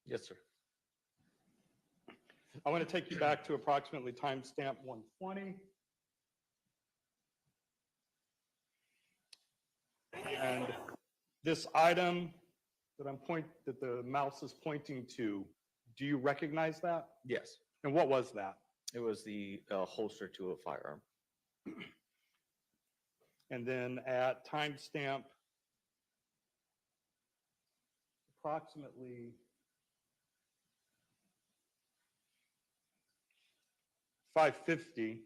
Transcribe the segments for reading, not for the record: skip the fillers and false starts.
Yes, sir. I want to take you back to approximately timestamp 120. And this item that the mouse is pointing to, do you recognize that? Yes. And what was that? It was the holster to a firearm. And then at timestamp approximately 550, it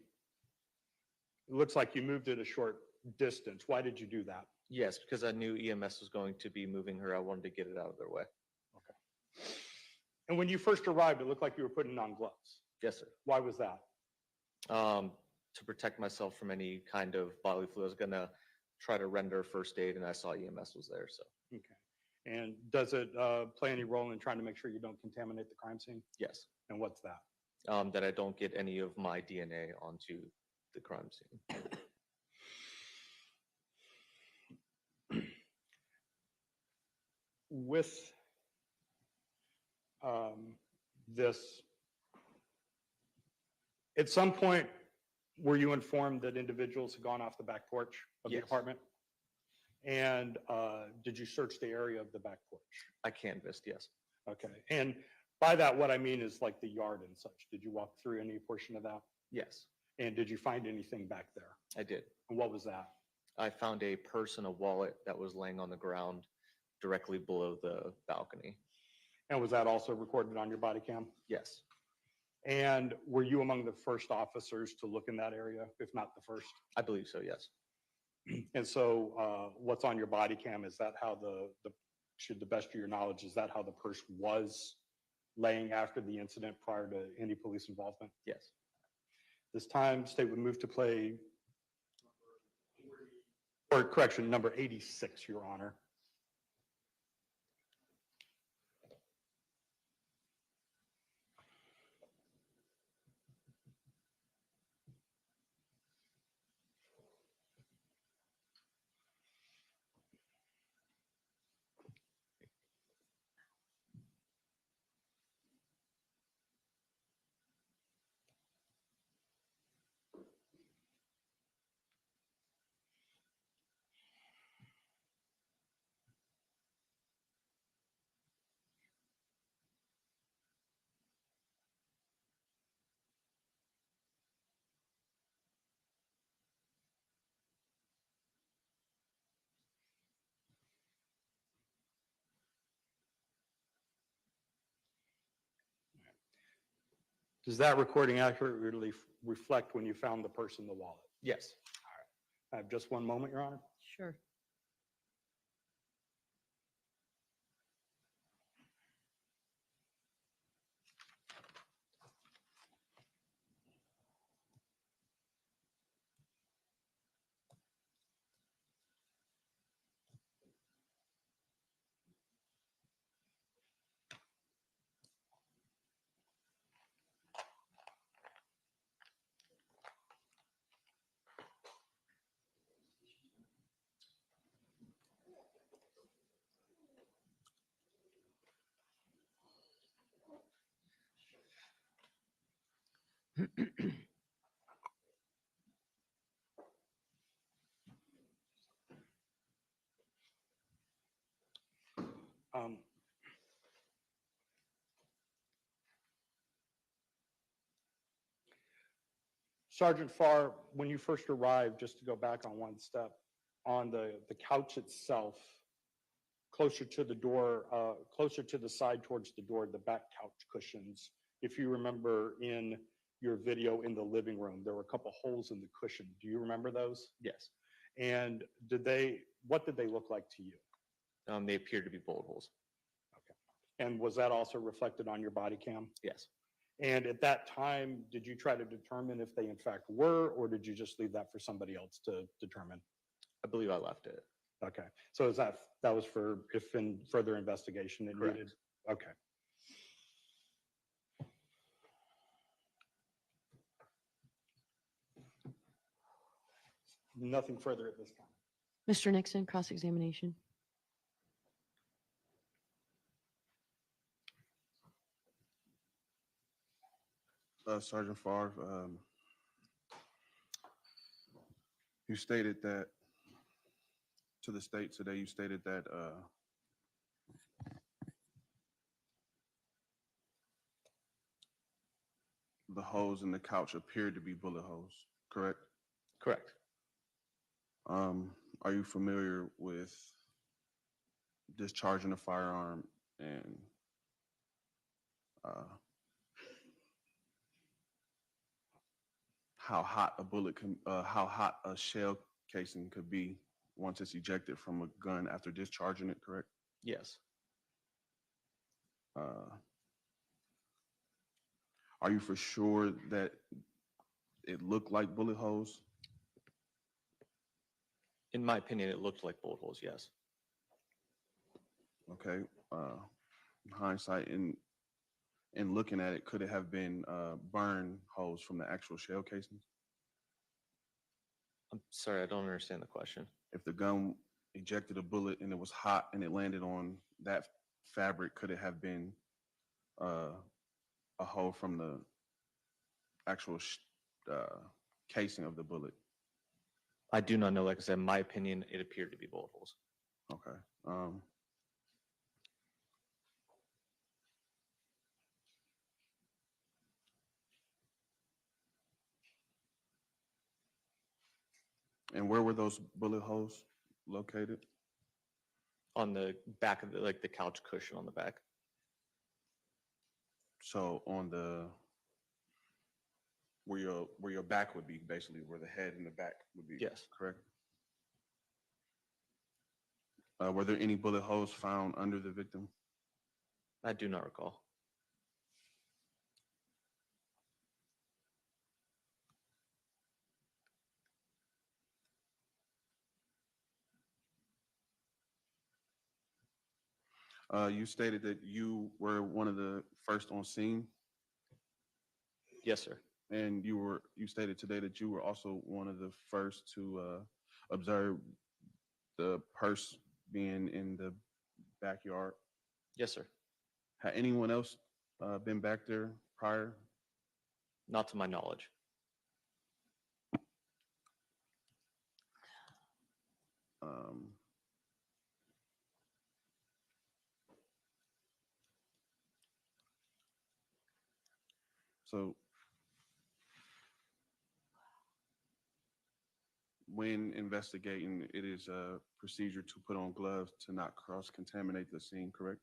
looks like you moved it a short distance. Why did you do that? Yes, because I knew EMS was going to be moving her. I wanted to get it out of their way. Okay. And when you first arrived, it looked like you were putting on gloves. Yes, sir. Why was that? To protect myself from any kind of bodily fluid. I was going to try to render first aid, and I saw EMS was there. So. Okay. And does it play any role in trying to make sure you don't contaminate the crime scene? Yes. And what's that? That I don't get any of my DNA onto the crime scene. With this, at some point, were you informed that individuals had gone off the back porch of the Yes. apartment? And did you search the area of the back porch? I canvassed, yes. Okay. And by that, what I mean is like the yard and such. Did you walk through any portion of that? Yes, And did you find anything back there? I did. And what was that? I found a purse and a wallet that was laying on the ground directly below the balcony. And was that also recorded on your body cam? Yes, And were you among the first officers to look in that area, if not the first? I believe so, yes. And so what's on your body cam, is that how should the best of your knowledge, is that how the purse was laying after the incident prior to any police involvement? Yes. This time, state would move to play, or correction, number 86, Your Honor. Does that recording accurately reflect when you found the purse and the wallet? Yes. I have just one moment, Your Honor. Sure. Sergeant Farr, when you first arrived, just to go back on one step, on the couch itself, closer to the door, closer to the side towards the door, the back couch cushions, if you remember in your video in the living room, there were a couple holes in the cushion. Do you remember those? Yes. And what did they look like to you? They appear to be bullet holes. Okay. And was that also reflected on your body cam? Yes. And at that time, did you try to determine if they in fact were, or did you just leave that for somebody else to determine? I believe I left it. Okay, so is that was for if in further investigation it Correct. needed? Okay. Nothing further at this time. Mr. Nixon, cross-examination. Sergeant Favre, you stated that to the state today, you stated that the holes in the couch appeared to be bullet holes, correct? Correct. Are you familiar with discharging a firearm and how hot how hot a shell casing could be once it's ejected from a gun after discharging it, correct? Yes. Are you for sure that it looked like bullet holes? In my opinion, it looked like bullet holes. Yes. Okay. Hindsight in looking at it, could it have been burn holes from the actual shell casings? I'm sorry, I don't understand the question. If the gun ejected a bullet and it was hot and it landed on that fabric, could it have been a hole from the actual casing of the bullet? I do not know. Like I said, in my opinion, it appeared to be bullet holes. Okay. And where were those bullet holes located? On the back of the couch cushion on the back. So on the where your back would be, basically where the head and the back would be. Yes. Correct. Were there any bullet holes found under the victim? I do not recall. You stated that you were one of the first on scene, Yes, sir. and you stated today that you were also one of the first to observe the purse being in the backyard. Yes, sir. Had anyone else been back there prior? Not to my knowledge. So when investigating, it is a procedure to put on gloves to not cross-contaminate the scene, correct?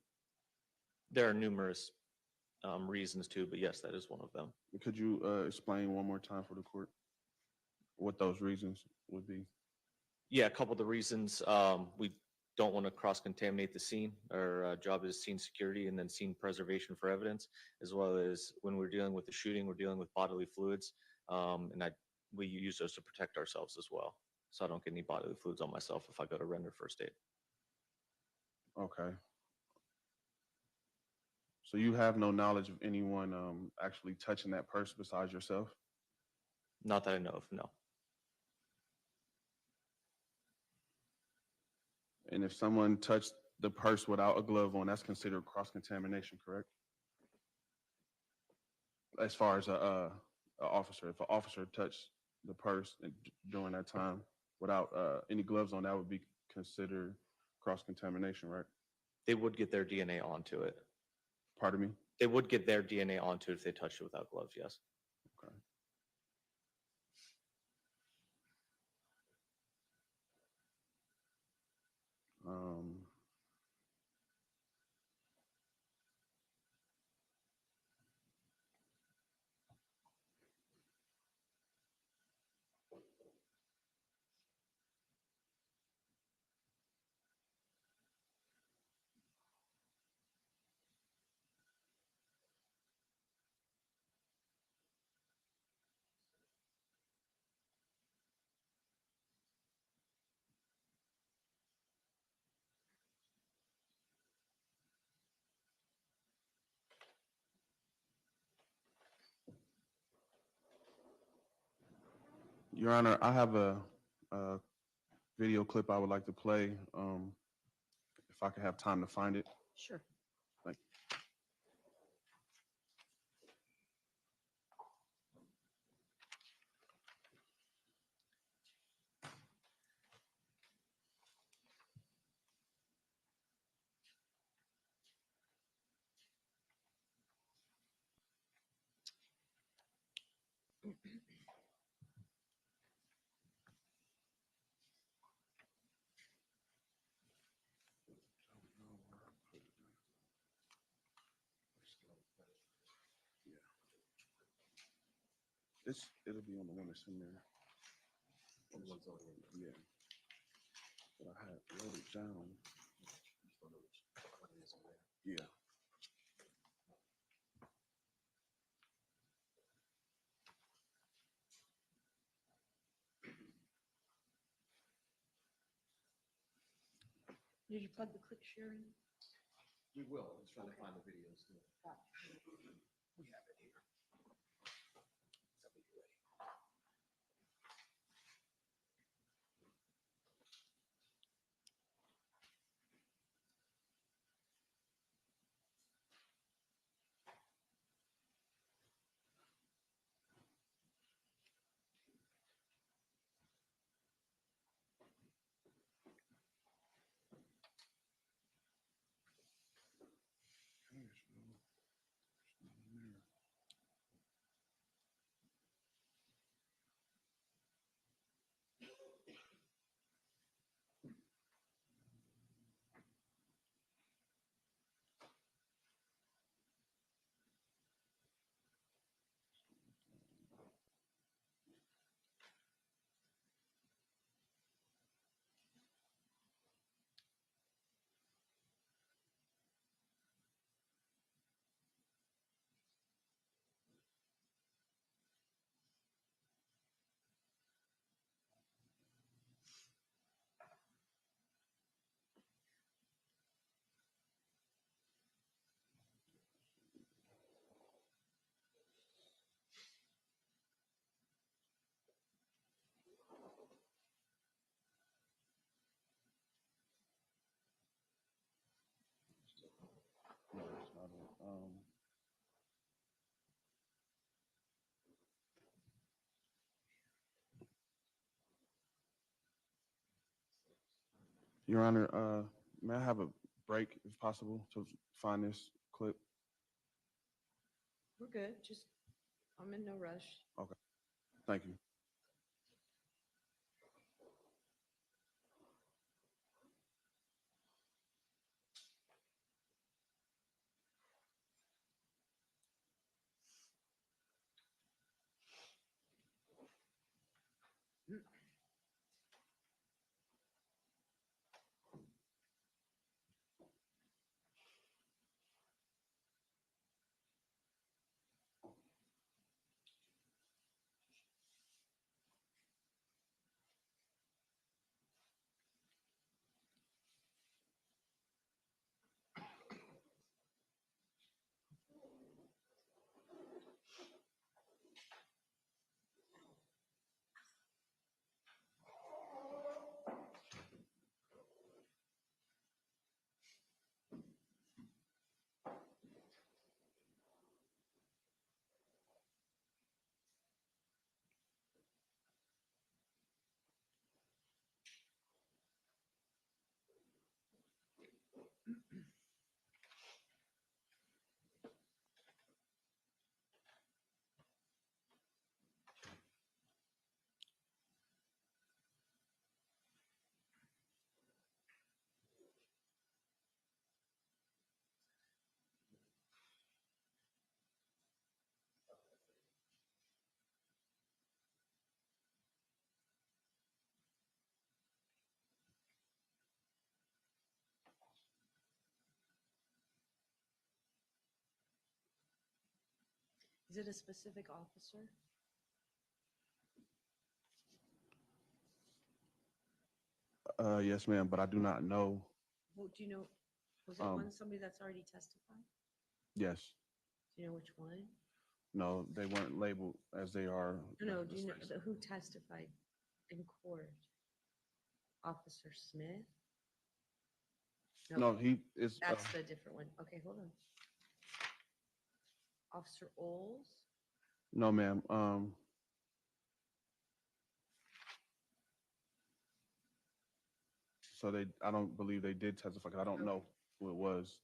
There are numerous reasons too, but yes, that is one of them. Could you explain one more time for the court what those reasons would be? Yeah, a couple of the reasons we don't want to cross-contaminate the scene. Our job is scene security and then scene preservation for evidence, as well as when we're dealing with the shooting, we're dealing with bodily fluids, and we use those to protect ourselves as well. So I don't get any bodily fluids on myself if I go to render first aid. Okay. So you have no knowledge of anyone actually touching that purse besides yourself? Not that I know of, no. And if someone touched the purse without a glove on, that's considered cross-contamination, correct? As far as a officer, if an officer touched the purse during that time without any gloves on, that would be considered cross-contamination, right? They would get their DNA onto it. Pardon me? They would get their DNA onto it if they touched it without gloves, yes. Okay. Your Honor, I have a video clip I would like to play. If I could have time to find it. Sure. Thank It'll be on the one that's in there. Yeah. But I had wrote it down. Yeah. Did you plug the click sharing? We will. I was trying to find the videos too. We have it here. No, it's not it. Your Honor, may I have a break if possible to find this clip? We're good. Just, I'm in no rush. Thank you. Is it a specific officer? Yes, ma'am, but I do not know. Well, do you know, was it Um, somebody that's already testified? Yes. Do you know which one? No, they weren't labeled as they are. No, do you know who testified in court? Officer Smith? No, he is. That's the different one. Okay, hold on. Officer Oles? No, ma'am. So I don't believe they did testify. 'Cause I don't know who it was.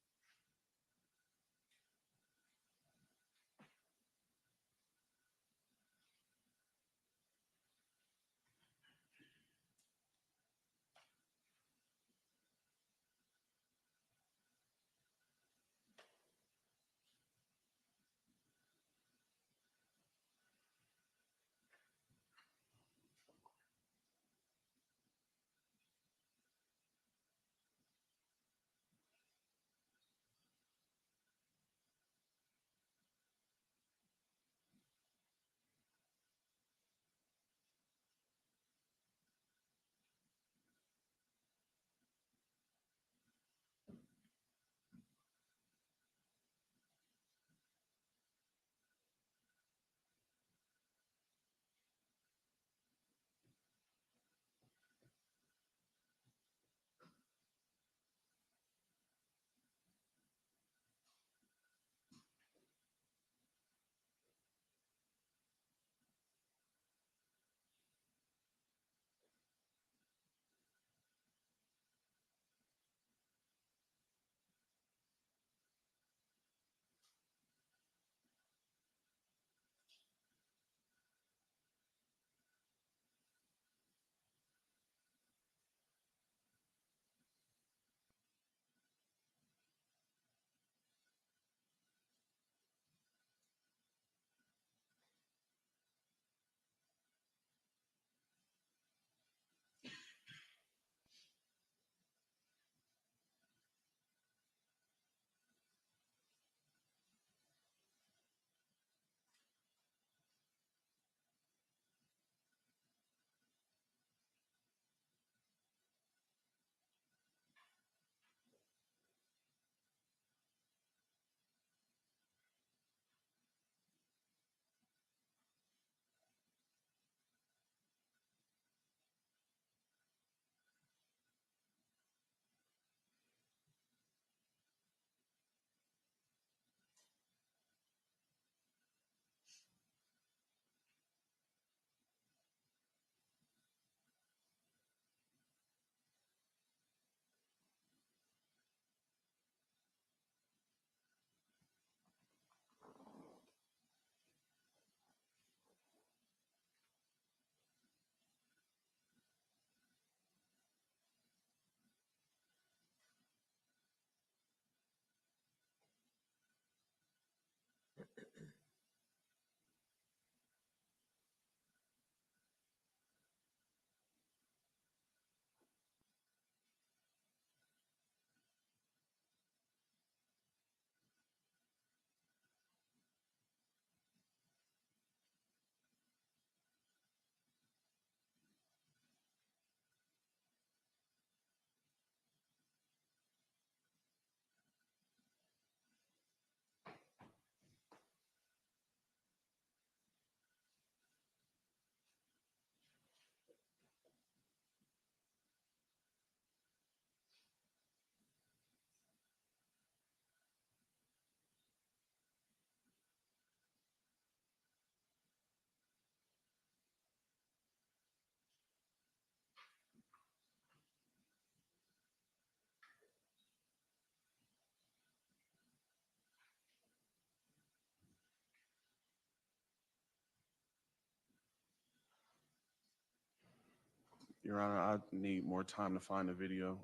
Your Honor, I need more time to find the video.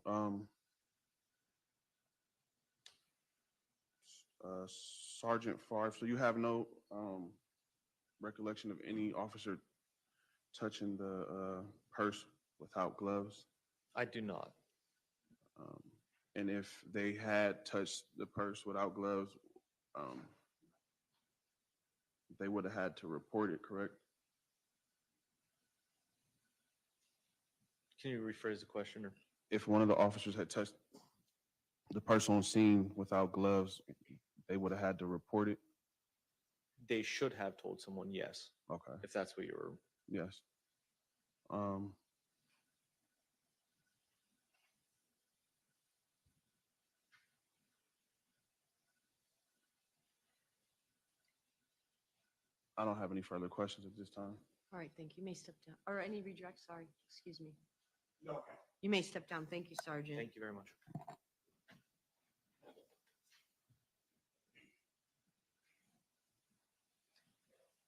Sergeant Favre, so you have no recollection of any officer touching the purse without gloves? I do not. And if they had touched the purse without gloves, they would have had to report it, correct? Can you rephrase the question? Or If one of the officers had touched the purse on scene without gloves, they would have had to report it? they should have told someone yes, Okay, if that's what you were. yes. I don't have any further questions at this time. All right, thank you. You may step down. Or any redirect, sorry, excuse me. No. You may step down. Thank you, Sergeant. Thank you very much.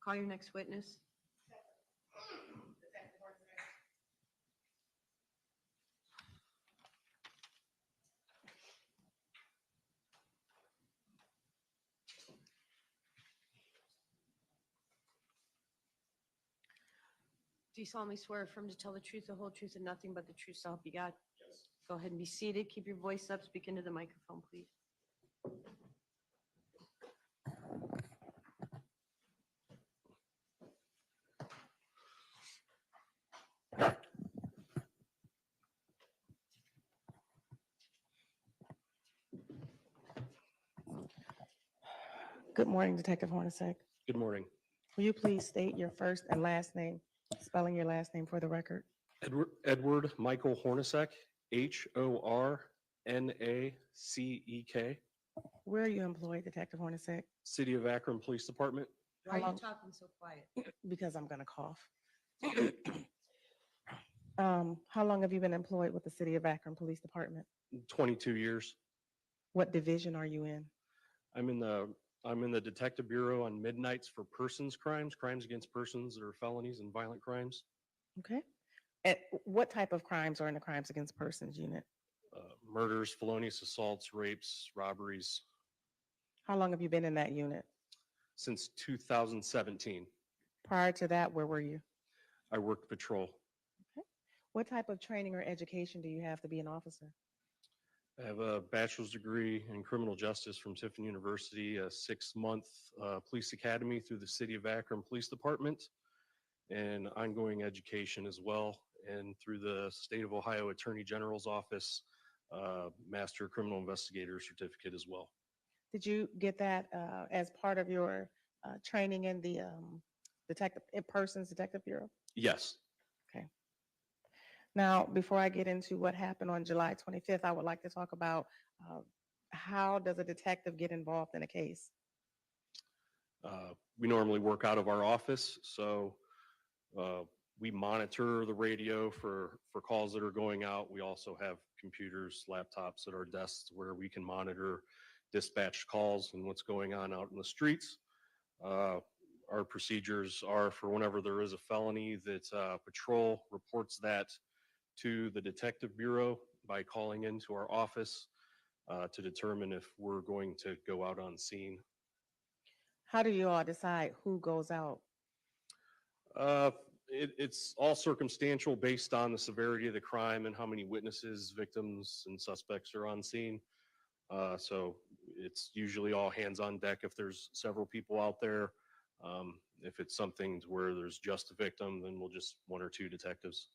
Call your next witness. Do you solemnly swear or affirm to tell the truth, the whole truth, and nothing but the truth, so help you God? Yes. Go ahead and be seated. Keep your voice up. Speak into the microphone, please. Good morning, Detective Hornacek. Good morning. Will you please state your first and last name, spelling your last name for the record? Edward Michael Hornacek, Hornacek, Where are you employed, Detective Hornacek? City of Akron Police Department. Why are you long- talking so quiet? Because I'm going to cough. How long have you been employed with the City of Akron Police Department? 22 years. What division are you in? I'm in the Detective Bureau on midnights for persons crimes, crimes against persons that are felonies and violent crimes. Okay. And what type of crimes are in the crimes against persons unit? Murders, felonious assaults, rapes, robberies How long have you been in that unit? since 2017. Prior to that, where were you? I worked patrol. What type of training or education do you have to be an officer? I have a bachelor's degree in criminal justice from Tiffin University, a 6-month police academy through the City of Akron Police Department, and ongoing education as well, and through the State of Ohio Attorney General's Office, Master Criminal Investigator certificate as well. Did you get that as part of your training in the Persons Detective Bureau? Yes. Now, before I get into what happened on July 25th, I would like to talk about how does a detective get involved in a case? We normally work out of our office, so we monitor the radio for calls that are going out. We also have computers, laptops at our desks where we can monitor dispatched calls and what's going on out in the streets. Our procedures are for whenever there is a felony that patrol reports that to the Detective Bureau by calling into our office to determine if we're going to go out on scene. How do you all decide who goes out? It's all circumstantial based on the severity of the crime and how many witnesses, victims, and suspects are on scene. So it's usually all hands on deck if there's several people out there. If it's something to where there's just a victim, then we'll just 1 or 2 detectives.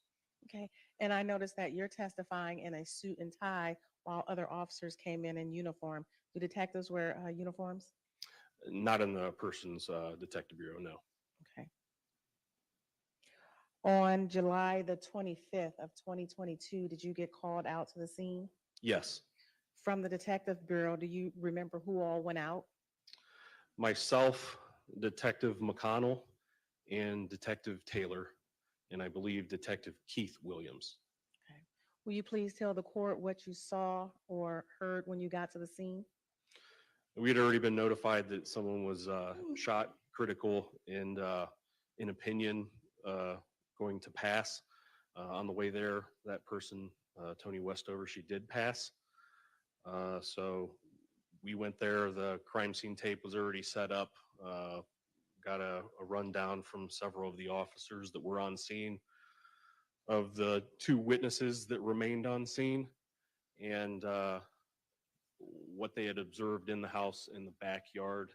Okay, and I noticed that you're testifying in a suit and tie while other officers came in uniform. Do detectives wear uniforms? Not in the Persons Detective Bureau, no. Okay. On July the 25th of 2022, did you get called out to the scene? Yes. From the Detective Bureau, do you remember who all went out? Myself, Detective McConnell, and Detective Taylor, and I believe Detective Keith Williams. Okay. Will you please tell the court what you saw or heard when you got to the scene? We had already been notified that someone was shot, critical, and in opinion going to pass. On the way there, that person, Toni Westover, she did pass. So we went there. The crime scene tape was already set up. Got a rundown from several of the officers that were on scene of the two witnesses that remained on scene, and what they had observed in the house, in the backyard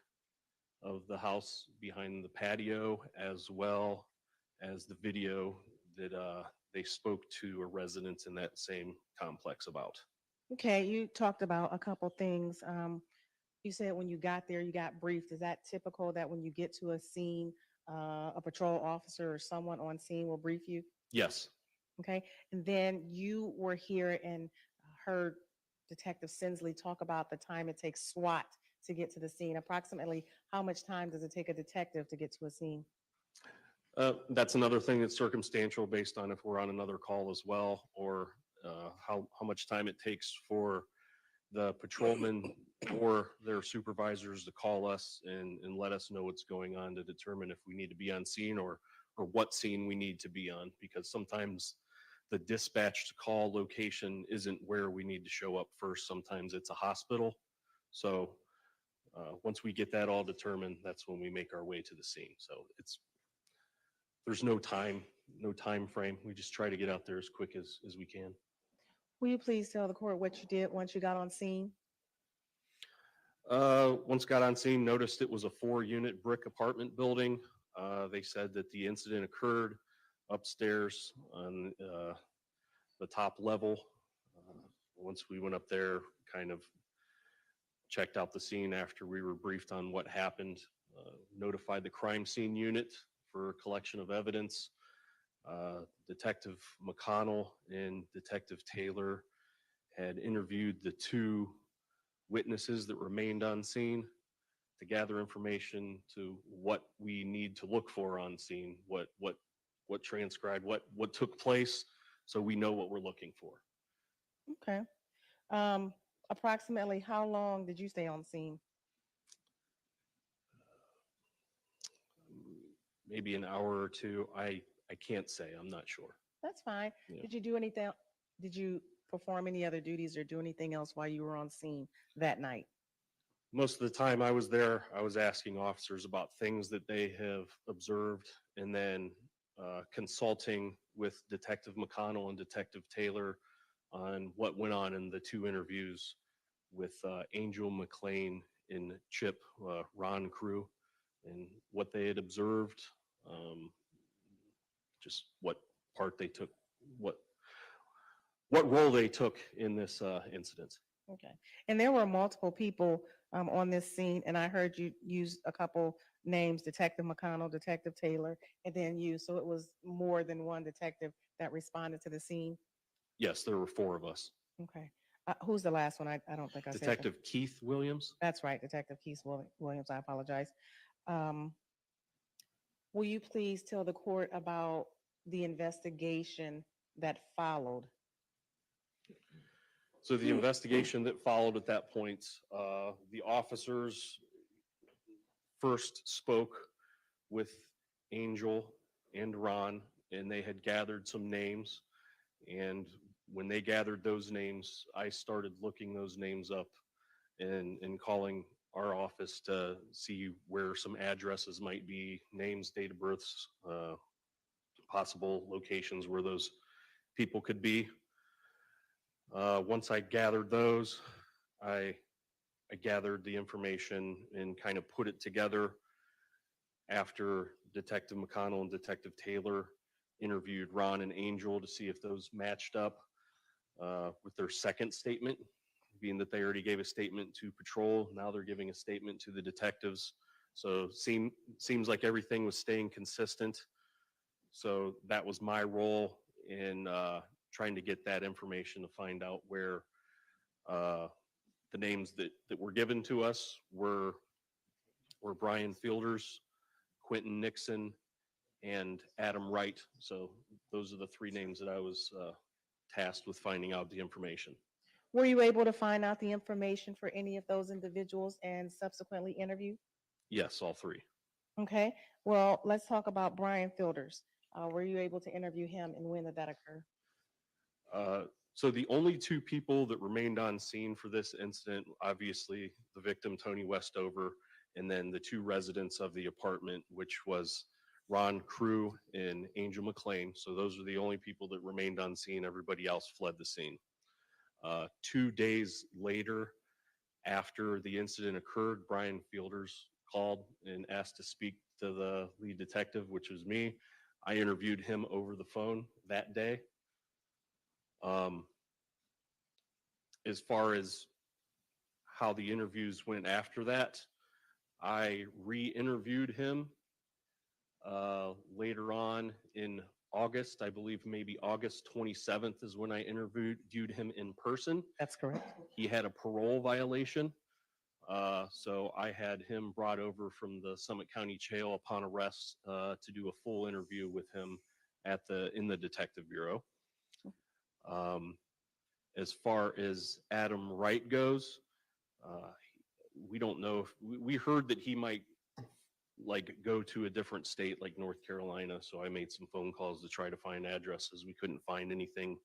of the house, behind the patio, as well as the video that they spoke to a resident in that same complex about. Okay, you talked about a couple things. You said when you got there, you got briefed. Is that typical that when you get to a scene, a patrol officer or someone on scene will brief you? Yes. Okay, and then you were here and heard Detective Sinsley talk about the time it takes SWAT to get to the scene. Approximately how much time does it take a detective to get to a scene? That's another thing that's circumstantial based on if we're on another call as well, or how much time it takes for the patrolmen or their supervisors to call us and let us know what's going on to determine if we need to be on scene or what scene we need to be on, because sometimes the dispatched call location isn't where we need to show up first. Sometimes it's a hospital. So once we get that all determined, that's when we make our way to the scene. So there's no time frame. We just try to get out there as quick as we can. Will you please tell the court what you did once you got on scene? Once got on scene, noticed it was a 4-unit brick apartment building. They said that the incident occurred upstairs on the top level. Once we went up there, kind of checked out the scene after we were briefed on what happened, notified the crime scene unit for collection of evidence. Detective McConnell and Detective Taylor had interviewed the 2 witnesses that remained on scene to gather information to what we need to look for on scene, what transcribed, what took place, so we know what we're looking for. Okay. Approximately how long did you stay on scene? Maybe an hour or 2. I can't say. I'm not sure. That's fine. Yeah. Did you do anything? Did you perform any other duties or do anything else while you were on scene that night? Most of the time I was there, I was asking officers about things that they have observed, and then consulting with Detective McConnell and Detective Taylor on what went on in the 2 interviews with Angel McLean and Chip Ron Crew, and what they had observed, just what part they took, what role they took in this incident. Okay. And there were multiple people on this scene, and I heard you use a couple names, Detective McConnell, Detective Taylor, and then you. So it was more than one detective that responded to the scene? Yes, there were 4 of us. Okay. Who's the last one? I don't think I said that. Detective Keith Williams. That's right, Detective Keith Williams. I apologize. Will you please tell the court about the investigation that followed? So the investigation that followed at that point, the officers first spoke with Angel and Ron, and they had gathered some names. And when they gathered those names, I started looking those names up and calling our office to see where some addresses might be, names, date of births, possible locations where those people could be. Once I gathered those, I gathered the information and kind of put it together after Detective McConnell and Detective Taylor interviewed Ron and Angel to see if those matched up with their second statement, being that they already gave a statement to patrol. Now they're giving a statement to the detectives. So seems like everything was staying consistent. So that was my role in trying to get that information to find out where the names that were given to us were Brian Fielders, Quinton Nixon, and Adam Wright. So those are the 3 names that I was tasked with finding out the information. Were you able to find out the information for any of those individuals and subsequently interview? Yes, all 3. Okay, well, let's talk about Brian Fielders. Were you able to interview him, and when did that occur? So the only two people that remained on scene for this incident, obviously the victim, Toni Westover, and then the two residents of the apartment, which was Ron Crew and Angel McLean. So those are the only people that remained on scene. Everybody else fled the scene. 2 days later, after the incident occurred, Brian Fielders called and asked to speak to the lead detective, which was me. I interviewed him over the phone that day. As far as how the interviews went after that, I re-interviewed him later on in August. I believe maybe August 27th is when I interviewed him in person. That's correct. He had a parole violation. So I had him brought over from the Summit County Jail upon arrest to do a full interview with him in the Detective Bureau. As far as Adam Wright goes, we don't know if we heard that he might like go to a different state like North Carolina. So I made some phone calls to try to find addresses. We couldn't find anything.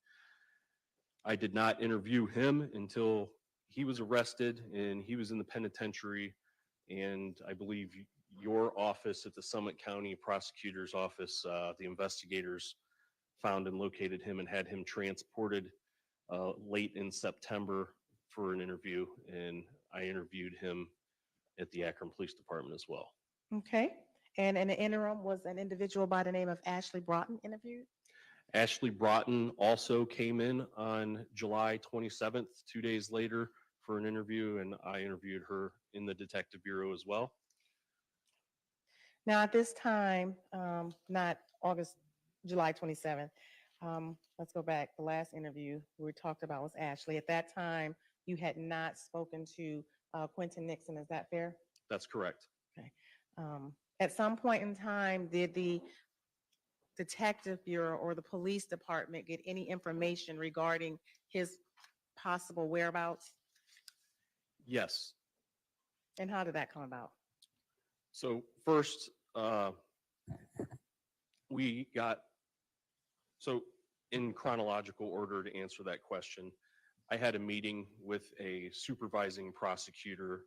I did not interview him until he was arrested and he was in the penitentiary. And I believe your office at the Summit County Prosecutor's Office, the investigators found and located him and had him transported late in September for an interview. And I interviewed him at the Akron Police Department as well. Okay. And in the interim, was an individual by the name of Ashley Broughton interviewed? Ashley Broughton also came in on July 27th, 2 days later, for an interview, and I interviewed her in the Detective Bureau as well. Now, at this time, not July 27th, let's go back. The last interview we talked about was Ashley. At that time, you had not spoken to Quinton Nixon. Is that fair? That's correct. Okay. At some point in time, did the Detective Bureau or the police department get any information regarding his possible whereabouts? Yes. And how did that come about? So first, so in chronological order to answer that question, I had a meeting with a supervising prosecutor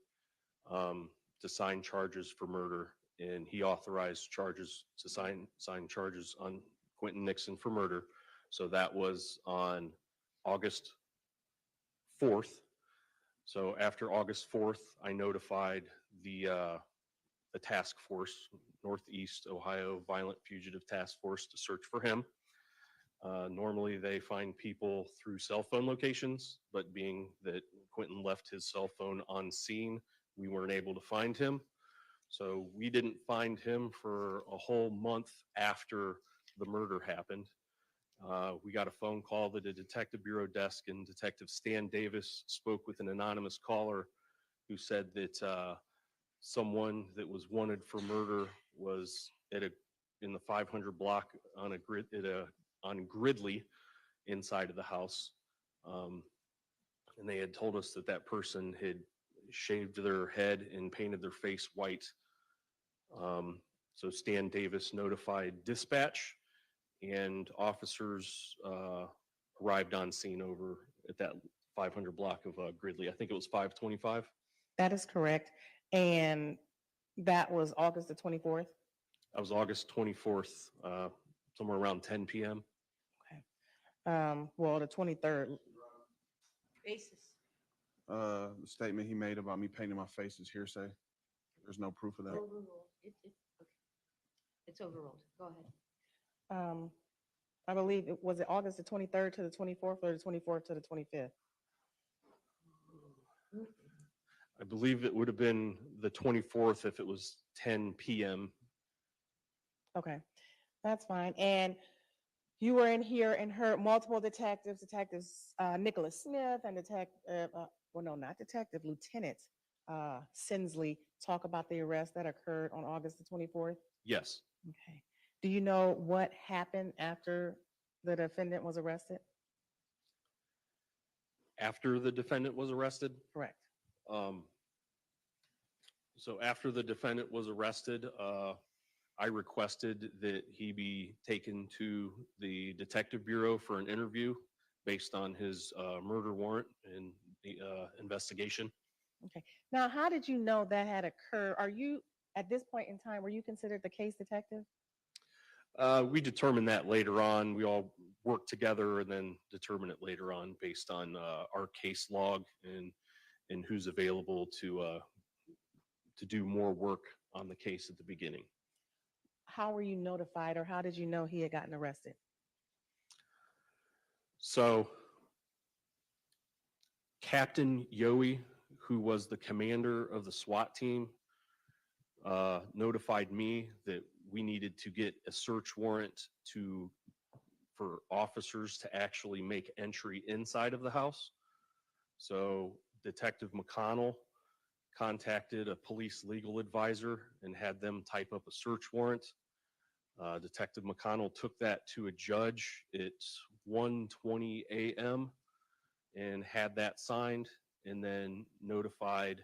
to sign charges for murder, and he authorized charges to sign charges on Quinton Nixon for murder. So that was on August 4th. So after August 4th, I notified the task force, Northeast Ohio Violent Fugitive Task Force, to search for him. Normally they find people through cell phone locations, but being that Quinton left his cell phone on scene, we weren't able to find him. So we didn't find him for a whole month after the murder happened. We got a phone call to the Detective Bureau desk, and Detective Stan Davis spoke with an anonymous caller who said that someone that was wanted for murder was in the 500 block on Gridley inside of the house. And they had told us that that person had shaved their head and painted their face white. So Stan Davis notified dispatch, and officers arrived on scene over at that 500 block of Gridley. I think it was 525. That is correct. And that was August the 24th? That was August 24th, somewhere around 10 p.m. Okay. Well, the 23rd. Basis. The statement he made about me painting my face is hearsay. There's no proof of that. Overruled. Okay. It's overruled. Go ahead. I believe was it August the 23rd to the 24th or the 24th to the 25th? I believe it would have been the 24th if it was 10 p.m. Okay, that's fine. And you were in here and heard multiple detectives, Nicholas Smith and Lieutenant Sinsley talk about the arrest that occurred on August the 24th. Yes. Okay. Do you know what happened after the defendant was arrested? After the defendant was arrested? Correct. So after the defendant was arrested, I requested that he be taken to the Detective Bureau for an interview based on his murder warrant and the investigation. Okay. Now, how did you know that had occurred? Are you, at this point in time, were you considered the case detective? We determine that later on. We all work together and then determine it later on based on our case log and who's available to do more work on the case at the beginning. How were you notified, or how did you know he had gotten arrested? So Captain Yowie, who was the commander of the SWAT team, notified me that we needed to get a search warrant for officers to actually make entry inside of the house. So Detective McConnell contacted a police legal advisor and had them type up a search warrant. Detective McConnell took that to a judge at 1:20 a.m. and had that signed, and then notified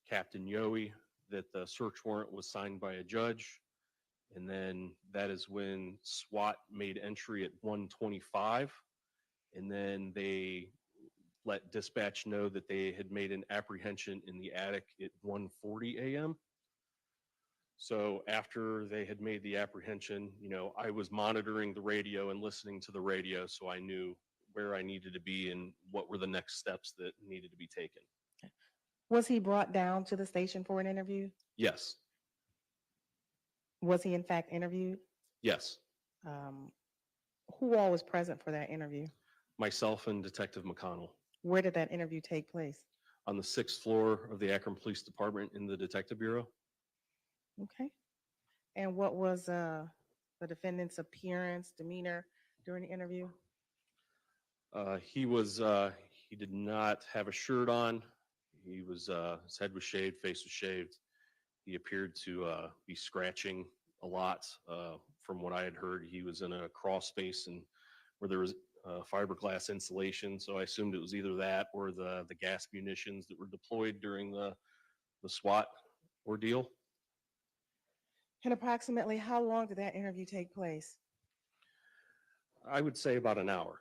Captain Yowie that the search warrant was signed by a judge. And then that is when SWAT made entry at 1:25, and then they let dispatch know that they had made an apprehension in the attic at 1:40 a.m. So after they had made the apprehension, I was monitoring the radio and listening to the radio, so I knew where I needed to be and what were the next steps that needed to be taken. Was he brought down to the station for an interview? Yes, Was he in fact interviewed? yes. Who all was present for that interview? Myself and Detective McConnell Where did that interview take place? on the 6th floor of the Akron Police Department in the Detective Bureau. Okay. And what was the defendant's appearance, demeanor during the interview? He did not have a shirt on. His head was shaved, face was shaved. He appeared to be scratching a lot. From what I had heard, he was in a crawl space and where there was fiberglass insulation. So I assumed it was either that or the gas munitions that were deployed during the SWAT ordeal. And approximately how long did that interview take place? I would say about an hour.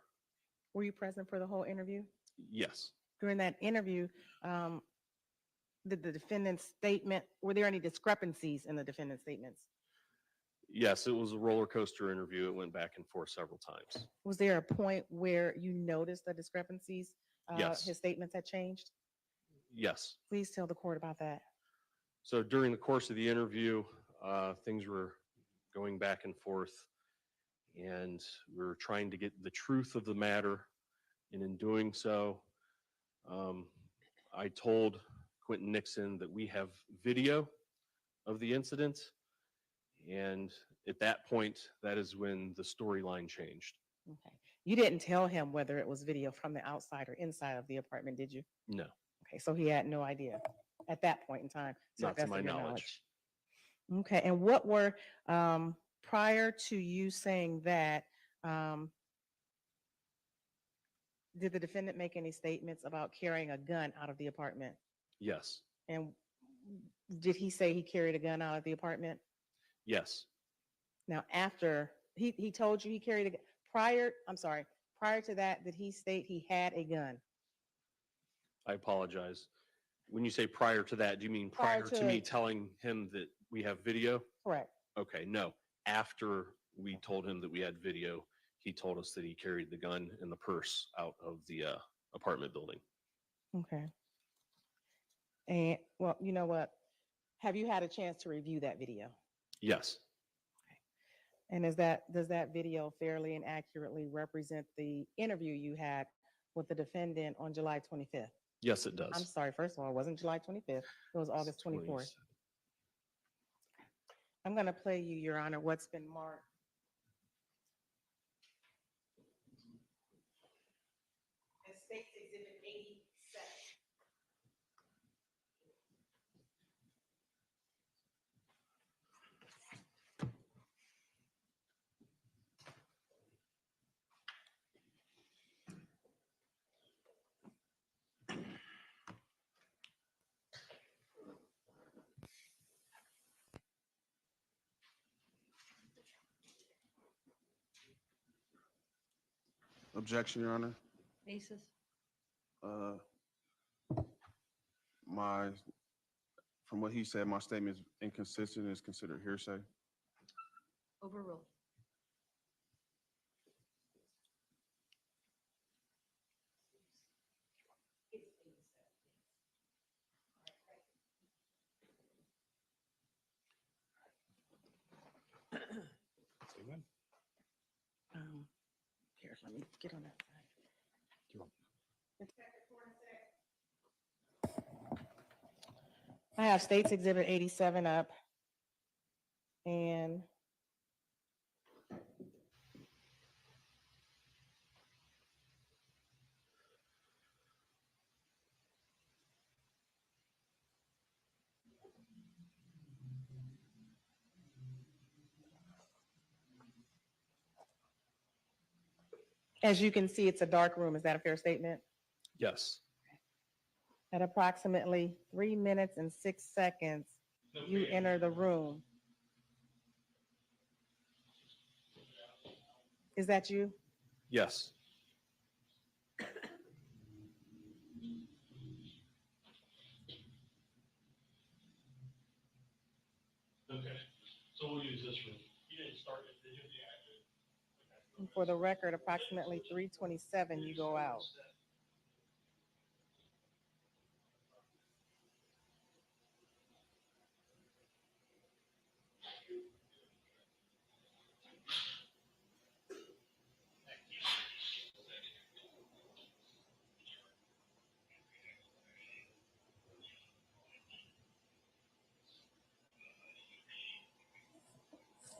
Were you present for the whole interview? Yes. During that interview, did the defendant's statement, were there any discrepancies in the defendant's statements? Yes, it was a roller coaster interview. It went back and forth several times. Was there a point where you noticed the discrepancies? Yes. His statements had changed? Yes. Please tell the court about that. So during the course of the interview, things were going back and forth, and we were trying to get the truth of the matter. And in doing so, I told Quinton Nixon that we have video of the incident. And at that point, that is when the storyline changed. Okay. You didn't tell him whether it was video from the outside or inside of the apartment, did you? No, Okay, so he had no idea at that point in time. not to best my of your knowledge. Okay, and what were, prior to you saying that, did the defendant make any statements about carrying a gun out of the apartment? Yes, And did he say he carried a gun out of the apartment? yes. Now, after he told you he carried a gun, prior to that, did he state he had a gun? I apologize. When you say prior to that, do you mean Prior prior to me to- telling him that we have video? Correct. Okay, no. After we told him that we had video, he told us that he carried the gun and the purse out of the apartment building. Okay. And, well, you know what? Have you had a chance to review that video? Yes, And does that video fairly and accurately represent the interview you had with the defendant on July 25th? yes, it I'm does. sorry, first of all, it wasn't July 25th, it was August 24th. I'm going to play you, Your Honor, what's been marked. As State's Exhibit 87. Objection, Your Honor. Basis? Uh, my, from what he said, my statement is inconsistent and is considered hearsay. Overruled. Say when. Here, let me get on that side. I have States Exhibit 87 up. And as you can see, it's a dark room. Is that a fair statement? Yes. At approximately 3 minutes and 6 seconds, you enter the room. Is that you? Yes. Okay, so we'll use this room. You didn't start it, did you? And for the record, approximately 3:27, you go out.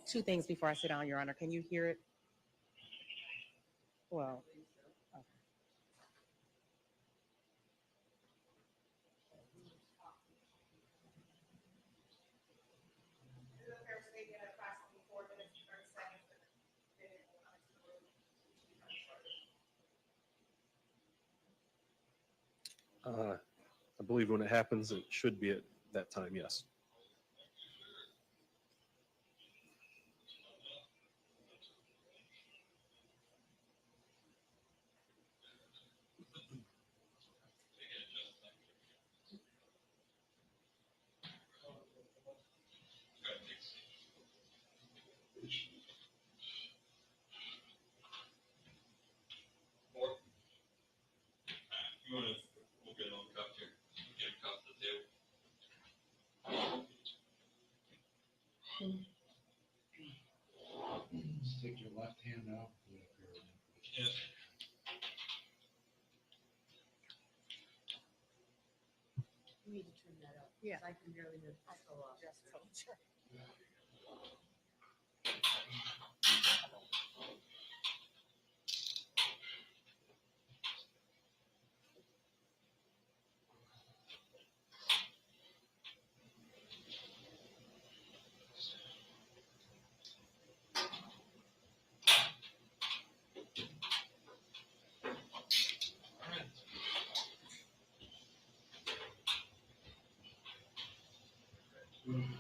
Two things before I sit down, Your Honor. Can you hear it? Well, okay. I believe when it happens, it should be at that time, yes. You want to, we'll get on the cup here, get a cup to the table. Stick your left hand out. Yeah. You need to turn that up. Yeah. I can barely hear the echo off. Quinton?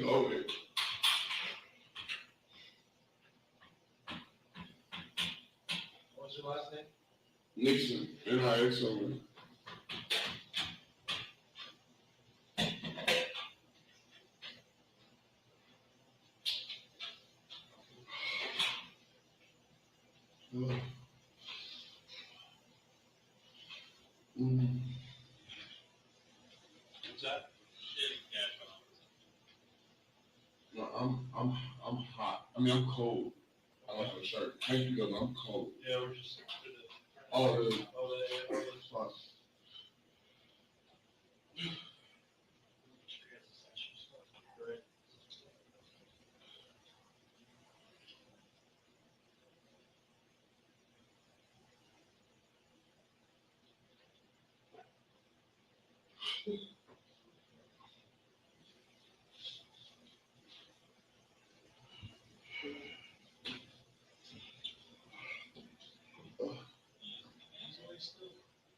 Quinton. What's your last name? Nixon, Nixon. What's that? No, I'm hot. I mean, I'm cold. I like the shirt. Thank you, though. I'm cold. Yeah, we're just. Oh, really? Oh, yeah, Fuck. Great.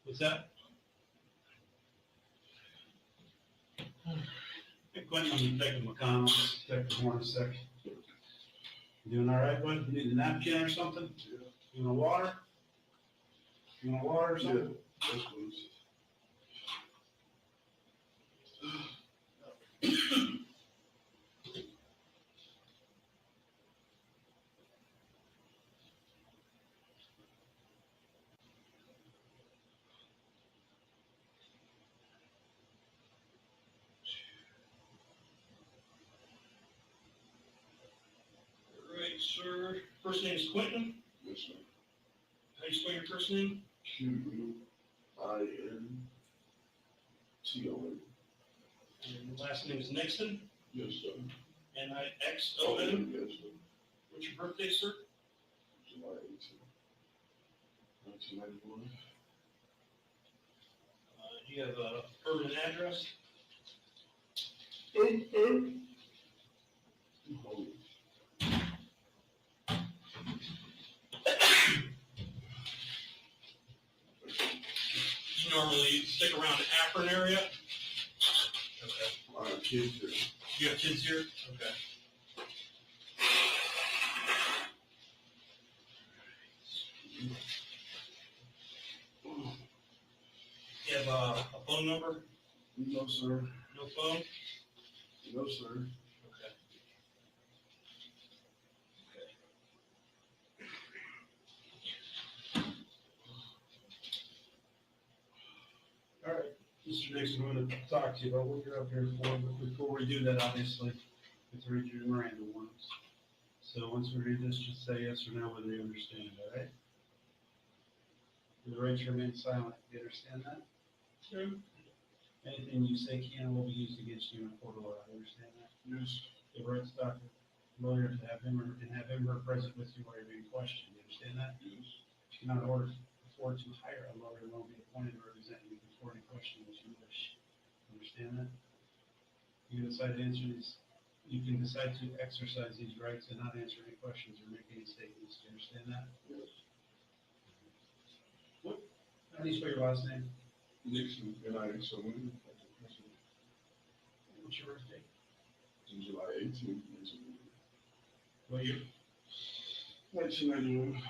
What's that? Hey, Quinton, I'm Detective McConnell, Detective Hornacek. You doing all right, bud? You need a napkin or something? You want water? You want water or something? That's good. All right, sir. First name is Quinton. Yes, sir. How do you spell your first name? QUINTON. And the last name is Nixon. Yes, sir. Nixon. Yes, sir. What's your birthday, sir? July 18th, 1991. Do you have a permanent address? You normally stick around the Akron area? Okay. I have kids here. You have kids here? Okay. You have a phone number? No, sir. No phone? No, sir. Okay. All right, Mr. Nixon, I'm going to talk to you about what you're up here for, but before we do that, obviously, we have to read you the Miranda warnings. So once we read this, just say yes or no whether you understand, all right? The right to remain silent, do you understand that? Sure. Anything you say can or will be used against you in a court of law, you understand that? Yes. The right to talk to a lawyer to have him or her present with you while you're being questioned, you understand that? Yes. You cannot afford to hire a lawyer who won't be appointed to represent you before any question that you wish. Understand that? You can decide to answer these, you can decide to exercise these rights and not answer any questions or make any statements. Do you understand that? Yes. How do you spell your last name? Nixon, Nixon. What's your birthday? July 18th, What year? 1991.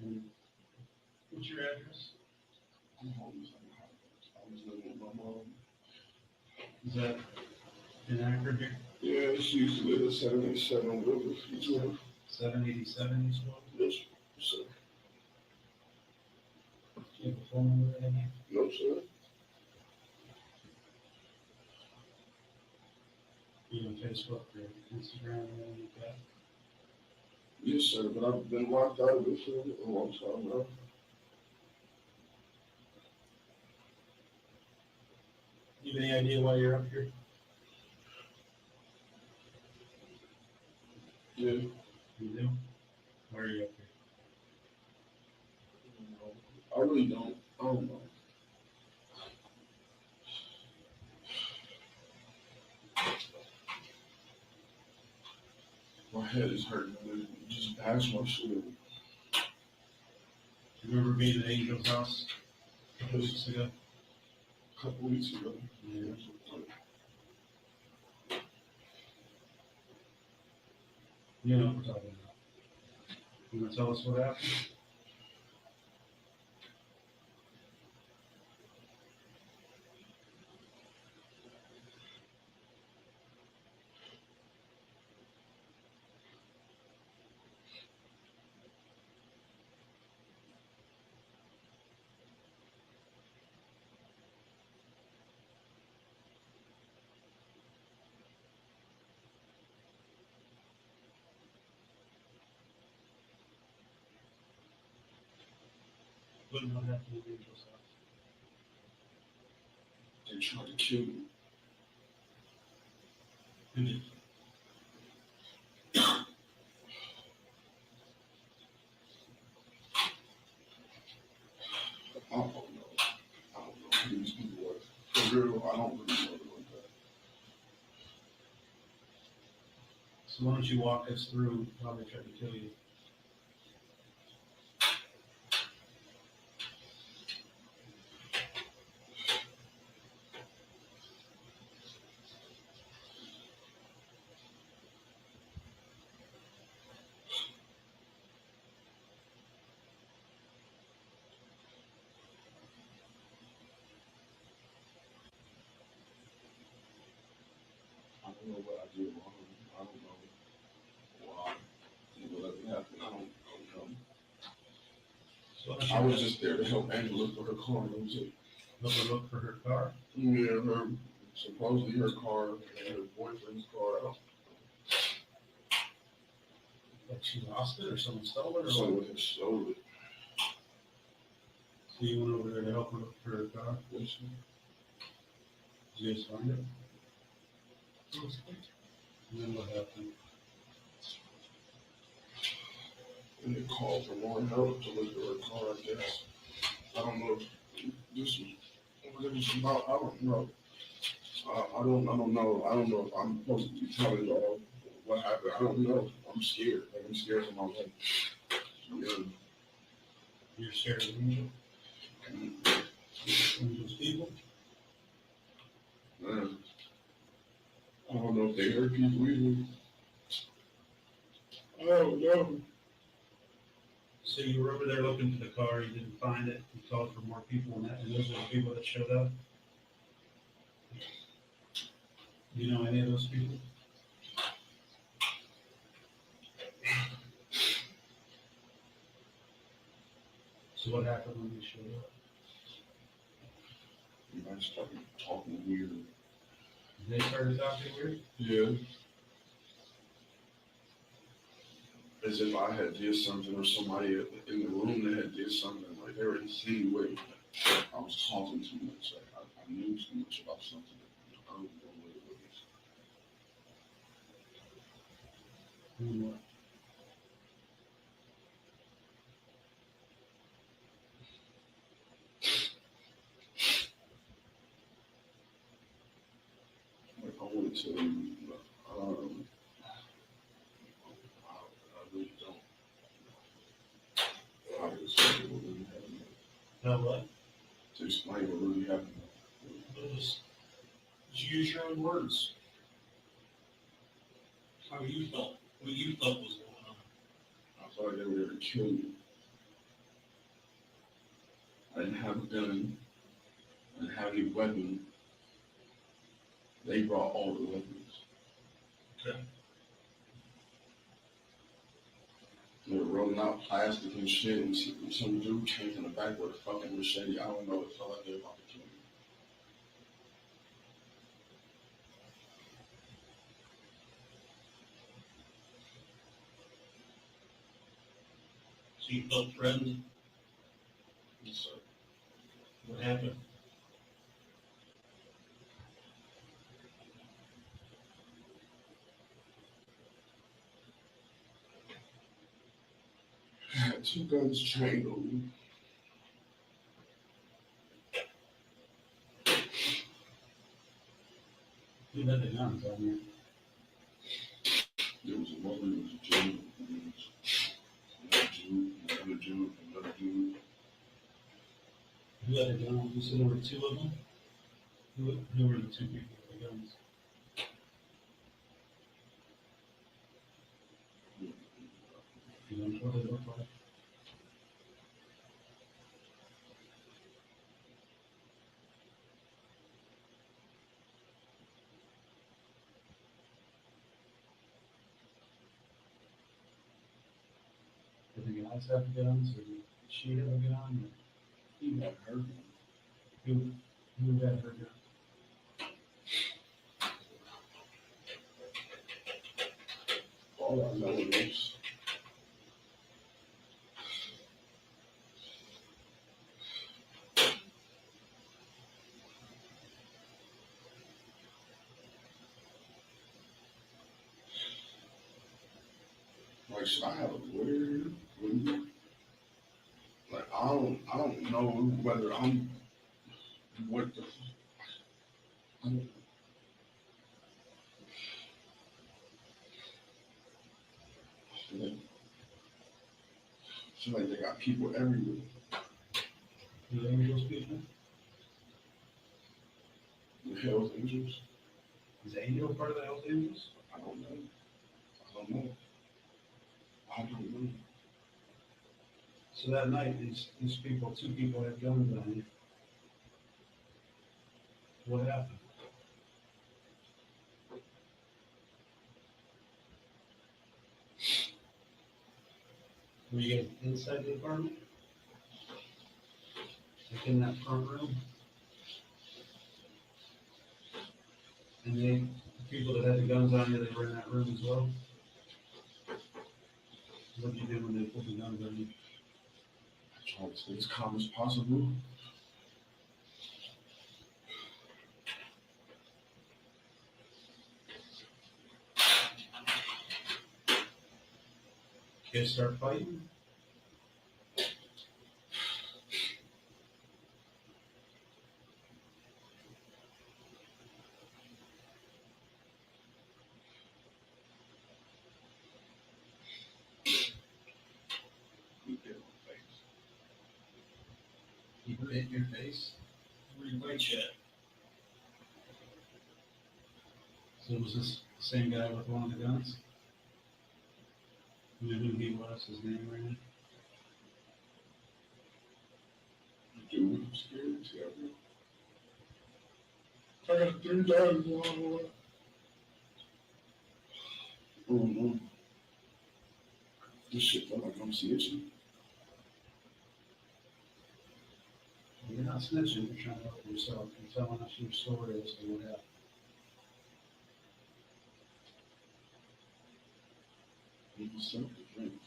And what's your address? I'm homeless. I was living with my mom. Is that in Akron here? Yeah, she used to live at 787 Wilbur. 787 East One? Yes, sir. Do you have a phone number in there? No, sir. You on Facebook or Instagram or anything like that? Yes, sir, but I've been locked out of it for a long time now. You have any idea why you're up here? Yeah. You do? Why are you up here? I really don't. I don't know. My head is hurting. I just passed my shit. You remember being at Angel's house a couple weeks ago? A couple weeks ago. Yeah. You know what we're talking about. You want to tell us what happened? What happened at Angel's house? They tried to kill me. Who did? I don't know. I don't know who these people were. For real, I don't really know them like that. So why don't you walk us through how they tried to kill you? know what I did wrong. I don't know why. What happened? I don't know. So I was just there to help Angela look for her car. That was it. look for her car. Yeah, supposedly her car and her boyfriend's car. Like she lost it or someone stole it or what? Someone had stole it. So you went over there to help her look for her car? Yes, sir. Did you guys find it? And then what happened? And they called for more help to look for her car, I guess. I don't know if this was what it was about. I don't know. I don't know. I don't know if I'm supposed to be telling y'all what happened. I don't know. I'm scared. Like, I'm scared for my life. Yeah. You're scared of Angel? Angel's people? Man. I don't know if they hurt people either. I don't know. So you were over there looking for the car, you didn't find it, you called for more people and those are the people that showed up? You know any of those people? So what happened when they showed up? You guys started talking weird. They started talking weird? Yeah. As if I had did something or somebody in the room that had did something. Like they were insinuating that I was talking too much. Like I knew too much about something. I don't know what it was. And what? Like I want to tell you, I really don't. I can explain what really happened. Now what? To explain what really happened. Just use your own words. How you felt, what you thought was going on. I thought they were there to kill me. I didn't have a gun. I didn't have any weapon. They brought all the weapons. Okay. They were rolling out plastic and shit, and some dude came from the back with a fucking machete. I don't know. It felt like they were about to kill me. So you felt threatened? Yes, sir. What happened? I had two guns trained on me. You had the guns on you. There was a woman, there was a dude, there was another dude, another dude. Who had the guns? You said there were two of them? Who were the two people with the guns? You know what they look like? Did the guys have guns, or did she have a gun? He got hurt. Who had her gun? All I know is like, should I have a lawyer? Like, I don't know whether I'm what the. I don't, feel like they got people everywhere. The Angels people? The Hells Angels. Is Angel part of the Hells Angels? I don't know. I don't know. I don't know. So that night, these people, two people had guns on you. What happened? Were you guys inside the apartment? Like in that front room? And the people that had the guns on you, they were in that room as well? What did you do when they pulled the guns on you? Try to stay as calm as possible. You guys start fighting? We get on the face. You hit your face? Where you fight yet? So was this the same guy with one of the guns? You know who he was, his name right now? Dude, I'm scared to tell you. I got 3 dogs on. Mm-hmm. This shit felt like I'm snitching. You're not snitching, you're trying to help yourself. You're telling us your story as to what happened. It was self-defense.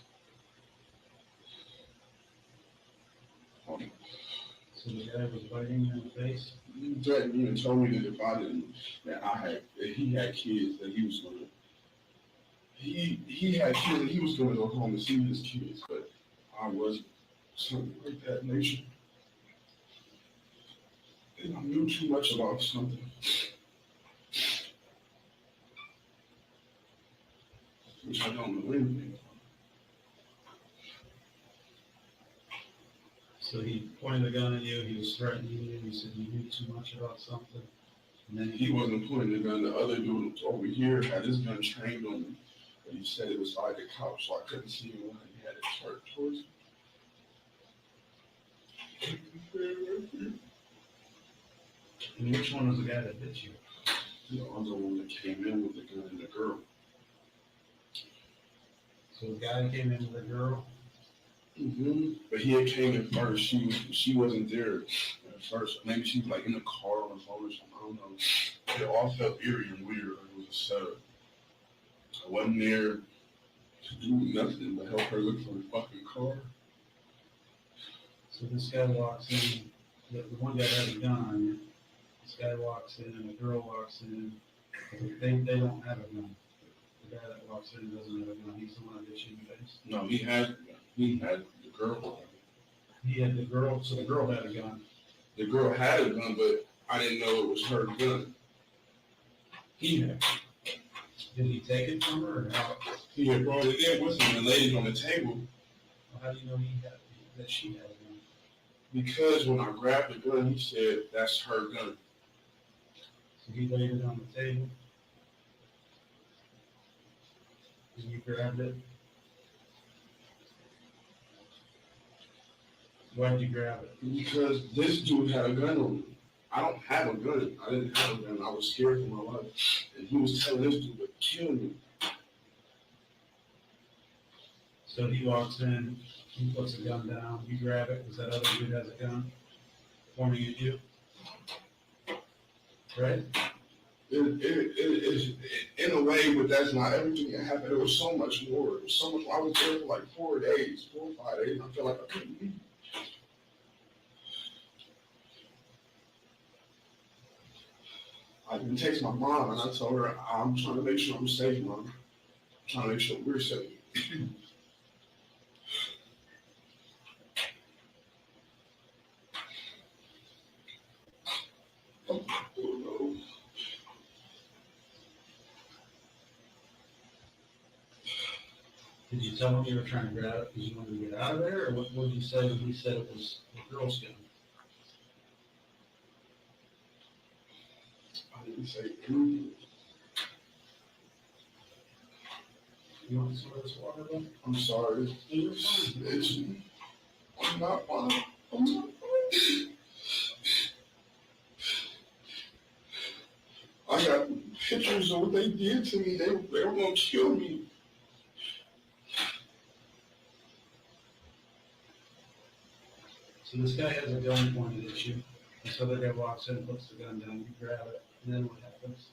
So the guy was biting you in the face? He threatened me and told me that if I didn't, that he had kids, that he was gonna, he had kids, and he was gonna go home and see his kids, but I wasn't, something like that nature. And I knew too much about something. Which I don't know anything about. So he pointed a gun at you, he was threatening you, you said you knew too much about something. And then He wasn't pointing the gun. The other dude over here had his gun trained on me. But he said it was by the couch, so I couldn't see him when he had it turned towards me. And which one was the guy that hit you? The other one that came in with the gun and the girl. So the guy came in with a girl, But he had came in first. She wasn't there at first. Maybe she was like in the car on the phone or something. I don't know. It all felt eerie and weird. Like it was a setup. I wasn't there to do nothing but help her look for the fucking car. so this guy walks in, the one guy had a gun on you. This guy walks in and the girl walks in, they don't have a gun. The guy that walks in doesn't have a gun, he's the one that hit you in the face. No, he had the girl. He had the girl, so the girl had a gun. The girl had a gun, but I didn't know it was her gun. He had. Did he take it from her or how? He had brought it in with him and laid it on the table. Well, how do you know that she had a gun? Because when I grabbed the gun, he said, "That's her gun." So he laid it on the table. And you grabbed it. Why'd you grab it? Because this dude had a gun on me. I don't have a gun. I didn't have a gun. I was scared for my life. And he was telling this dude to kill me. So he walks in, he puts the gun down, you grab it, because that other dude has a gun pointing at you. Right? It in a way, but that's not everything that happened. There was so much more. There was so much. I was there for like 4 days, 4 or 5 days. I felt like I couldn't leave. I didn't text my mom and I told her, "I'm trying to make sure I'm safe, Mom. I'm trying to make sure we're safe." Oh, no. Did you tell him you were trying to grab it because you wanted to get out of there, or what did you say when he said it was the girl's gun? I didn't say anything. You want some of this water, though? I'm sorry. I'm not fine. I'm not fine. I got pictures of what they did to me. They were gonna kill me. So this guy has a gun pointed at you, and so the guy walks in, puts the gun down, you grab it, and then what happens?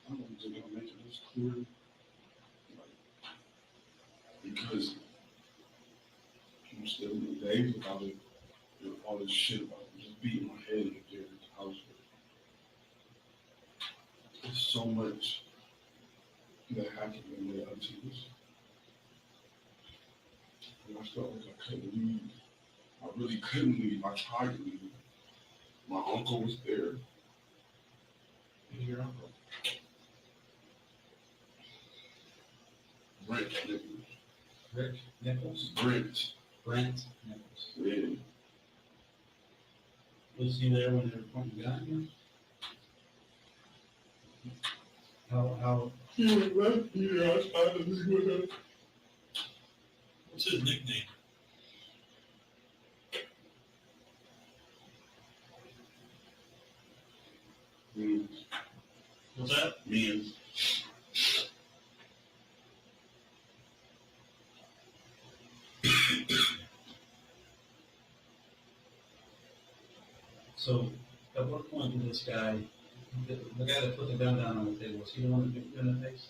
I don't think I'm making this clear. Because I'm still in the days about it, all this shit about it, just beating my head in the house. There's so much that happened in the other teams. And I felt like I couldn't leave. I really couldn't leave. I tried to leave. My uncle was there. Who's your uncle? Brent Nichols. Rick Nichols? Brent. Brent Nichols. Yeah. Was he there when they were pointing the gun at you? How, He was right here. I tried to leave with him. What's his nickname? Mm. What's that? Me. so at what point did this guy, the guy that put the gun down on the table, was he the one that hit you in the face?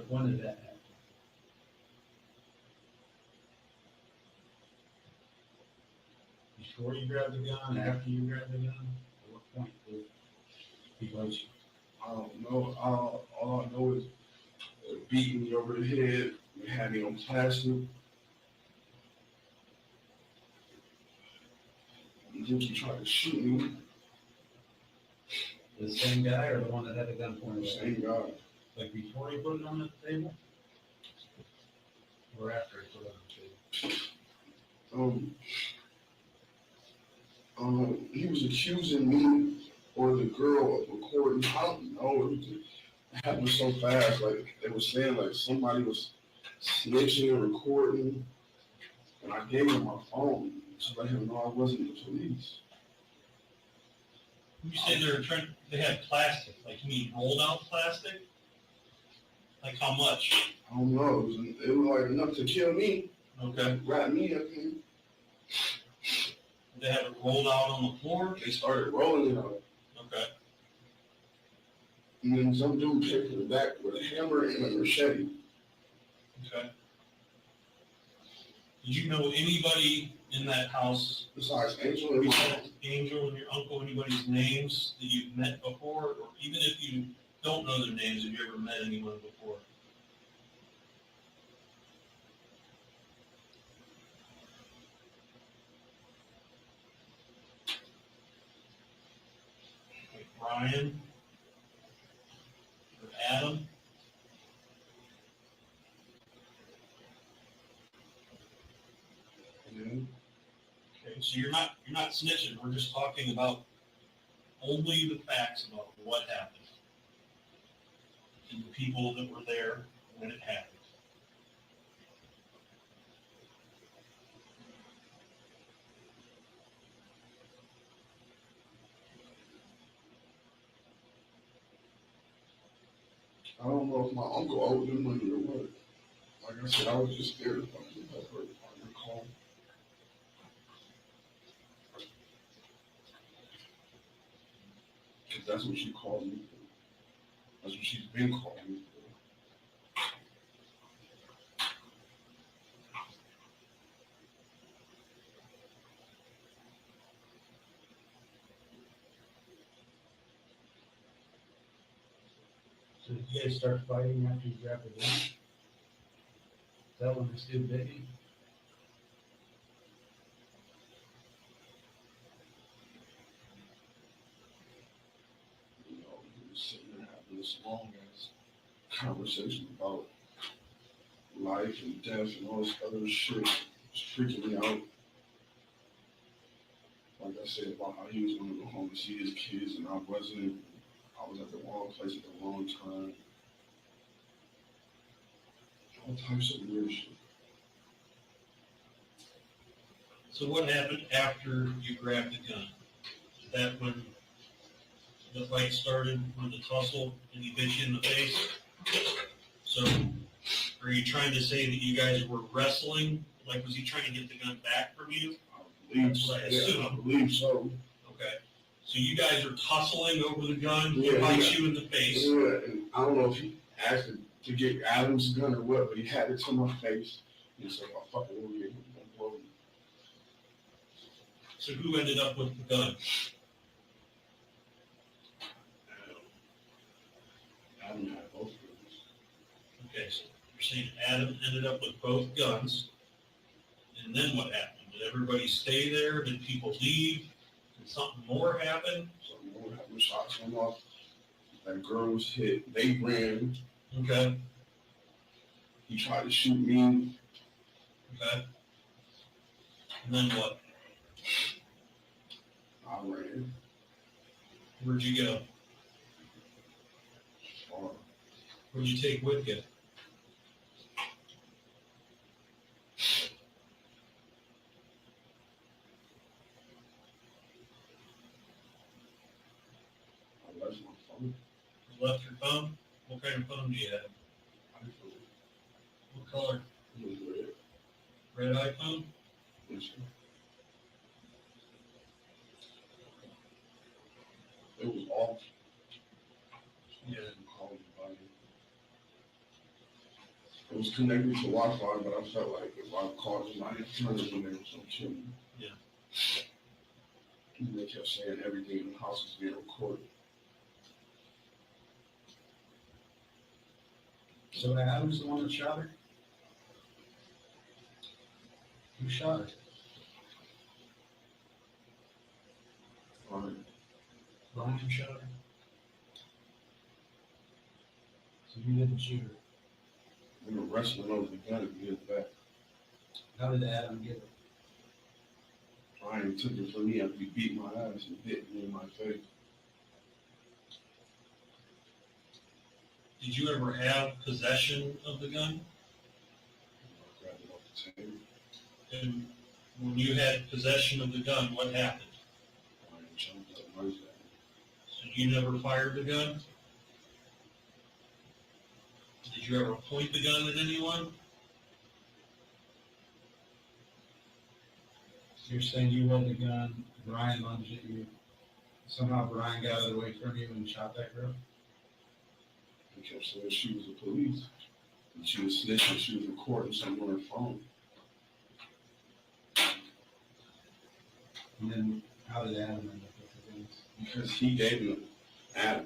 When did that happen? Before you grabbed the gun, after you grabbed the gun? At what point did he punch you? I don't know. All I know is beating me over the head. They had me on plastic. I think he tried to shoot me. The same guy or the one that had the gun pointed at you? Same guy. Like before he put it on the table? Or after he put it on the table? He was accusing me or the girl of recording. I don't know. It happened so fast. Like they were saying, like somebody was snitching and recording, and I gave him my phone to let him know I wasn't the police. You say they had plastic, like you mean rolled out plastic? Like how much? I don't know. It was like enough to kill me, Okay. wrap me up in. They have it rolled out on the floor? They started rolling it out. Okay. And then some dude came from the back with a hammer and a machete. Okay. Did you know anybody in that house Besides Angel and my besides Angel and your uncle, anybody's names that you've met before? Or even if you don't know their names, have you ever met anyone before? Like Brian? Or Adam? Okay, so you're not snitching, we're just talking about only the facts about what happened. And the people that were there when it happened. I don't know if my uncle owed him money or what. Like I said, I was just scared if I could help her. I recall. Because that's what she called me for. That's what she's been calling me for. So did you guys start fighting after you grabbed the gun? Is that when they still biggie? You know, we were sitting there having this long ass conversation about life and death and all this other shit. It's freaking me out. Like I said, about how he was going to go home and see his kids and I wasn't. I was at the wrong place at the wrong time. All types of weird shit. So what happened after you grabbed the gun? that when the fight started, when the tussle, and he bit you in the face? So are you trying to say that you guys were wrestling? Like, was he trying to get the gun back from you? I believe That's so. what I Yeah, I assume. believe so. Okay. So you guys are tussling over the gun, he Yeah, bites yeah. you in the face. Yeah, and I don't know if he asked to get Adam's gun or what, but he had it to my face. He said, "I fucking will get him. Don't blow me." So who ended up with the gun? Adam had both of them. Okay, so you're saying Adam ended up with both guns, and then what happened? Did everybody stay there? Did people leave? Did something more happen? So more happened. Shots went off. That girl was hit. They ran. Okay, He tried to shoot me. okay. And then what? I ran. Where'd you go? Or Where'd you take with you? I left my phone. You left your phone? What kind of phone do you have? iPhone. What color? It was red. Red iPhone? Yes, sir. It was off. Yeah. Called anybody. It was connected to Wi-Fi, but I felt like if I called them, I didn't turn it when they were gonna kill me. Yeah. And they kept saying everything in the house was being recorded. So Adam's the one that shot her? Who shot her? Right. Brian shot her? So you didn't shoot her? We were wrestling over the gun to get it back. How did Adam get it? Brian took it from me after he beat my ass and hit me in my face. Did you ever have possession of the gun? I grabbed it off the table. And when you had possession of the gun, what happened? Brian jumped up and rushed at me. So you never fired the gun? Did you ever point the gun at anyone? So you're saying you held the gun, Brian lunged at you, somehow Brian got out of the way from you and shot that girl? He kept saying she was the police. And she was snitching, she was recording something on her phone. And then how did Adam end up with the guns? Because he gave them Adam.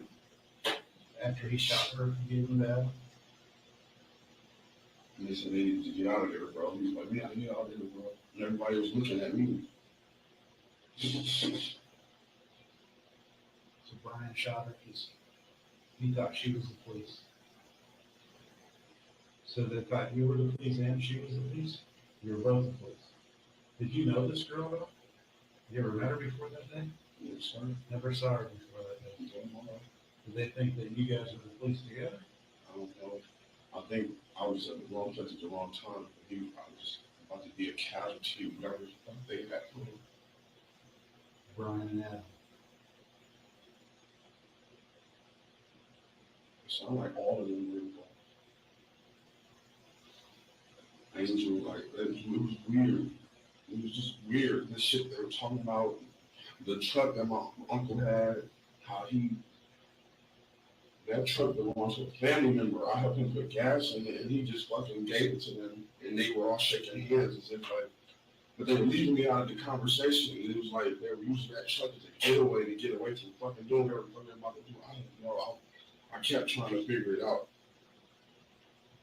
After he shot her, he gave them to Adam? And they said they needed to get out of there, bro. He was like, "Yeah, get out of there, bro." And everybody was looking at me. So Brian shot her because he thought she was the police. So they thought you were the police and she was the police? You were both the police. Did you know this girl at all? You ever met her before that day? Yes, sir. Never saw her before that day. He told me, "All right." Did they think that you guys were the police together? I don't know. I think I was at the wrong place at the wrong time. I was about to be a casualty, whatever the fuck they had for him. Brian and Adam. It sounded like all of them were involved. Angel, like, it was weird. It was just weird. The shit they were talking about, the truck that my uncle had, how that truck belongs to a family member. I helped him put gas in it, and he just fucking gave it to them, and they were all shaking hands as if like, but they were leaving me out of the conversation. It was like they were using that truck as a getaway to get away from fucking doing whatever the fuck they're about to do. I don't know. I kept trying to figure it out.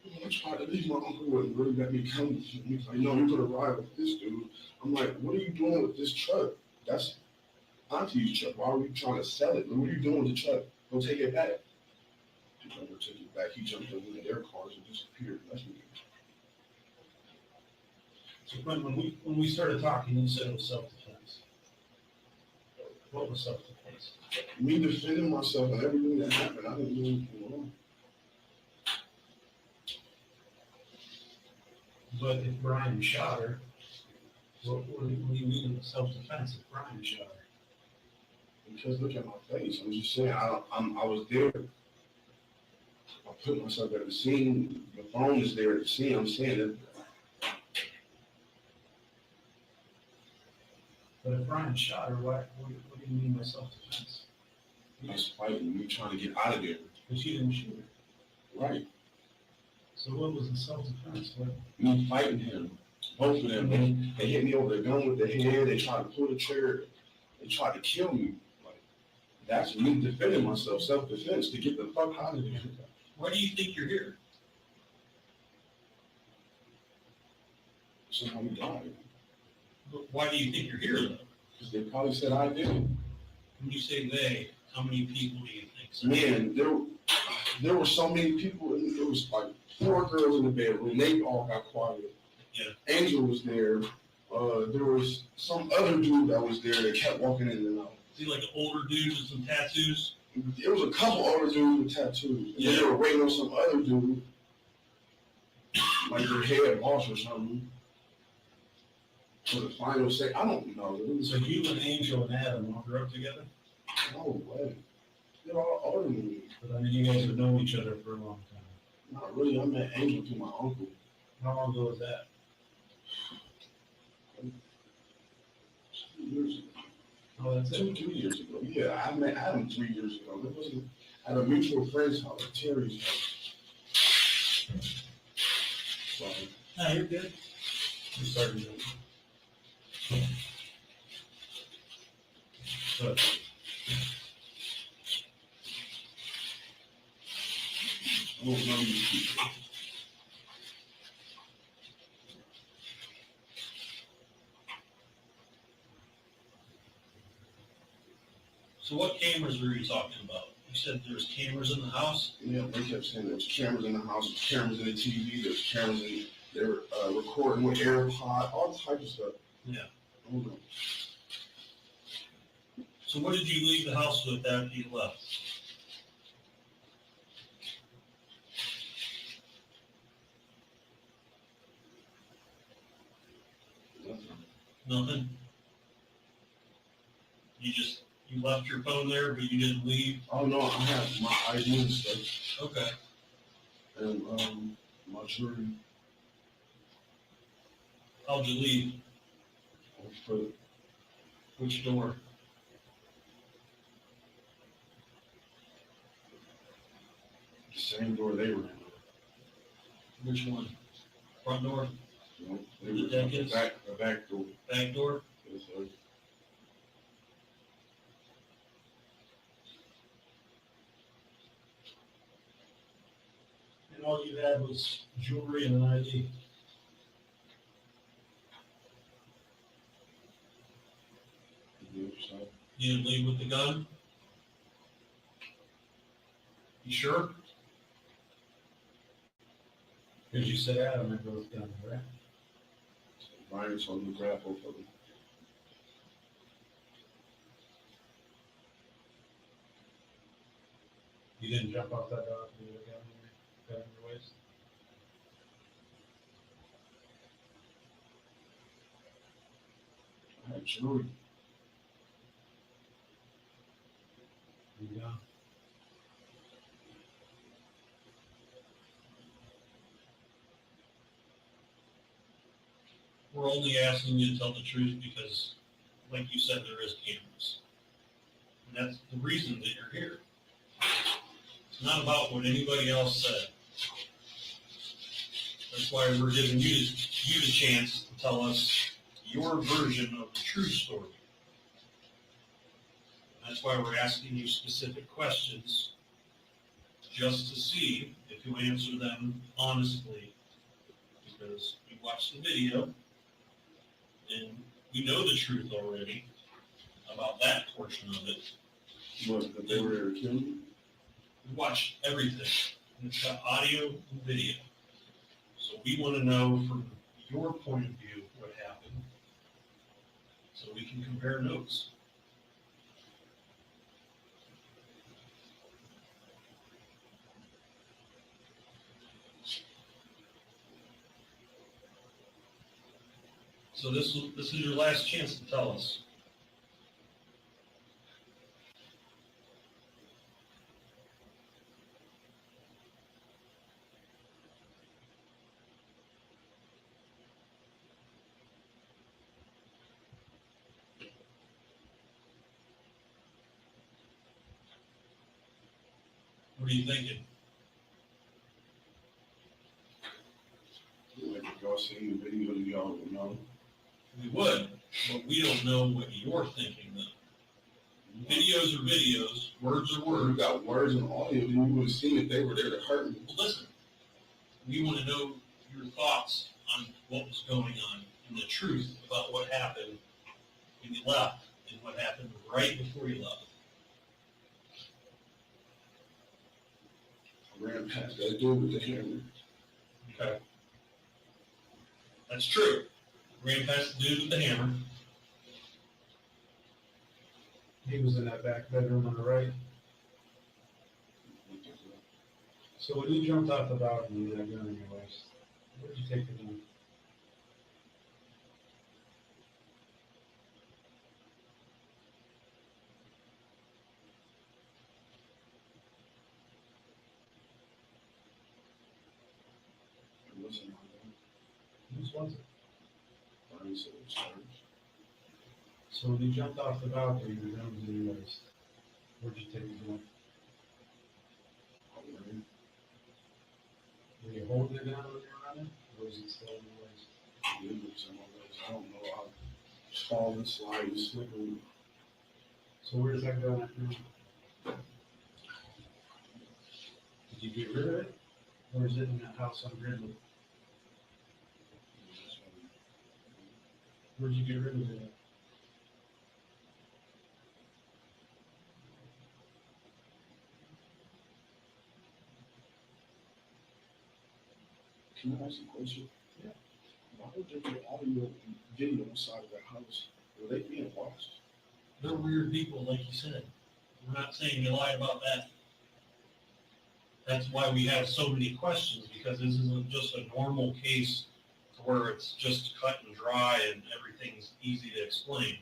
I tried to leave. My uncle wouldn't really let me come. He was like, "No, you're gonna ride with this dude." I'm like, "What are you doing with this truck? That's Auntie's truck. Why are you trying to sell it? What are you doing with the truck? Go take it back." He never took it back. He jumped in one of their cars and disappeared. That's me. So when we started talking, you said it was self-defense. What was self-defense? Me defending myself and everything that happened, I didn't do anything wrong. But if Brian shot her, what do you mean it was self-defense if Brian shot her? Because look at my face. I'm just saying, I was there. I put myself at the scene. The phone is there at the scene. I'm saying that. But if Brian shot her, what do you mean by self-defense? Us fighting, me trying to get out of there. Because she didn't shoot her. Right. So what was the self-defense? What? Me fighting him. Both of them. They hit me over the gun with the head. They tried to pull the trigger. They tried to kill me. Like, that's me defending myself, self-defense, to get the fuck out of there. Why do you think you're here? Somebody died. But why do you think you're here though? Because they probably said I did it. When you say they, how many people do you think? So? Man, there were so many people. There was like 4 girls in the bedroom. They all got quiet. Yeah. Angel was there. There was some other dude that was there that kept walking in and out. Is he like an older dude with some tattoos? There was a couple older dudes with tattoos. And they were waiting on some other dude, like their head boss or something. For the final say, I don't know. So you and Angel and Adam all grew up together? No way. They're all older than me. But I mean, you guys have known each other for a long time. Not really. I met Angel through my uncle. How long ago was that? 2 years ago. Oh, that's it? 2 years ago. Yeah, I met Adam 3 years ago. It wasn't at a mutual friend's house, Terry's house. So, No, you're good. You started doing it. So, I don't know these people. So what cameras were you talking about? You said there was cameras in the house? Yeah, they kept saying there's cameras in the house, there's cameras in the TV, there's cameras in, they're recording with AirPod, all type of stuff. Yeah. I don't know. So what did you leave the house with after you left? Nothing? You left your phone there, but you didn't leave? Oh no, I have my ID and stuff, Okay. and my jewelry. How'd you leave? For Which door? the same door they were in. Which one? Front door? You know, they The were deck is? the back door. Back door? Yes, sir. and all you had was jewelry and an ID. Yeah, so You didn't leave with the gun? You sure? Because you said Adam had both guns, right? Brian told me to grab both of them. You didn't jump off that dog with a gun in your waist? I had jewelry. Yeah. We're only asking you to tell the truth because, like you said, there is cameras. And that's the reason that you're here. It's not about what anybody else said. That's why we're giving you the chance to tell us your version of the true story. That's why we're asking you specific questions, just to see if you answer them honestly. Because we watched the video, and we know the truth already about that portion of it. What, that they were there to kill me? We watched everything, and it's got audio and video. So we want to know from your point of view what happened, so we can compare notes. So this is your last chance to tell us. are you thinking? Like if y'all seen the video, y'all would know. We would, but we don't know what you're thinking though. Videos are videos, words are Where you words. got words and audio, you would have seen if they were there to hurt me. Well, listen, we want to know your thoughts on what was going on and the truth about what happened when you left and what happened right before you left. I ran past that dude with the hammer. Okay. That's true. Ran past the dude with the hammer. He was in that back bedroom on the right. So when you jumped off the balcony with that gun in your waist, where'd you take the gun? It wasn't my gun. Whose was it? Brian said it was hers. So when you jumped off the balcony with the gun was in your waist, where'd you take the gun? I ran. Were you holding the gun when you were running, or was it still in your waist? It was in my legs. I don't know. I was falling, sliding, slipping. So where's that gun at now? Did you get rid of it, or is it in that house on Gridley? Where'd you get rid of it? Can I ask a question? Yeah. Why would there be audio and video inside of that house? Were they being watched? They're weird people, like you said. We're not saying you lied about that. That's why we have so many questions, because this isn't just a normal case to where it's just cut and dry and everything's easy to explain.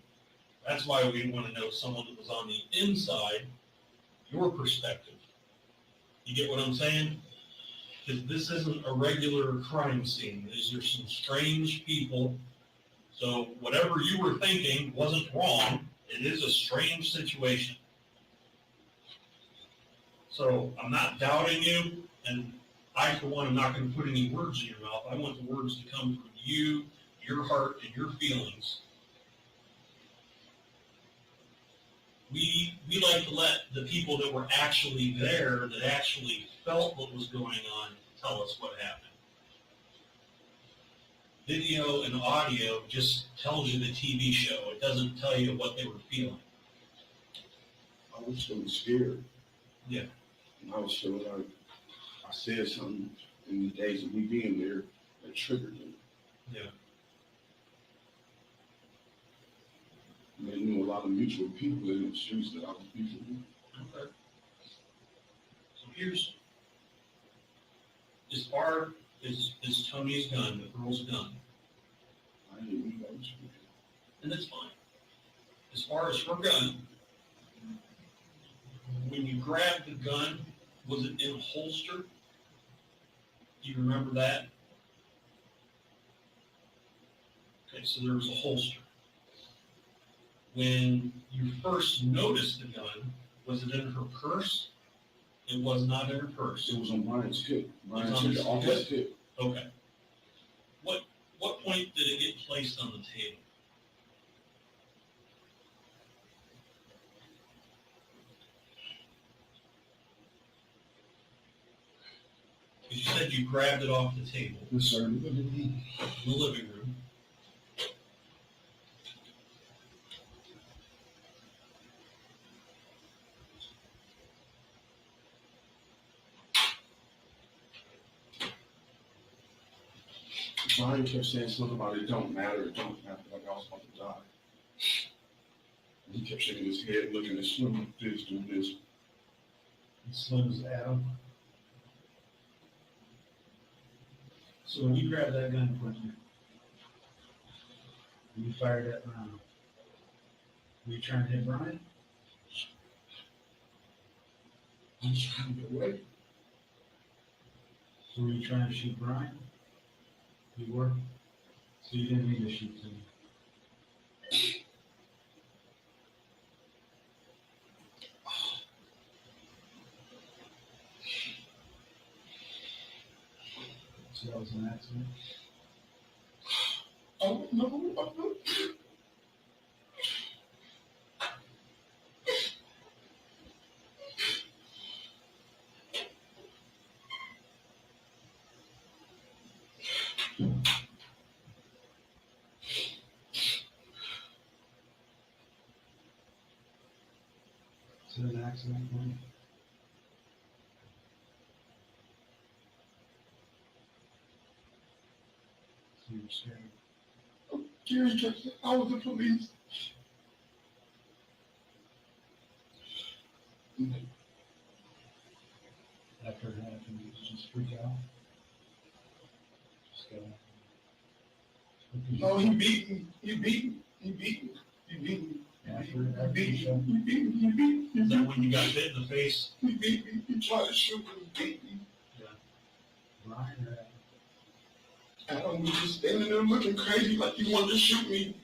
That's why we want to know someone that was on the inside, your perspective. You get what I'm saying? Because this isn't a regular crime scene. These are some strange people. So whatever you were thinking wasn't wrong. It is a strange situation. So I'm not doubting you, and I, for one, am not going to put any words in your mouth. I want the words to come from you, your heart, and your feelings. We like to let the people that were actually there, that actually felt what was going on, tell us what happened. Video and audio just tells you the TV show. It doesn't tell you what they were feeling. I was feeling scared. Yeah. And I was feeling like I said something in the days of me being there that triggered me. Yeah. And they knew a lot of mutual people in the streets that I was beefing with. Okay. So here's, as far as Tony's gun, the girl's gun, I didn't even know it was me. and that's fine. As far as her gun, when you grabbed the gun, was it in a holster? Do you remember that? Okay, so there was a holster. When you first noticed the gun, was it in her purse? It was not in her purse. It was on Brian's hip. Brian on took his it off his hip. Okay. What point did it get placed on the table? Because you said you grabbed it off the table Yes, sir. in the living room. Brian kept saying something about it don't matter, like I was about to die. And he kept shaking his head, looking at Slim, this, do this. Slim's Adam. So when you grabbed that gun, Quinton, and you fired that round, were you trying to hit Brian? I'm just trying to get away. So were you trying to shoot Brian? You were? So you didn't mean to shoot him? So that was an accident? I don't know. Is it an accident? Mike? So you're scared? Gary Jackson, I was the police. After it happened, did you just freak out? Just go. No, he beat me. He beat me. He beat me. He beat me. After He beat me. it, He beat me. He beat me. Is that when you got hit in the face? He beat me. He tried to shoot me. He beat me. Brian, Adam was just standing there looking crazy like he wanted to shoot me.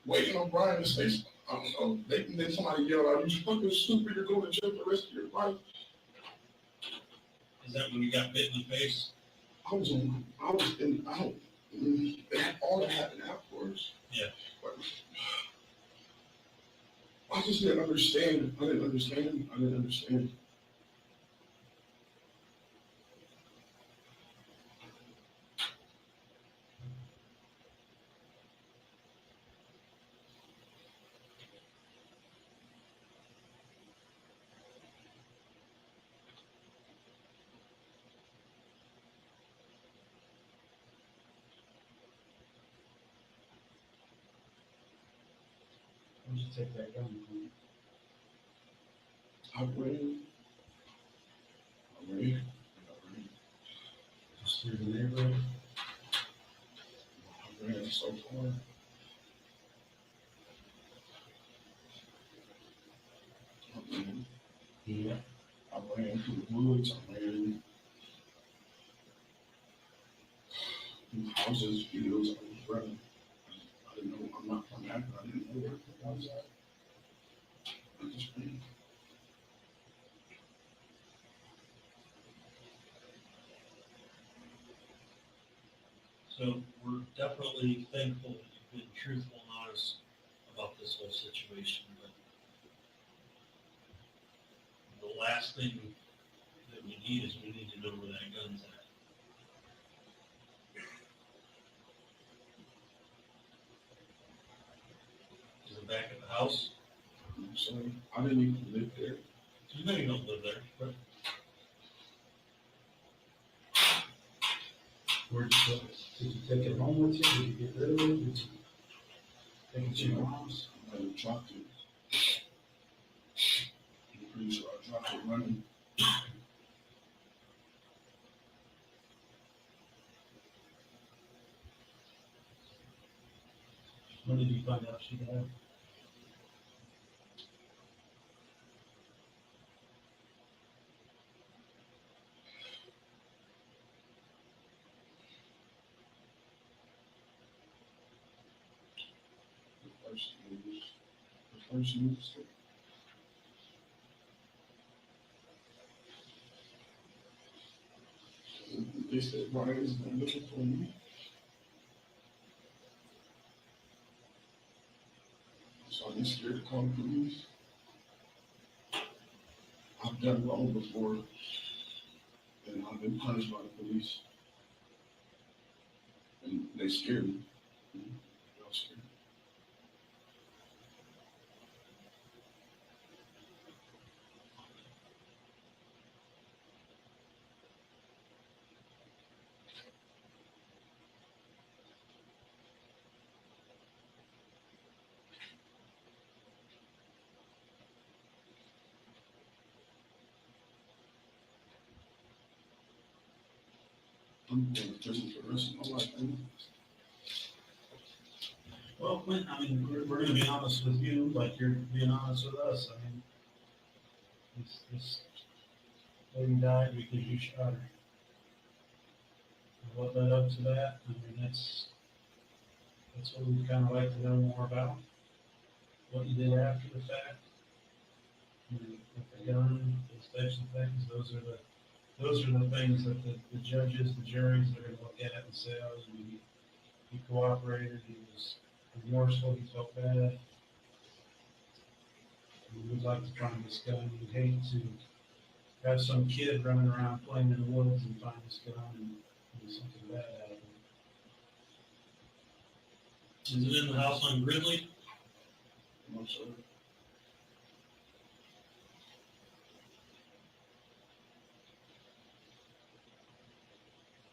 Waiting on Brian to say, I don't know. Then somebody yelled out, "You fucking stupid, you're going to jail for the rest of your life." Is that when you got bit in the face? I don't, all that happened afterwards. Yeah. But I just didn't understand. I didn't understand. where'd you take that gun from? I ran. Just through the neighborhood? I ran so far. Yeah. I ran through the woods. I ran through houses, fields. I was running. I didn't know. I'm not from Akron. I didn't know where I was at. I just ran. So we're definitely thankful that you've been truthful and honest about this whole situation, but the last thing that we need is we need to know where that gun's at. Is it back at the house? So I didn't even live there. You know you don't live there, but Where'd you put it? Did you take it home with you? Did you get rid of it? Did you take it to your mom's? I dropped it. I'm pretty sure I dropped it running. When did you find out she died? The first news. They said Brian is looking for me. So I'm scared to call the police. I've done wrong before, and I've been punished by the police. And they scared me. They're scared. I'm going to prison for the rest of my life. Man. well, Quinton, I mean, we're gonna be honest with you, like you're being honest with us. I mean, this lady died because you shot her. And what led up to that? I mean, that's what we'd kind of like to know more about. What you did after the fact. I mean, with the gun, those types of things, those are the those are the things that the judges, the juries, are gonna look at and say, oh, he cooperated, he was remorseful, he felt bad. We would like to find this gun. We'd hate to have some kid running around playing in the woods and find this gun and do something bad out of it. Is it in the house on Gridley? No, sir.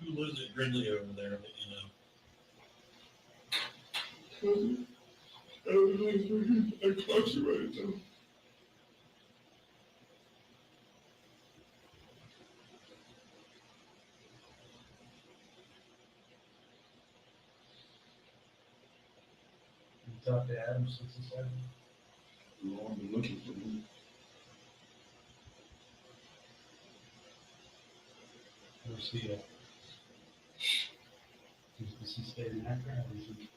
Who lives at Gridley over there that you know? Everything's incarcerated though. You talked to Adam since he said, You know, I've been looking for him. where's he at? Does he stay in Akron or is he?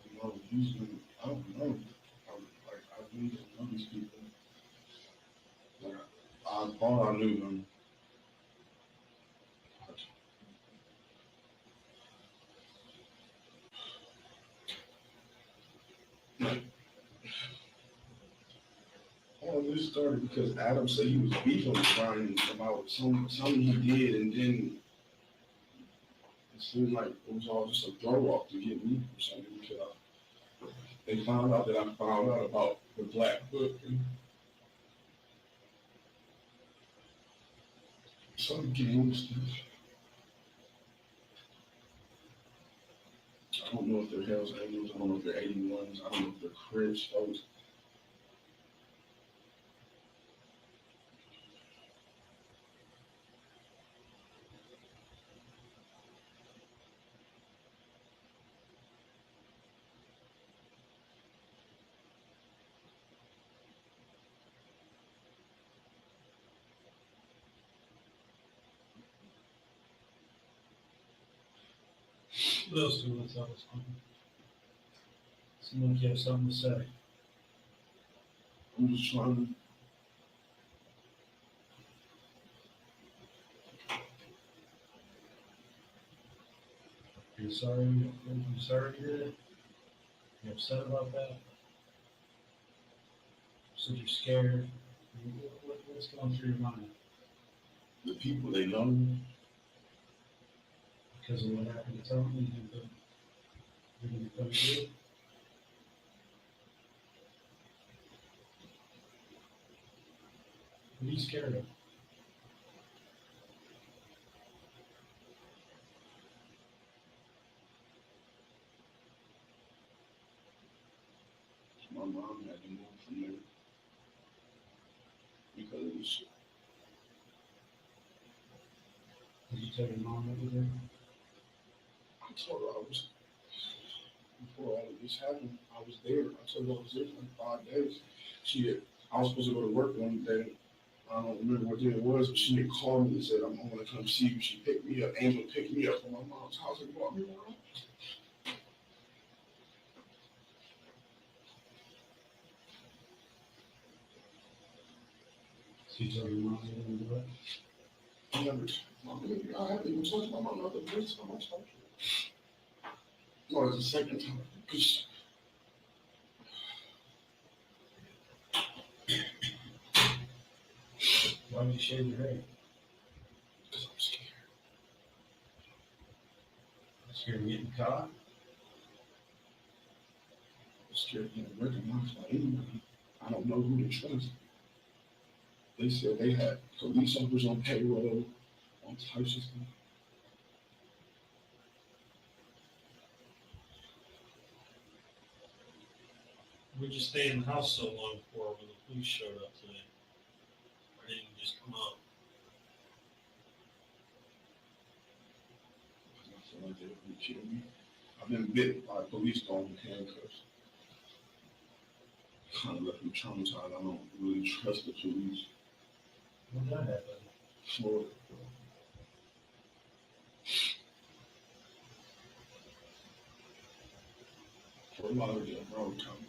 You know, usually, I don't know. I really don't know these people. Like, I thought I knew them. Like, all this started because Adam said he was beefing with Brian about something he did, and then it seemed like it was all just a throw off to get me or something because they found out that I found out about the black book and some gang stuff. I don't know if they're Hells Angels, I don't know if they're 81s, I don't know if they're Crips, folks. What else do you want to tell us? Seems like you have something to say. I'm just trying to. You're sorry, you're sorry you did it? You're upset about that? You said you're scared. What's going through your mind? The people they know, Because of what happened to Tony, you're gonna come through? What are you scared of? my mom had to move from there because of this shit. Did you tell your mom what you did? I told her I was, before all of this happened, I was there. I told her I was there for like 5 days. I was supposed to go to work one day. I don't remember what day it was, but she had called me and said, I'm gonna come see you. She picked me up. Angel picked me up from my mom's house and brought me around. So you told your mom you didn't do it? I never, I haven't even talked to my mom the first time I talked to her. No, it's the second time. Because Why did you shave your hair? I'm scared. Scared of getting caught? I'm scared of getting recognized by anybody. I don't know who to trust. They said they had police officers on payroll, all types of stuff. Would you stay in the house so long for when the police showed up today? Or didn't you just come out? I feel like they would kill me. I've been bit by police throwing handcuffs. Kind of left me traumatized. I don't really trust the police. What did happen? Florida. Fort Lauderdale, Broward County.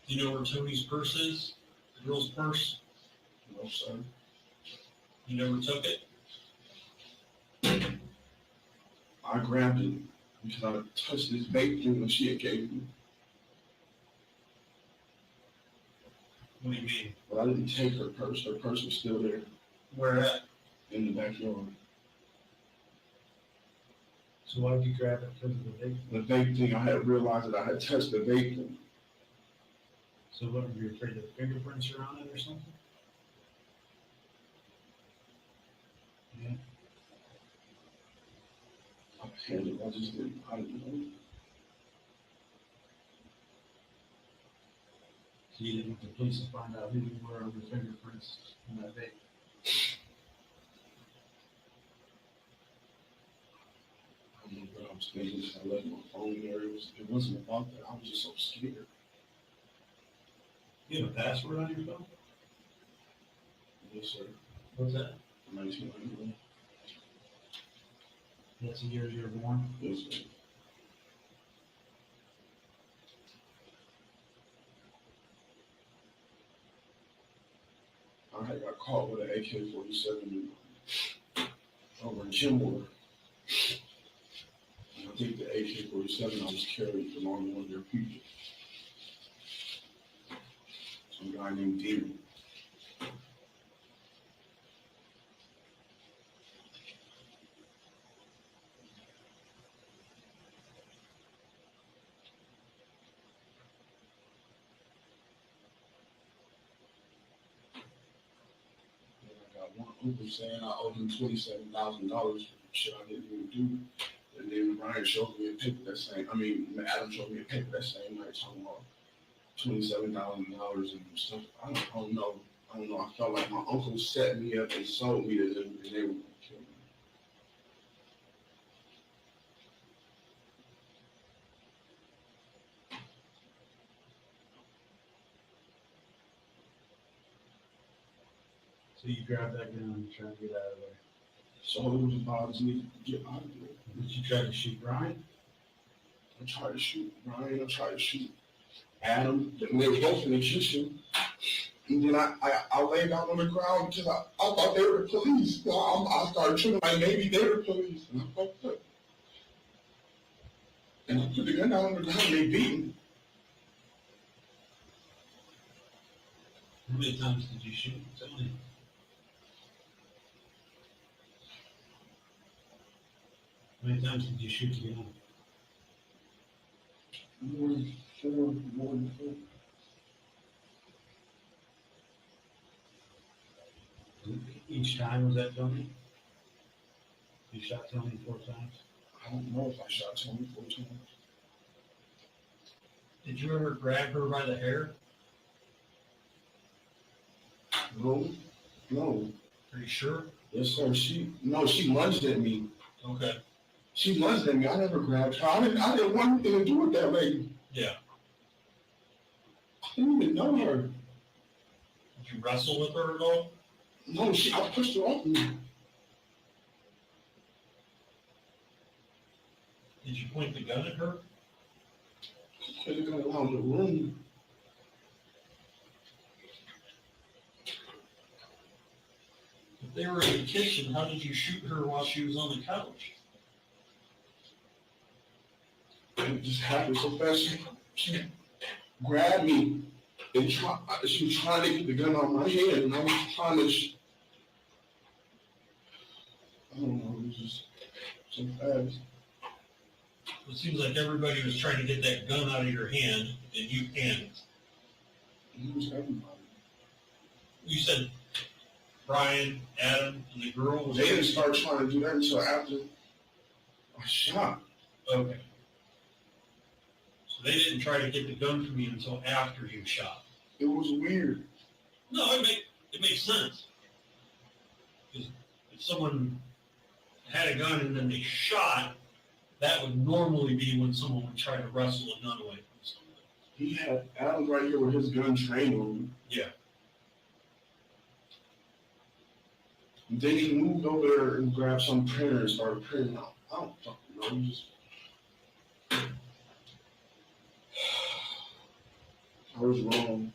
Do you know where Tony's purse is? The girl's purse? No, sir. You never took it? I grabbed it because I touched this vape thing that she had gave me. What do you mean? But I didn't take her purse. Her purse was still there Where at? in the backyard. So why did you grab it because of the vape? The vape thing, I had realized that I had touched the vape thing. So what, were you afraid that fingerprints are on it or something? Yeah. I just didn't, I didn't know. So you didn't want the police to find out who you were on the fingerprints in that vape? I don't know what I was thinking. I left my phone there. It wasn't about that. I was just so scared. You have a password on your phone? Yes, sir. What's that? 1991. That's the year you were born? Yes, sir. I had got caught with an AK-47 over in Kenmore. And I think the AK-47 I was carrying belonged to one of their people. Some guy named Demon. And I got one uncle saying I owed him $27,000 for shit I didn't even do. And then Ryan showed me a paper that same, Adam showed me a paper that same night talking about $27,000 and stuff. I don't know. I felt like my uncle set me up and sold me to them, and they were gonna kill me. So you grabbed that gun and tried to get out of there. So it was about me to get out of there. Did you try to shoot Brian? I tried to shoot Ryan. I tried to shoot Adam. And they were both in the kitchen. And then I laid down on the ground because I thought they were the police. So I started shooting like maybe they were the police. And I fucked up. And I put the gun down on the ground and they beat me. How many times did you shoot? Tell me. How many times did you shoot the gun? More than four. Each time was that Tony? You shot Tony 4 times? I don't know if I shot Tony 4 times. Did you ever grab her by the hair? No. Are you sure? Yes, sir. She lunged at me. Okay. She lunged at me. I never grabbed her. I didn't want anything to do with that lady. Yeah. I didn't even know her. Did you wrestle with her at all? No, I pushed her off me. Did you point the gun at her? Could have gone around the room. If they were in the kitchen, how did you shoot her while she was on the couch? It just happened so fast. She grabbed me and she was trying to get the gun on my hand, and I was trying to. I don't know. It was just so fast. It seems like everybody was trying to get that gun out of your hand, and you panicked. It was everybody. You said Brian, Adam, and the girl was. They didn't start trying to do that until after I shot. Okay. So they didn't try to get the gun from you until after you shot. It was weird. No, it makes sense. Because if someone had a gun and then they shot, that would normally be when someone would try to wrestle a gun away from somebody. He had Adam right here with his gun trained on me. Yeah. Then he moved over there and grabbed some printer and started printing out. I don't fucking know. He just. I was wrong.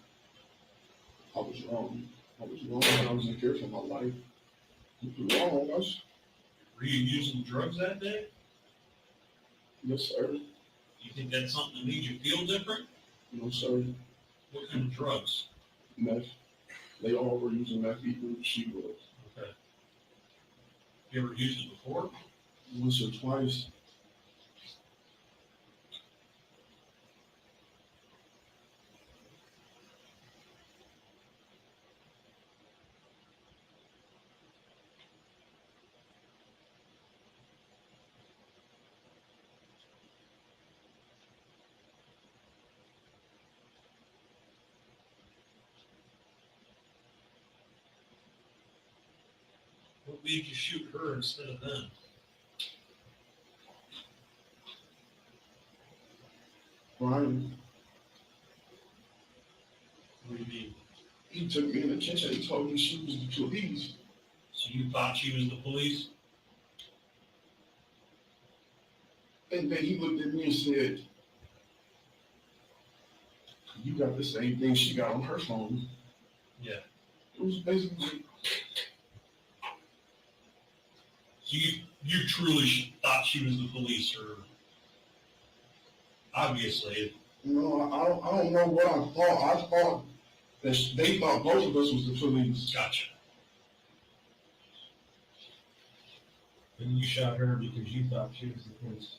I I was wrong. I was in fear for my life. I was wrong. Were you using drugs that day? Yes, sir. You think that's something that made you feel different? No, sir. What kind of drugs? Meth. They all were using meth, even she was. Okay. You ever used it before? Once or twice. What made you shoot her instead of them? Brian, What do you mean? he took me in the kitchen. He told me she was the police. So you thought she was the police? And then he looked at me and said, you got the same thing she got on her phone. Yeah. It was basically, So you truly thought she was the police, or obviously? you know, I don't know what I thought. I thought that they thought both of us was the police. Gotcha. And you shot her because you thought she was the police.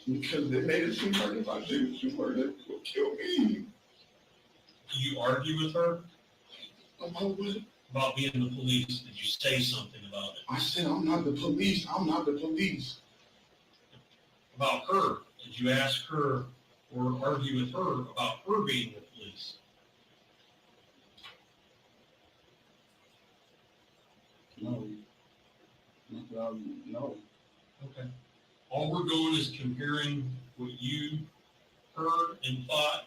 Because they made it seem like if I didn't shoot her, they would kill me. Did you argue with her About what? about being the police? Did you say something about it? I said, I'm not the police. I'm not the police. About her? Did you ask her or argue with her about her being the police? No. No. Okay. All we're doing is comparing what you heard and thought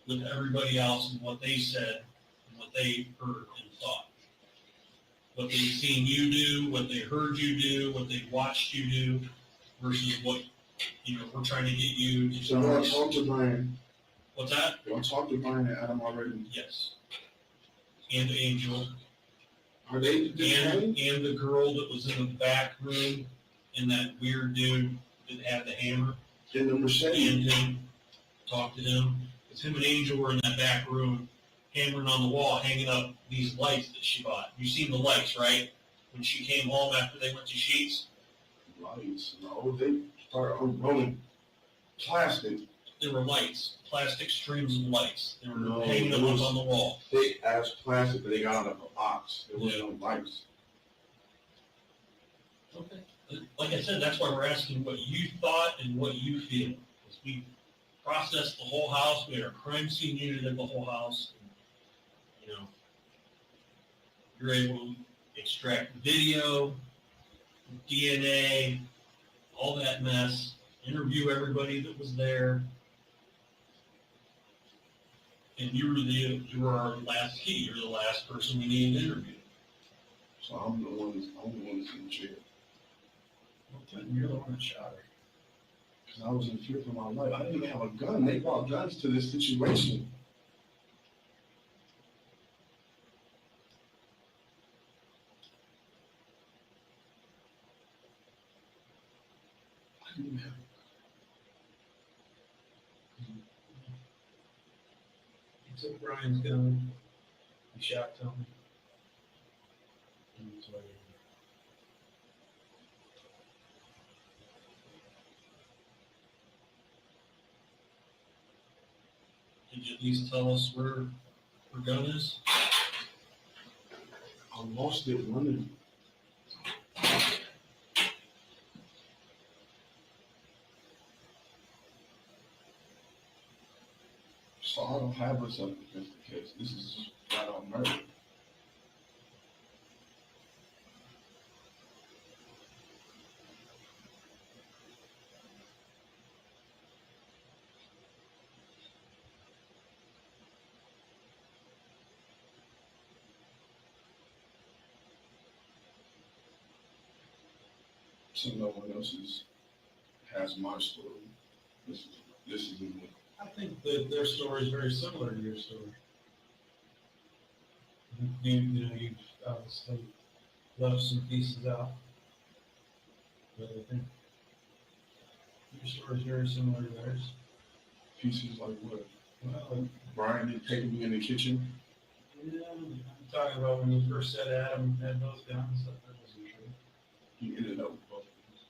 with everybody else and what they said and what they heard and thought. What they've seen you do, what they heard you do, what they watched you do, versus what, we're trying to get you to So tell do I us. talk to Brian? What's that? Do I talk to Brian and Adam already? Yes. And Angel, Are they the same? and the girl that was in the back room, and that weird dude that had the hammer. In the Mercedes? And him, talk to him. Because him and Angel were in that back room, hammering on the wall, hanging up these lights that she bought. You seen the lights, right? When she came home after they went to Sheets, Lights. No, they started unrolling plastic. there were lights, plastic strings of lights. They were No, hanging them it up was- on the wall. Thick ass plastic, but they got out of a box. There was Yeah. no lights. Okay. Like I said, that's why we're asking what you thought and what you feel. Because we processed the whole house. We had our crime scene unit at the whole house. And, you're able to extract video, DNA, all that mess, interview everybody that was there. And you were our last key. You're the last person we needed to interview. So I'm the one that's in jail. You're the one that shot her. Because I was in fear for my life. I didn't even have a gun. They brought guns to this situation. I didn't have He took Brian's gun. He shot Tony. And that's why you're here. Could you at least tell us where her gun is? I lost it running. So I don't have a self-defense case. This is just flat out murder. So no one else has my story. This is it. I think that their story is very similar to your story. You've obviously left some pieces out. But I think your story is very similar to theirs. Pieces like what? Well, Brian didn't take me in the kitchen. yeah, I'm talking about when you first said Adam had those guns, that wasn't true. He ended up with both.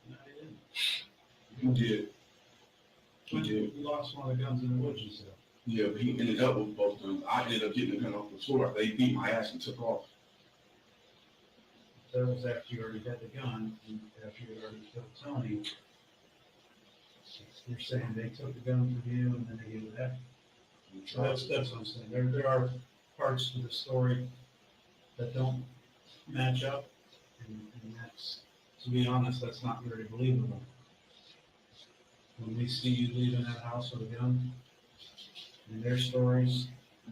No, he didn't. He did. He But did. you lost one of the guns in the woods, you said. Yeah, but he ended up with both of them. I ended up getting the gun off the floor. They beat my ass and took off. That was after you already had the gun, and after you had already killed Tony. You're saying they took the gun from you and then they gave it back? So that's what I'm saying. There are parts to the story that don't match up, and that's, to be honest, that's not very believable. When we see you leaving that house with a gun, and their stories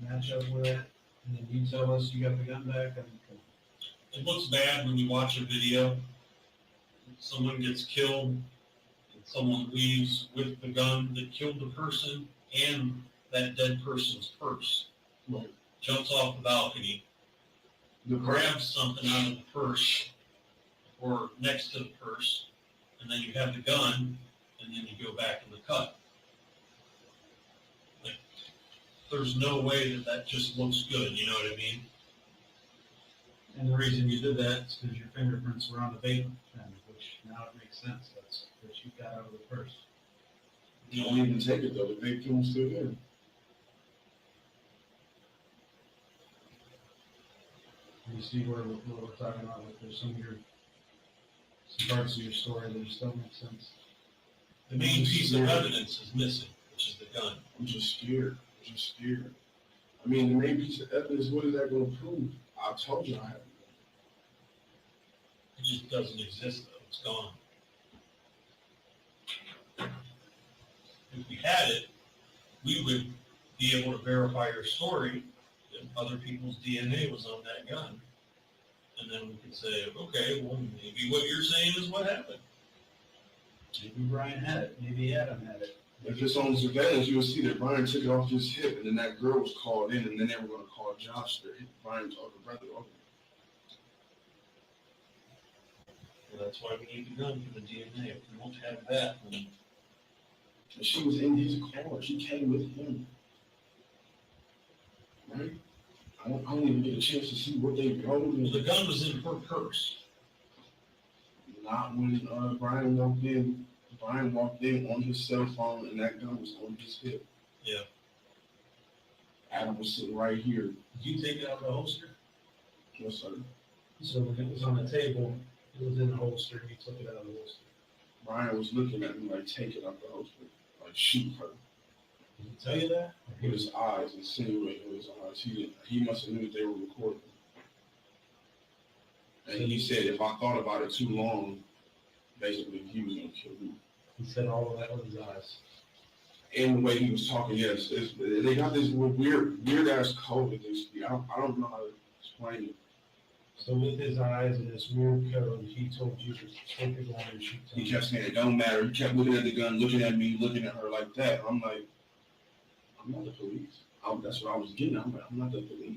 match up with it, and then you tell us you got the gun back, and It looks bad when you watch a video. Someone gets killed, and someone leaves with the gun that killed the person and that dead person's purse. Right. Jumps off the balcony, grabs something out of the purse or next to the purse, and then you have the gun, and then you go back in the cut. Like, there's no way that that just looks good, you know what I mean? And the reason you did that is because your fingerprints were on the vape pen, which now it makes sense. That's what you got out of the purse. You don't even take it though. The big film's still there. You see where we're talking about, like there's some parts of your story that just don't make sense. The main piece of evidence is missing, which is the gun. I'm just scared. I'm just scared. I mean, the main piece of evidence, what is that going to prove? I told you I have it. It just doesn't exist though, it's gone. If we had it, we would be able to verify your story that other people's DNA was on that gun. And then we could say, okay, well, maybe what you're saying is what happened. Maybe Brian had it, maybe Adam had it. If it's on surveillance, you'll see that Brian took it off his hip, and then that girl was called in, and then they were going to call Josh, Brian's older brother, over. Well, that's why we need the gun for the DNA. If we don't have that, then And she was in his car. She came with him. Right? I don't even get a chance to see what they rode. well, the gun was in her purse. Not when Brian walked in. Brian walked in on his cell phone, and that gun was on his hip. Yeah. Adam was sitting right here. Did you take it out of the holster? Yes, sir. So when it was on the table, it was in the holster, you took it out of the holster. Brian was looking at me like, take it out the holster. Like, shoot her. Did he tell you that? With his eyes, insinuating with his eyes. He must have knew that they were recording. And he said if I thought about it too long, basically he was going to kill me. He said all of that with his eyes. And the way he was talking, yes, they got this weird ass code that they speak. I don't know how to explain it. So with his eyes and this weird code, he told you to take the gun and shoot He Tony. kept saying it don't matter. He kept looking at the gun, looking at me, looking at her like that. I'm like, I'm not the police. That's what I was getting at. I'm like, I'm not the police.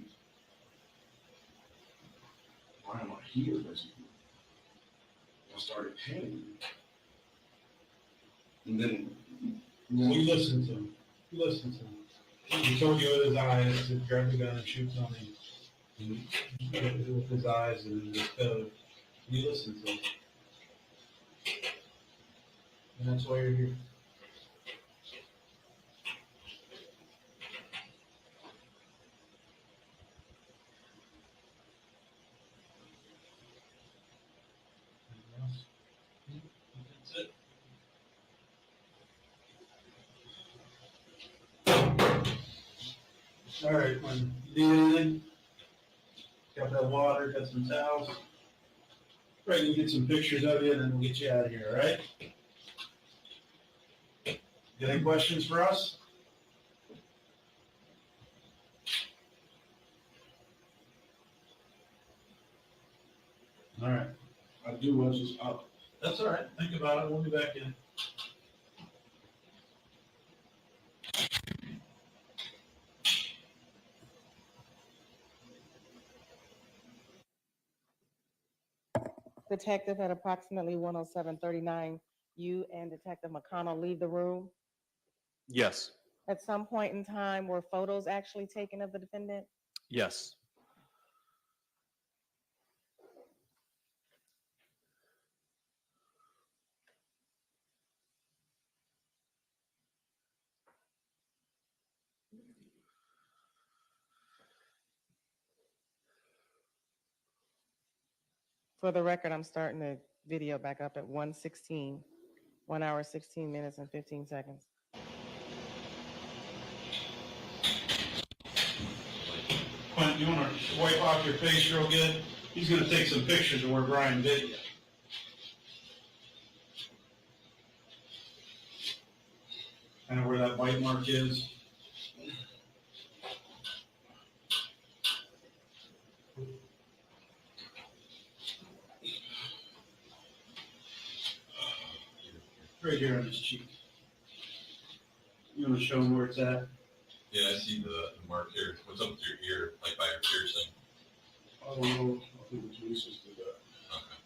Why am I here, basically? I started panicking. And then, You listened to him. You listened to him. He told you with his eyes to grab the gun and shoot Tony. With his eyes and his code. You listened to him. And that's why you're here. Anything else? That's it. All right, when you need anything, got that water, got some towels. Right, we'll get some pictures of you and then we'll get you out of here, all right? Got any questions for us? All right, I do, I just, that's all right. Think about it. We'll be back in. Detective, at approximately 107:39, you and Detective McConnell leave the room. Yes, At some point in time, were photos actually taken of the defendant? yes. For the record, I'm starting the video back up at 1:16, 1 hour, 16 minutes and 15 seconds. Quentin, you wanna wipe off your face real good? He's gonna take some pictures of where Brian bit you. Kind of where that bite mark is. Right here on his cheek. You wanna show him where it's at? Yeah, I see the mark here. What's up with your ear, like by your piercing? I don't know, I think the police just did that. Okay.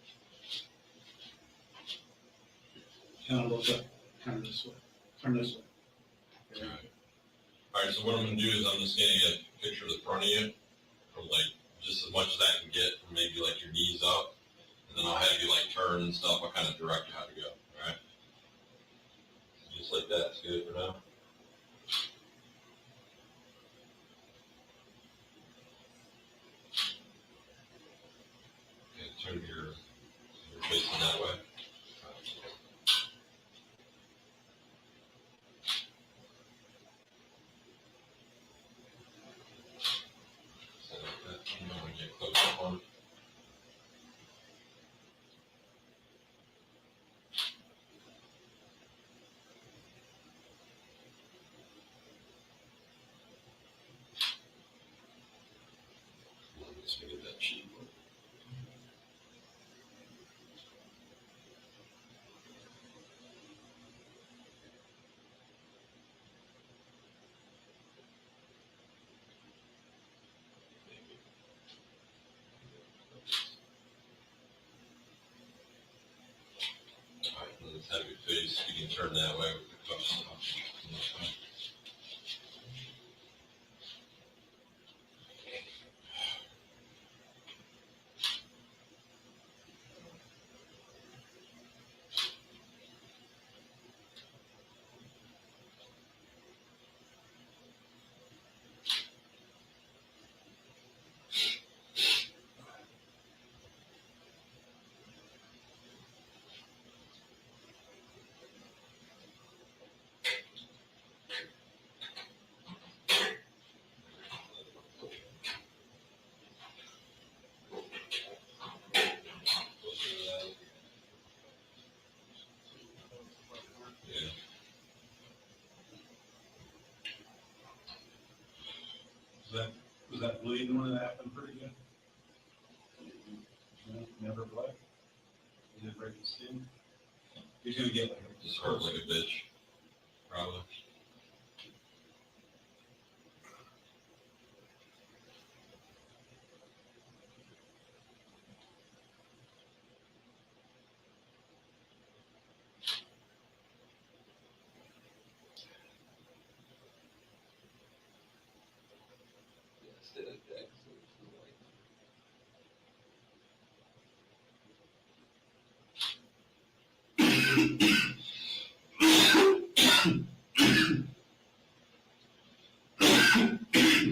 Kind of look up, kind of this way. Turn this way. Okay. All right, so what I'm gonna do is I'm just gonna get a picture of the front of you, from like, just as much as I can get, from maybe like your knees up. And then I'll have you like turn and stuff. I'll kind of direct you how to go, all right? Just like that's good for now. Okay, turn your facing that way. So like that. I'm gonna get close up on it. Just gonna get that cheek. All right, let's have your face. You can turn that way with the cuffs off. Yeah. Was that bleeding when it happened pretty good? No, never bled? Did it break the skin? He's gonna get like a. Just hurt like a bitch, probably.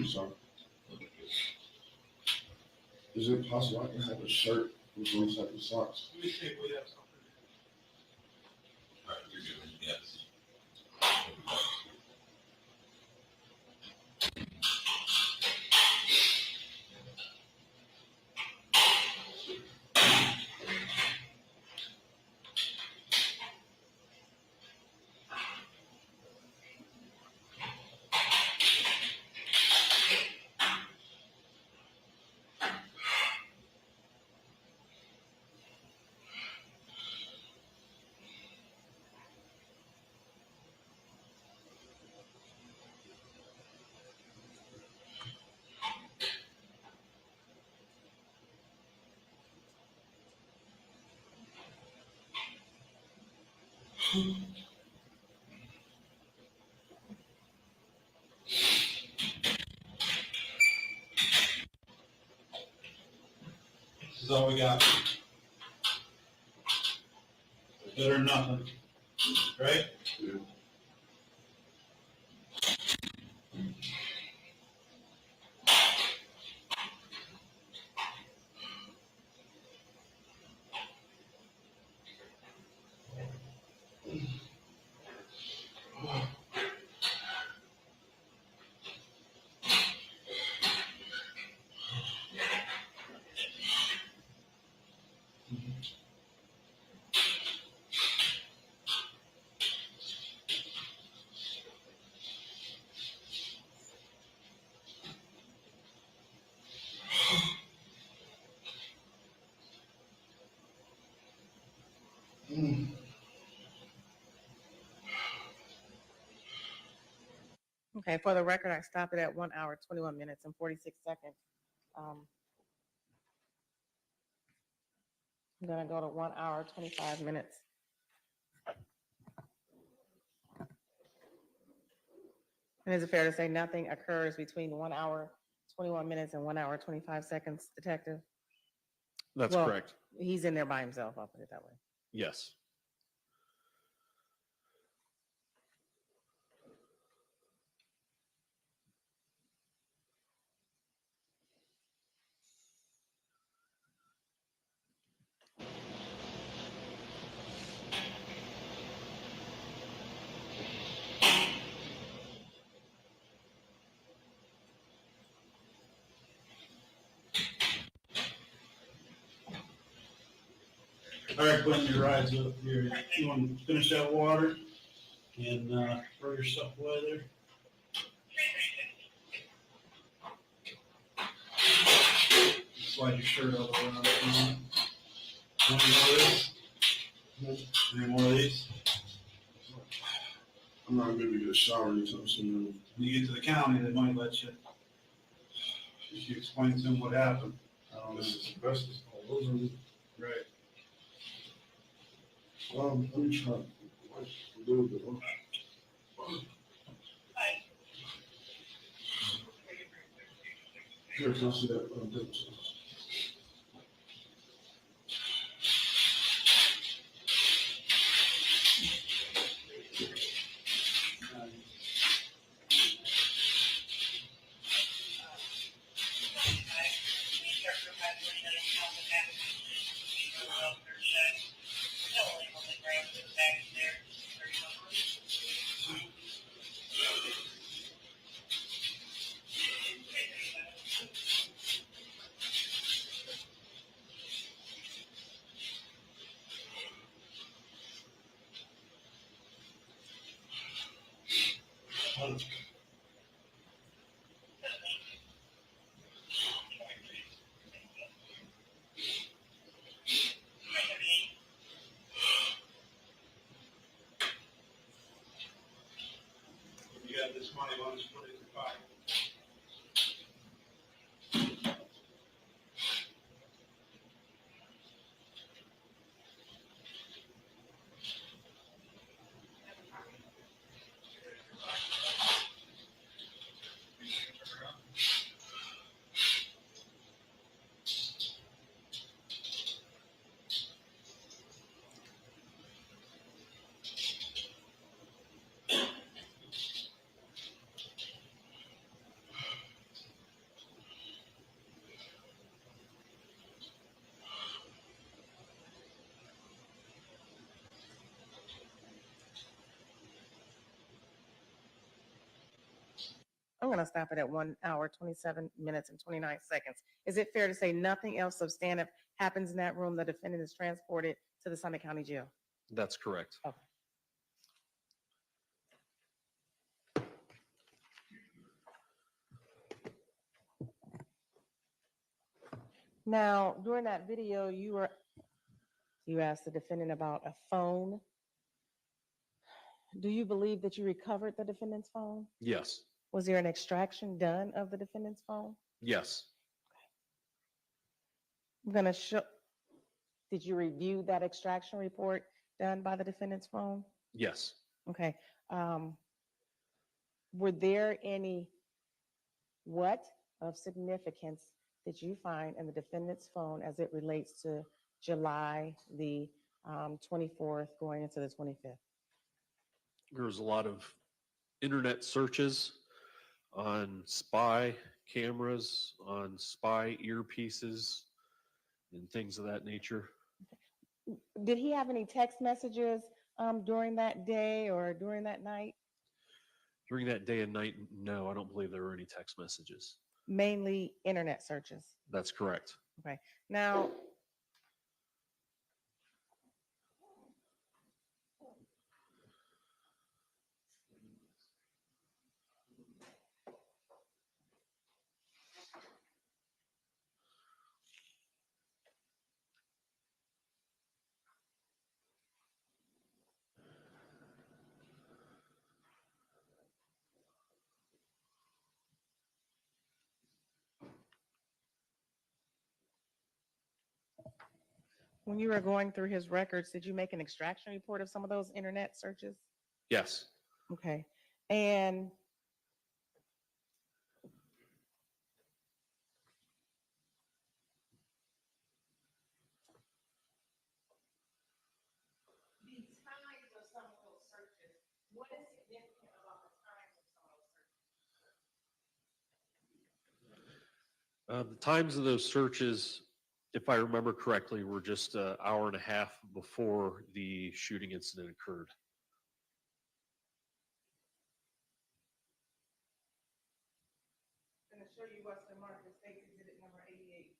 Sorry. Is it possible I can have a shirt with those type of socks? Let me see if we have something. All right, you're good. Yes. This is all we got. Better than nothing, right? Yeah. Okay, for the record, I stopped it at 1 hour, 21 minutes and 46 seconds. I'm gonna go to 1 hour, 25 minutes. And is it fair to say nothing occurs between 1 hour, 21 minutes and 1 hour, 25 seconds, Detective? That's Well, correct. He's in there by himself, I'll put it that way. Yes. All right, Quentin, your ride's up here. You want to finish that water and throw your stuff away there? Slide your shirt all the way around. Want any more of this? Any more of these? I'm not gonna be able to get a shower anytime soon. When you get to the county, they might let you, if you explain to them what happened. This is asbestos all over me. Right. Let me try a little bit. Here, can I see that? You got this money, why don't you put it in your pocket? I'm gonna stop it at 1 hour, 27 minutes and 29 seconds. Is it fair to say nothing else substantive happens in that room? The defendant is transported to the Summit County Jail? That's correct. Okay. Now, during that video, you asked the defendant about a phone. Do you believe that you recovered the defendant's phone? Yes. Was there an extraction done of the defendant's phone? Yes. I'm gonna show, did you review that extraction report done by the defendant's phone? Yes. Okay. Were there any, what of significance did you find in the defendant's phone as it relates to July the 24th going into the 25th? There was a lot of internet searches on spy cameras, on spy earpieces, and things of that nature. Did he have any text messages during that day or during that night? During that day and night, no, I don't believe there were any text messages. Mainly internet searches. That's correct. Okay. Now, when you were going through his records, did you make an extraction report of some of those internet searches? Yes. Okay. And the times of some of those searches, what is significant about the times of some of those searches? The times of those searches, if I remember correctly, were just an hour and a half before the shooting incident occurred. I'm going to show you Western Market State Exhibit number 88.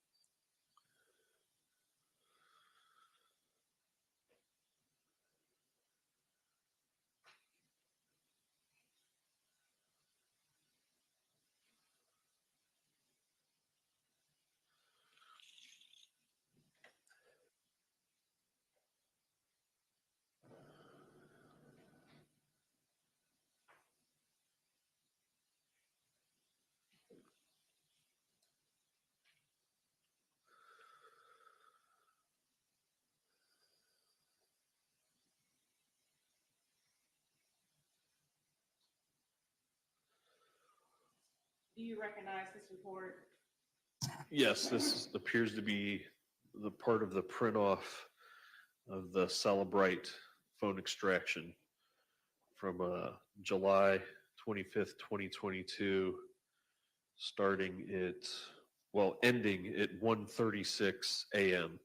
Do you recognize this report? Yes, appears to be the part of the print off of the Celebrite phone extraction from July 25th, 2022, ending at 1:36 a.m.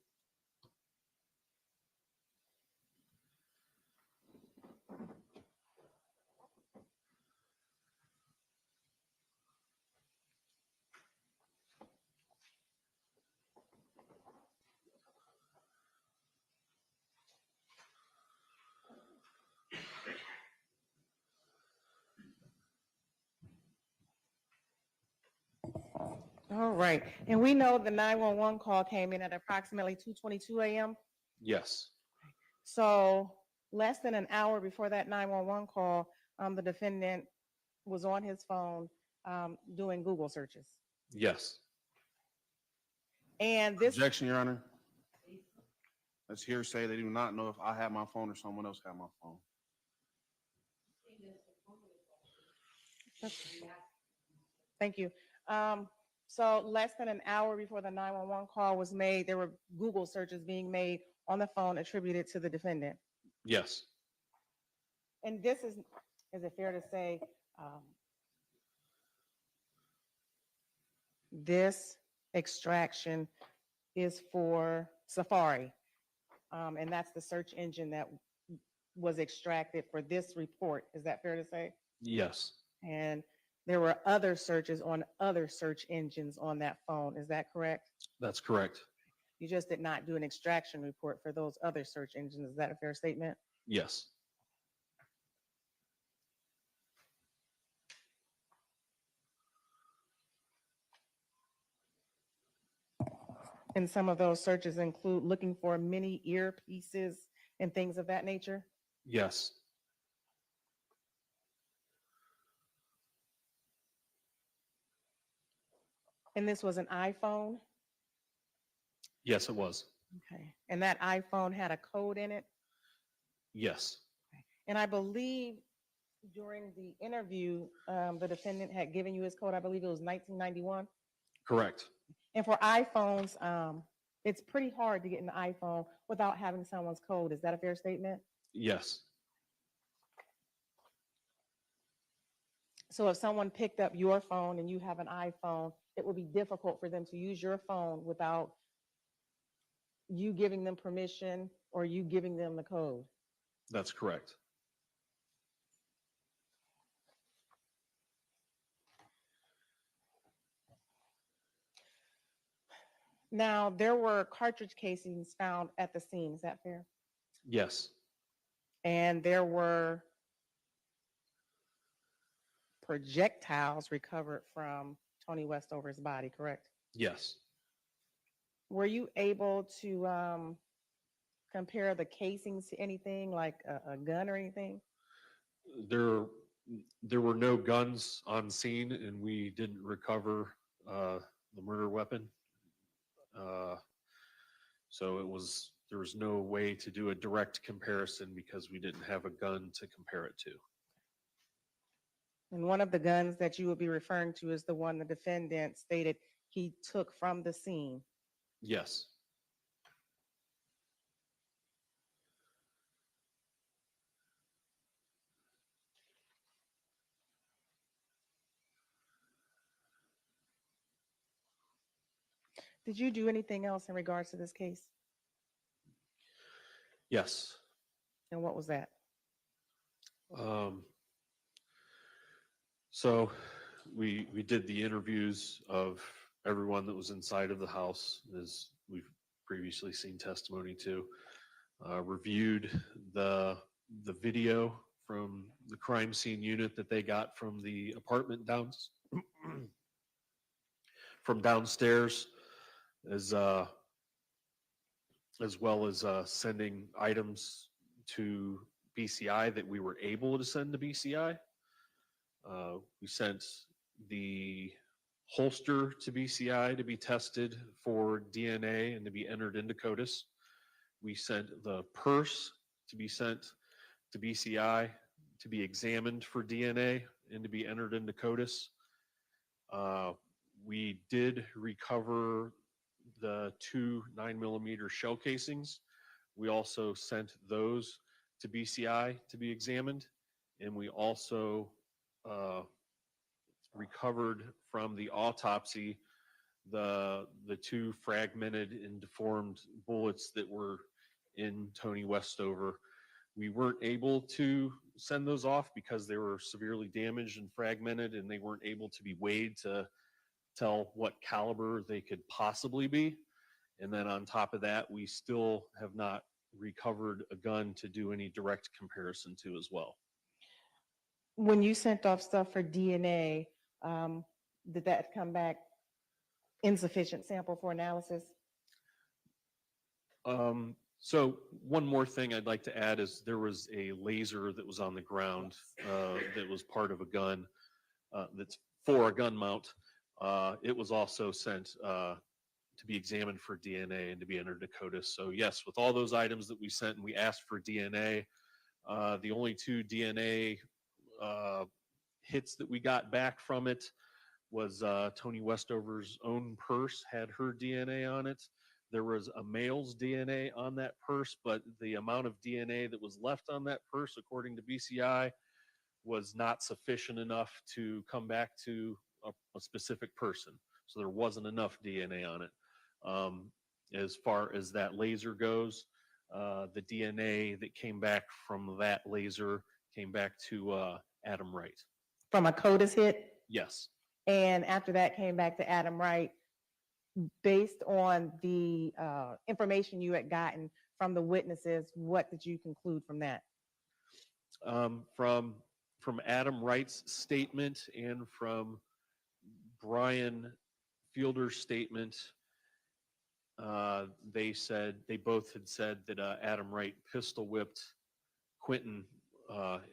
All right. And we know the 911 call came in at approximately 2:22 a.m. Yes, So less than an hour before that 911 call, the defendant was on his phone doing Google searches. yes. And this, Objection, Your Honor. Let's hearsay. They do not know if I have my phone or someone else had my phone. thank you. So less than an hour before the 911 call was made, there were Google searches being made on the phone attributed to the defendant. Yes, And this is it fair to say, this extraction is for Safari? And that's the search engine that was extracted for this report. Is that fair to say? yes, And there were other searches on other search engines on that phone. Is that correct? that's correct. You just did not do an extraction report for those other search engines. Is that a fair statement? Yes, And some of those searches include looking for mini earpieces and things of that nature? yes, And this was an iPhone? yes, it was. Okay. And that iPhone had a code in it? Yes, And I believe during the interview, the defendant had given you his code. I believe it was 1991. Correct. And for iPhones, it's pretty hard to get an iPhone without having someone's code. Is that a fair statement? Yes. So if someone picked up your phone and you have an iPhone, it would be difficult for them to use your phone without you giving them permission or you giving them the code. That's correct. Now, there were cartridge casings found at the scene. Is that fair? Yes. And there were projectiles recovered from Toni Westover's body, correct? Yes. Were you able to compare the casings to anything like a gun or anything? There were no guns on scene, and we didn't recover the murder weapon. So there was no way to do a direct comparison because we didn't have a gun to compare it to. And one of the guns that you would be referring to is the one the defendant stated he took from the scene. Yes. Did you do anything else in regards to this case? Yes. And what was that? So we did the interviews of everyone that was inside of the house, as we've previously seen testimony to. Reviewed the video from the crime scene unit that they got from the apartment from downstairs, as well as sending items to BCI that we were able to send to BCI. We sent the holster to BCI to be tested for DNA and to be entered into CODIS. We sent the purse to be sent to BCI to be examined for DNA and to be entered into CODIS. We did recover the 2 9mm shell casings. We also sent those to BCI to be examined, and we also recovered from the autopsy the 2 fragmented and deformed bullets that were in Toni Westover. We weren't able to send those off because they were severely damaged and fragmented, and they weren't able to be weighed to tell what caliber they could possibly be. And then on top of that, we still have not recovered a gun to do any direct comparison to as well. When you sent off stuff for DNA, did that come back insufficient sample for analysis? So one more thing I'd like to add is there was a laser that was on the ground that was part of a gun that's for a gun mount. It was also sent to be examined for DNA and to be entered to CODIS. So yes, with all those items that we sent and we asked for DNA, the only 2 DNA hits that we got back from it was Toni Westover's own purse had her DNA on it. There was a male's DNA on that purse, but the amount of DNA that was left on that purse, according to BCI, was not sufficient enough to come back to a specific person. So there wasn't enough DNA on it. As far as that laser goes, the DNA that came back from that laser came back to Adam Wright. From a CODIS hit? Yes. And after that came back to Adam Wright, based on the information you had gotten from the witnesses, what did you conclude from that? From Adam Wright's statement and from Brian Fielder's statement, they both had said that Adam Wright pistol whipped Quinton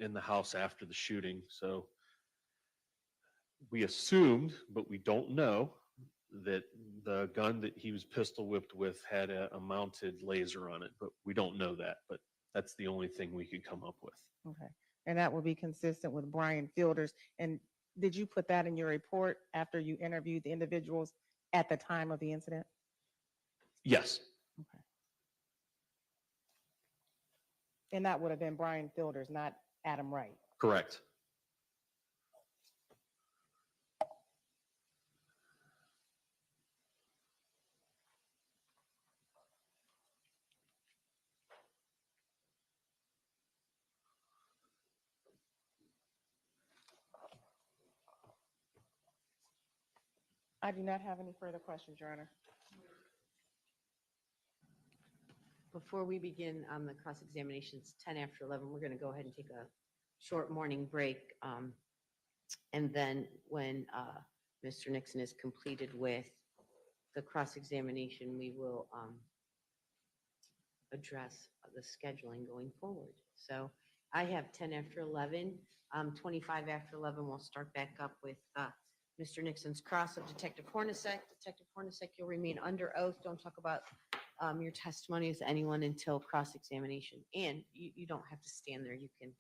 in the house after the shooting. So we assumed, but we don't know, that the gun that he was pistol whipped with had a mounted laser on it, but we don't know that. But That's the only thing we could come up with. Okay. And that will be consistent with Brian Fielders. And did you put that in your report after you interviewed the individuals at the time of the incident? Yes, Okay. And that would have been Brian Fielders, not Adam Wright. correct. I do not have any further questions, Your Honor. Before we begin on the cross-examinations, 10 after 11, we're going to go ahead and take a short morning break. And then when Mr. Nixon is completed with the cross-examination, we will address the scheduling going forward. So I have 10 after 11, 25 after 11, we'll start back up with Mr. Nixon's cross of Detective Hornacek. Detective Hornacek, you'll remain under oath. Don't talk about your testimony with anyone until cross-examination. And you don't have to stand there. You can.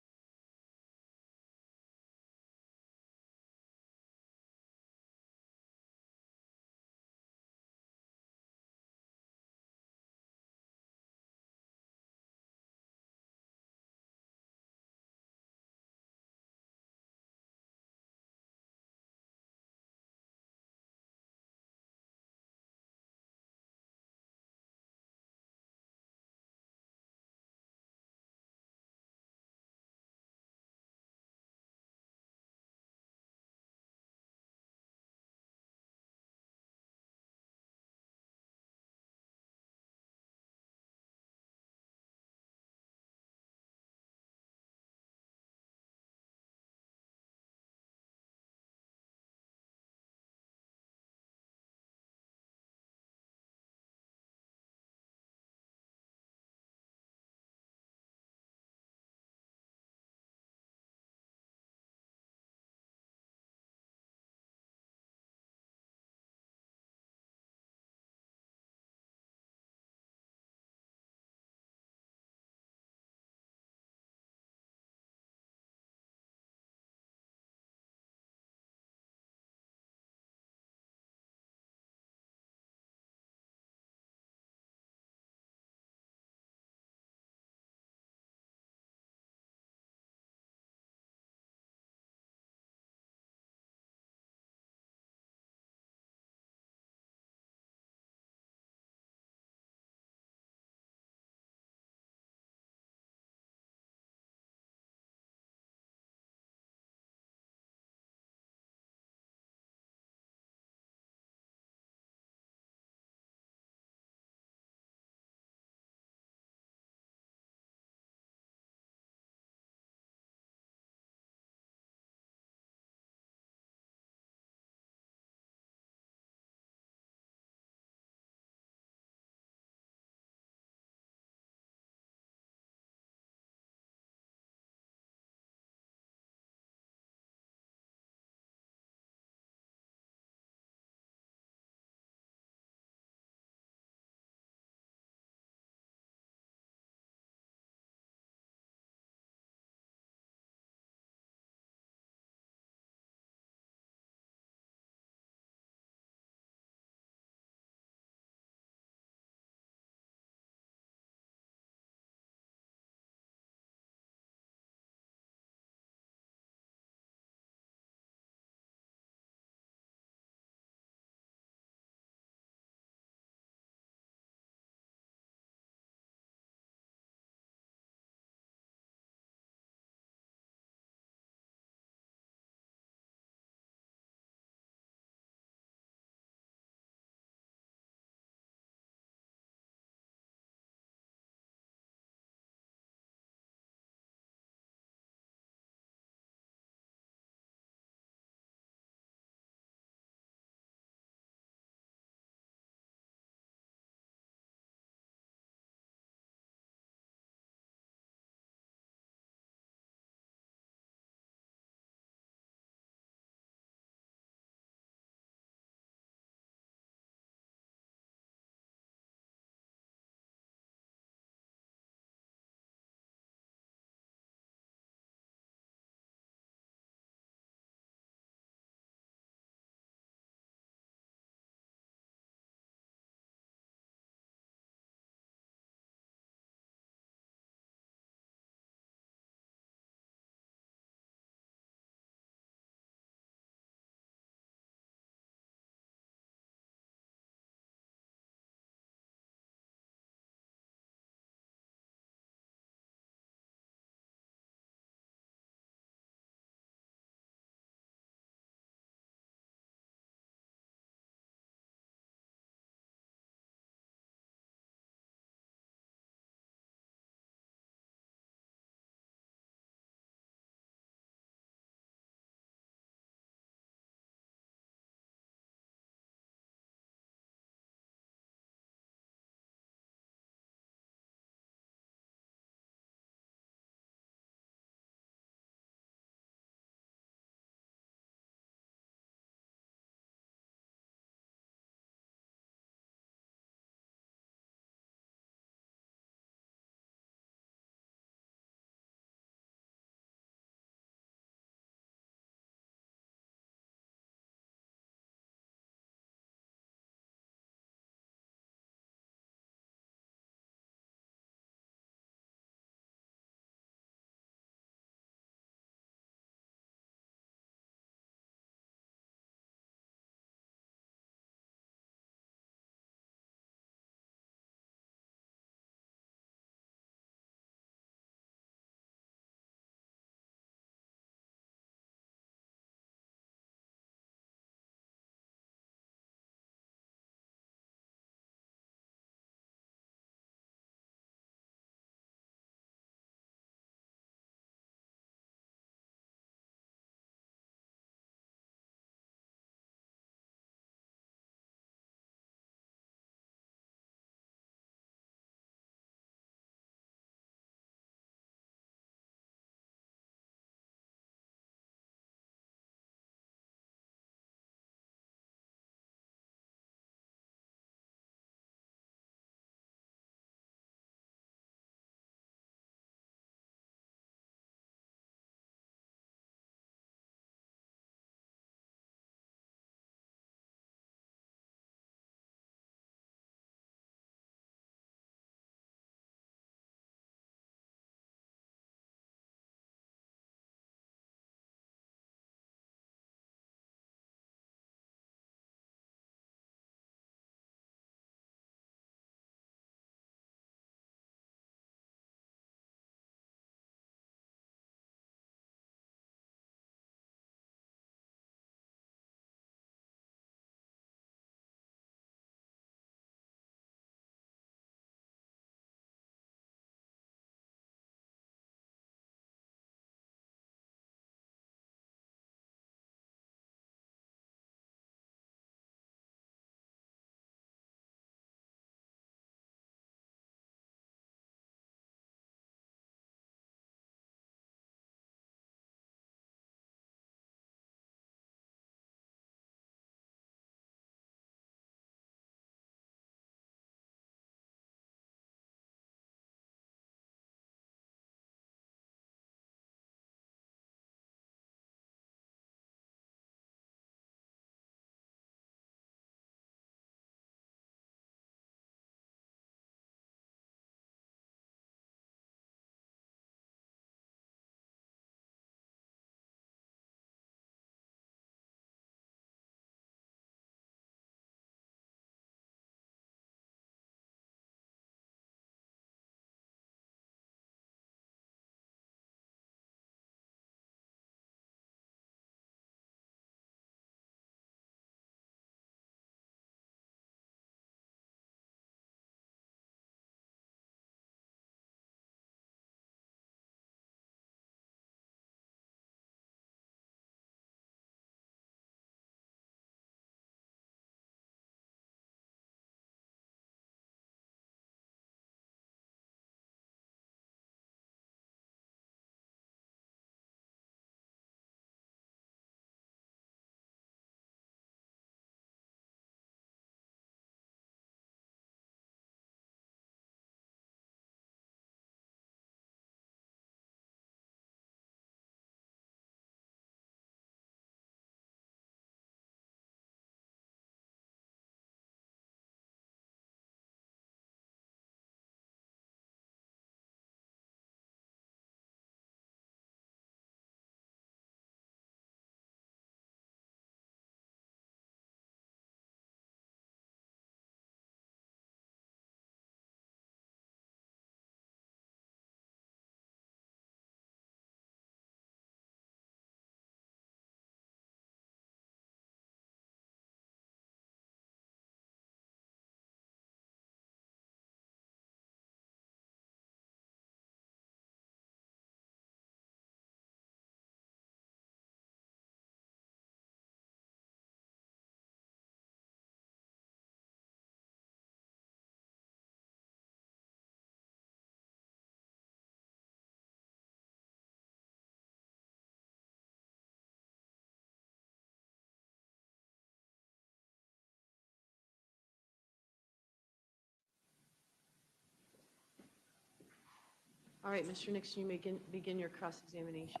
All right, Mr. Nixon, you may begin your cross-examination.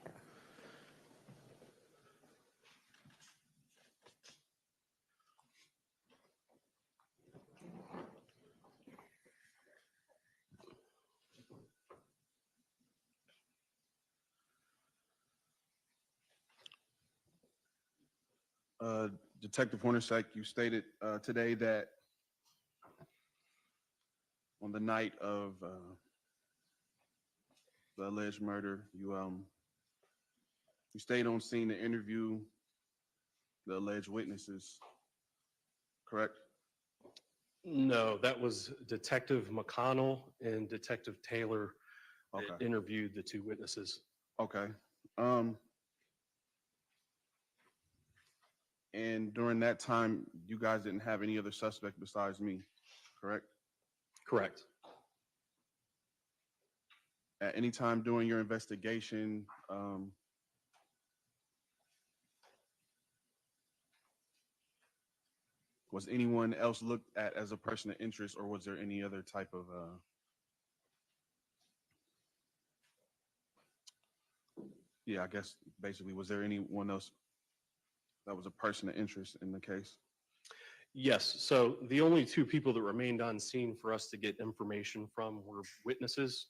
Detective Hornacek, you stated today that on the night of the alleged murder, you stayed on scene to interview the alleged witnesses, correct? No, that was Detective McConnell and Detective Taylor that Okay. interviewed the two witnesses. Okay. And during that time, you guys didn't have any other suspect besides me, correct? Correct. At any time during your investigation, was anyone else looked at as a person of interest, or was there any other type of yeah, I guess basically, was there anyone else that was a person of interest in the case? Yes, so the only two people that remained on scene for us to get information from were witnesses.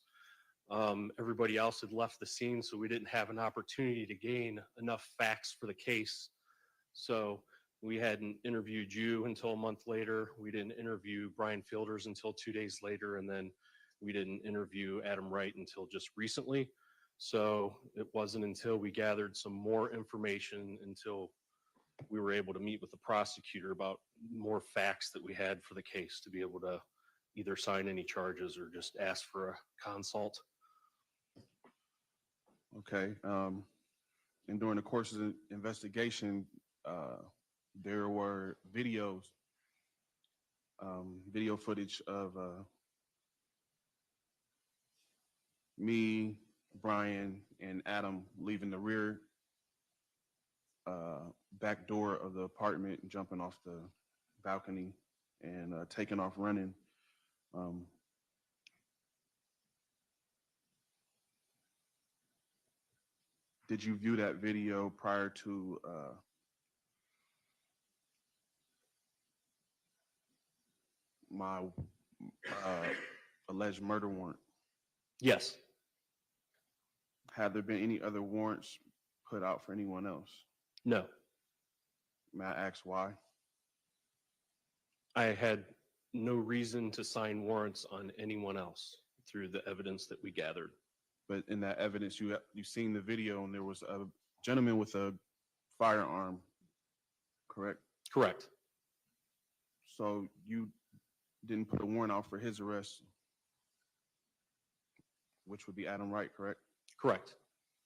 Everybody else had left the scene, so we didn't have an opportunity to gain enough facts for the case. So we hadn't interviewed you until a month later. We didn't interview Brian Fielders until 2 days later, and then we didn't interview Adam Wright until just recently. So it wasn't until we gathered some more information until we were able to meet with the prosecutor about more facts that we had for the case to be able to either sign any charges or just ask for a consult. Okay. And during the course of the investigation, there were video footage of me, Brian, and Adam leaving the rear back door of the apartment, jumping off the balcony and taking off running. Did you view that video prior to my alleged murder warrant? Yes. Had there been any other warrants put out for anyone else? No. May I ask why? I had no reason to sign warrants on anyone else through the evidence that we gathered. But in that evidence, you seen the video, and there was a gentleman with a firearm, correct? Correct. So you didn't put a warrant out for his arrest, which would be Adam Wright, correct? Correct.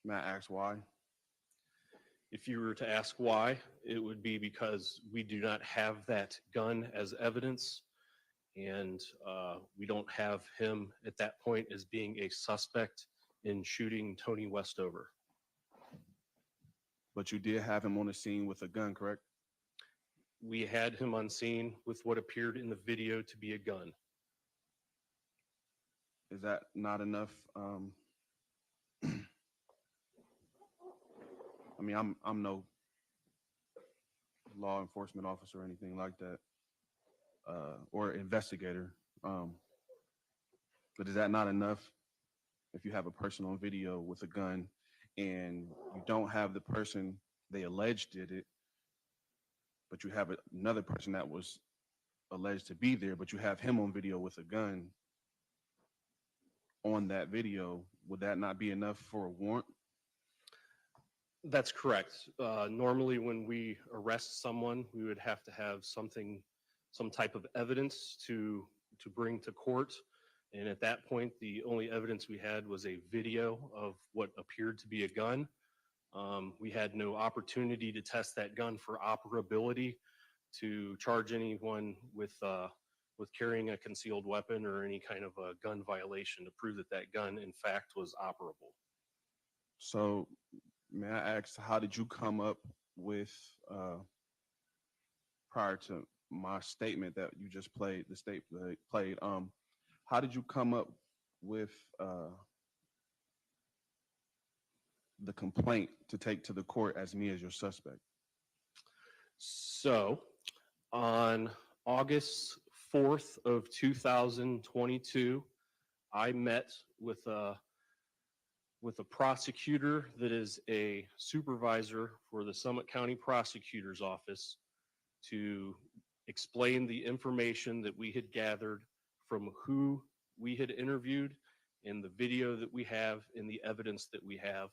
May I ask why? If you were to ask why, it would be because we do not have that gun as evidence, and we don't have him at that point as being a suspect in shooting Toni Westover. But you did have him on the scene with a gun, correct? We had him on scene with what appeared in the video to be a gun. Is that not enough? I mean, I'm no law enforcement officer or anything like that, or investigator. But is that not enough if you have a person on video with a gun and you don't have the person they allege did it, but you have another person that was alleged to be there, but you have him on video with a gun on that video? Would that not be enough for a warrant? That's correct. Normally when we arrest someone, we would have to have some type of evidence to bring to court. And at that point, the only evidence we had was a video of what appeared to be a gun. We had no opportunity to test that gun for operability, to charge anyone with carrying a concealed weapon or any kind of a gun violation to prove that that gun, in fact, was operable. So may I ask, how did you come up with, prior to my statement that you just played, how did you come up with the complaint to take to the court as me as your suspect? So on August 4th of 2022, I met with a prosecutor that is a supervisor for the Summit County Prosecutor's Office to explain the information that we had gathered from who we had interviewed and the video that we have and the evidence that we have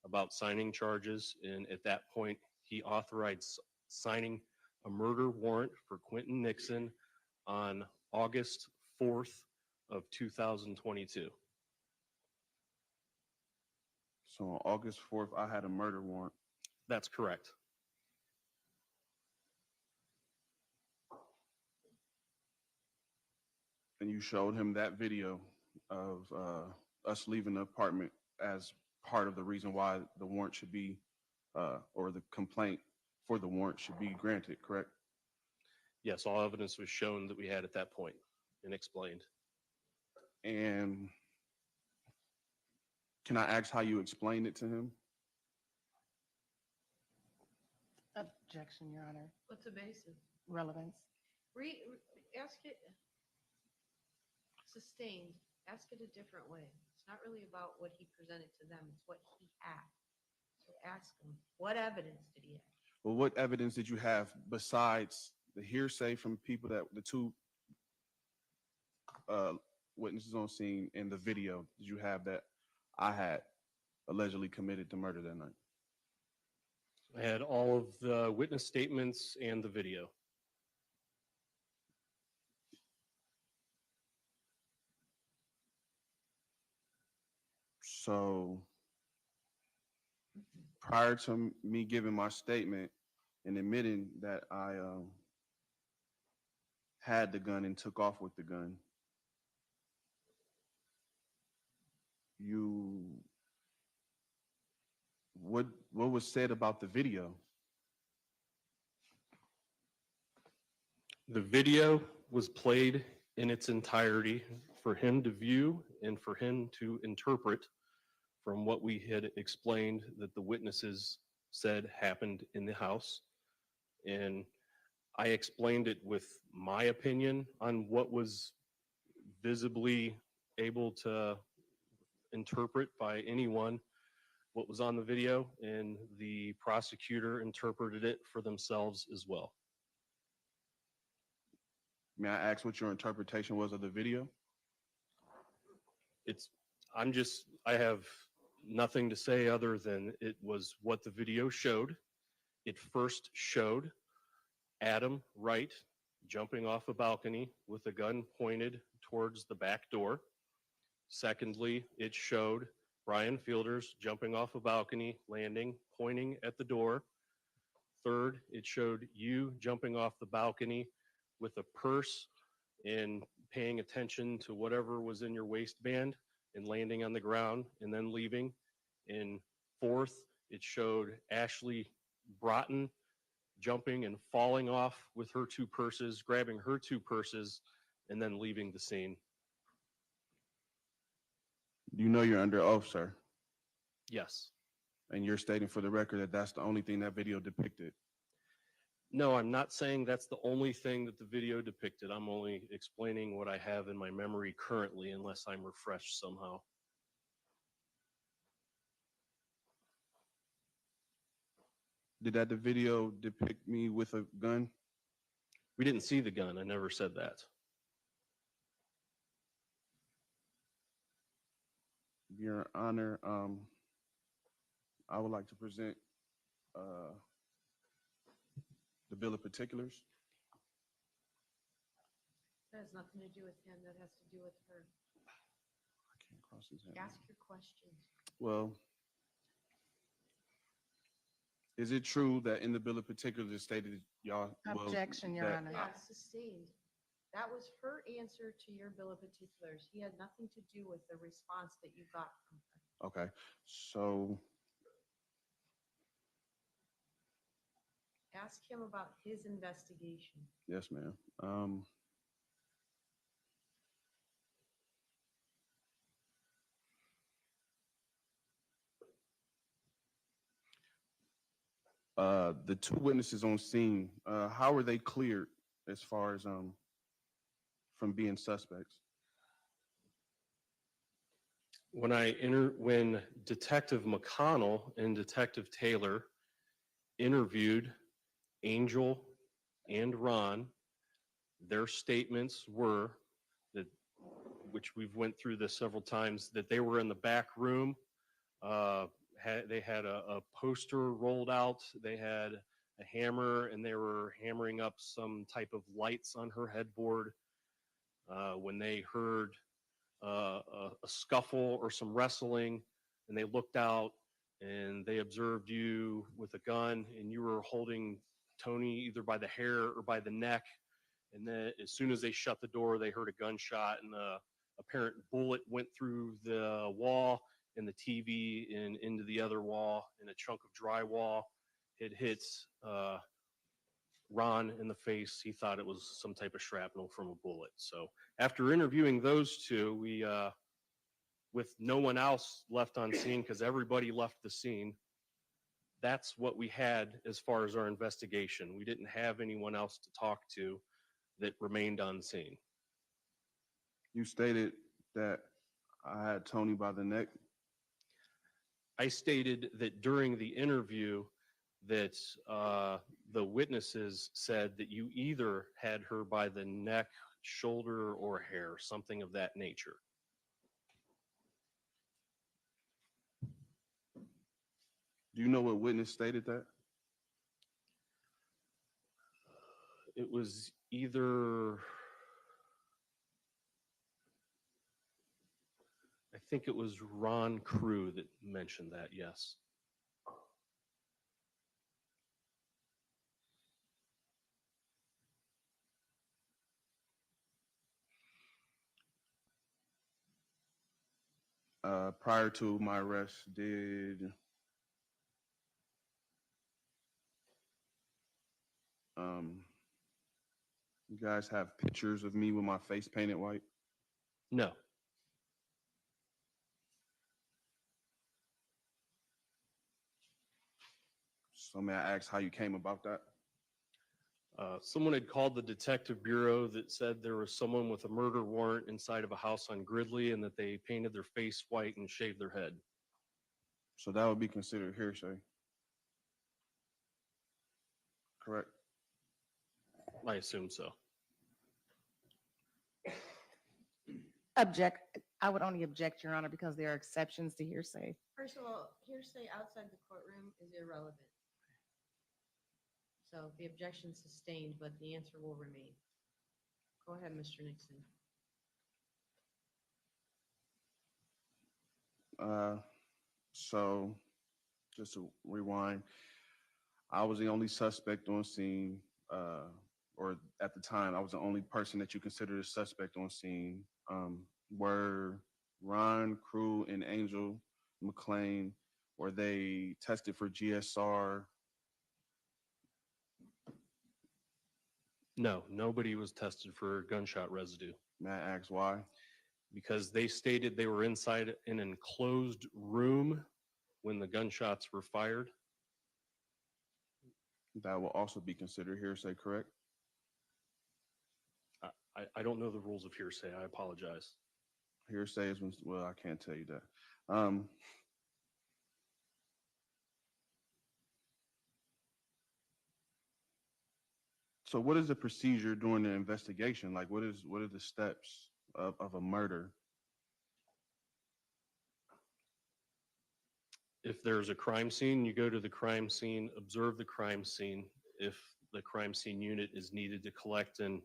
about signing charges. And at that point, he authorized signing a murder warrant for Quinton Nixon on August 4th of 2022. So on August 4th, I had a murder warrant. That's correct. And you showed him that video of us leaving the apartment as part of the reason why the warrant should be, or the complaint for the warrant should be granted, correct? Yes, all evidence was shown that we had at that point and explained. And can I ask how you explained it to him? Objection, Your Honor. What's the basis? Relevance. Ask it, sustained, ask it a different way. It's not really about what he presented to them, it's what he had. So ask him, what evidence did he have? Well, what evidence did you have besides the hearsay from people that the two witnesses on scene and the video did you have that I had allegedly committed the murder that night? I had all of the witness statements and the video. So prior to me giving my statement and admitting that I had the gun and took off with the gun, what was said about the video? The video was played in its entirety for him to view and for him to interpret from what we had explained that the witnesses said happened in the house. And I explained it with my opinion on what was visibly able to interpret by anyone what was on the video, and the prosecutor interpreted it for themselves as well. May I ask what your interpretation was of the video? I have nothing to say other than it was what the video showed. It first showed Adam Wright jumping off a balcony with a gun pointed towards the back door. Secondly, it showed Brian Fielders jumping off a balcony, landing, pointing at the door. Third, it showed you jumping off the balcony with a purse and paying attention to whatever was in your waistband and landing on the ground and then leaving. And fourth, it showed Ashley Broughton jumping and falling off with her two purses, grabbing her two purses, and then leaving the scene. You know you're under oath, sir, Yes. and you're stating for the record that that's the only thing that video depicted. No, I'm not saying that's the only thing that the video depicted. I'm only explaining what I have in my memory currently, unless I'm refreshed somehow. Did that the video depict me with a gun? We didn't see the gun. I never said that. Your Honor, I would like to present the bill of particulars. That has nothing to do with him, that has to do with her. I can't cross his hand. Ask your questions. Well, is it true that in the bill of particulars it stated that y'all? Objection, Your that- Honor. Yeah, sustained. That was her answer to your bill of particulars. He had nothing to do with the response that you got from her. Okay, so Ask him about his investigation. yes, ma'am. The two witnesses on scene, how were they cleared as far as from being suspects? When Detective McConnell and Detective Taylor interviewed Angel and Ron, their statements were that, which we've went through this several times, that they were in the back room. They had a poster rolled out. They had a hammer, and they were hammering up some type of lights on her headboard. When they heard a scuffle or some wrestling, and they looked out and they observed you with a gun, and you were holding Toni either by the hair or by the neck. And then as soon as they shut the door, they heard a gunshot, and a apparent bullet went through the wall and the TV and into the other wall, and a chunk of drywall. It hits Ron in the face. He thought it was some type of shrapnel from a bullet. So after interviewing those two, we, with no one else left on scene, because everybody left the scene, that's what we had as far as our investigation. We didn't have anyone else to talk to that remained on scene. You stated that I had Toni by the neck. I stated that during the interview that the witnesses said that you either had her by the neck, shoulder, or hair, something of that nature. Do you know what witness stated that? It was either, I think it was Ron Crew that mentioned that, yes. Prior to my arrest, did you guys have pictures of me with my face painted white? No. So may I ask how you came about that? Someone had called the detective bureau that said there was someone with a murder warrant inside of a house on Gridley, and that they painted their face white and shaved their head. So that would be considered hearsay. Correct. I assume so. Object. I would only object, Your Honor, because there are exceptions to hearsay. First of all, hearsay outside the courtroom is irrelevant. So the objection sustained, but the answer will remain. Go ahead, Mr. Nixon. So just to rewind, I was the only suspect on scene, or at the time, I was the only person that you considered a suspect on scene. Were Ron, Crew, and Angel McClain, were they tested for GSR? No, nobody was tested for gunshot residue. May I ask why? Because they stated they were inside an enclosed room when the gunshots were fired. That will also be considered hearsay, correct? I don't know the rules of hearsay. I apologize. Hearsay is when, well, I can't tell you that. So what is the procedure during the investigation? Like, what are the steps of a murder? If there's a crime scene, you go to the crime scene, observe the crime scene. If the crime scene unit is needed to collect and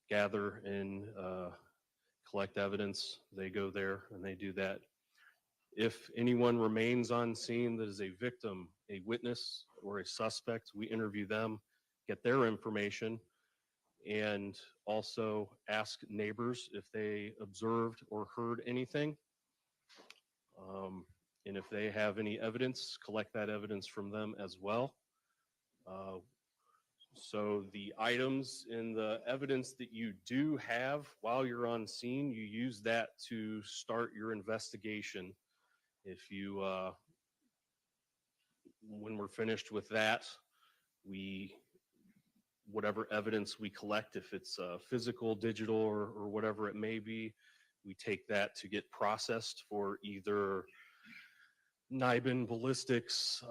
gather and collect evidence, they go there and they do that. If anyone remains on scene that is a victim, a witness, or a suspect, we interview them, get their information, and also ask neighbors if they observed or heard anything. And if they have any evidence, collect that evidence from them as well. So the items in the evidence that you do have while you're on scene, you use that to start your investigation. If you, when we're finished with that, Whatever evidence we collect, if it's physical, digital, or whatever it may be, we take that to get processed for either NIBIN, ballistics,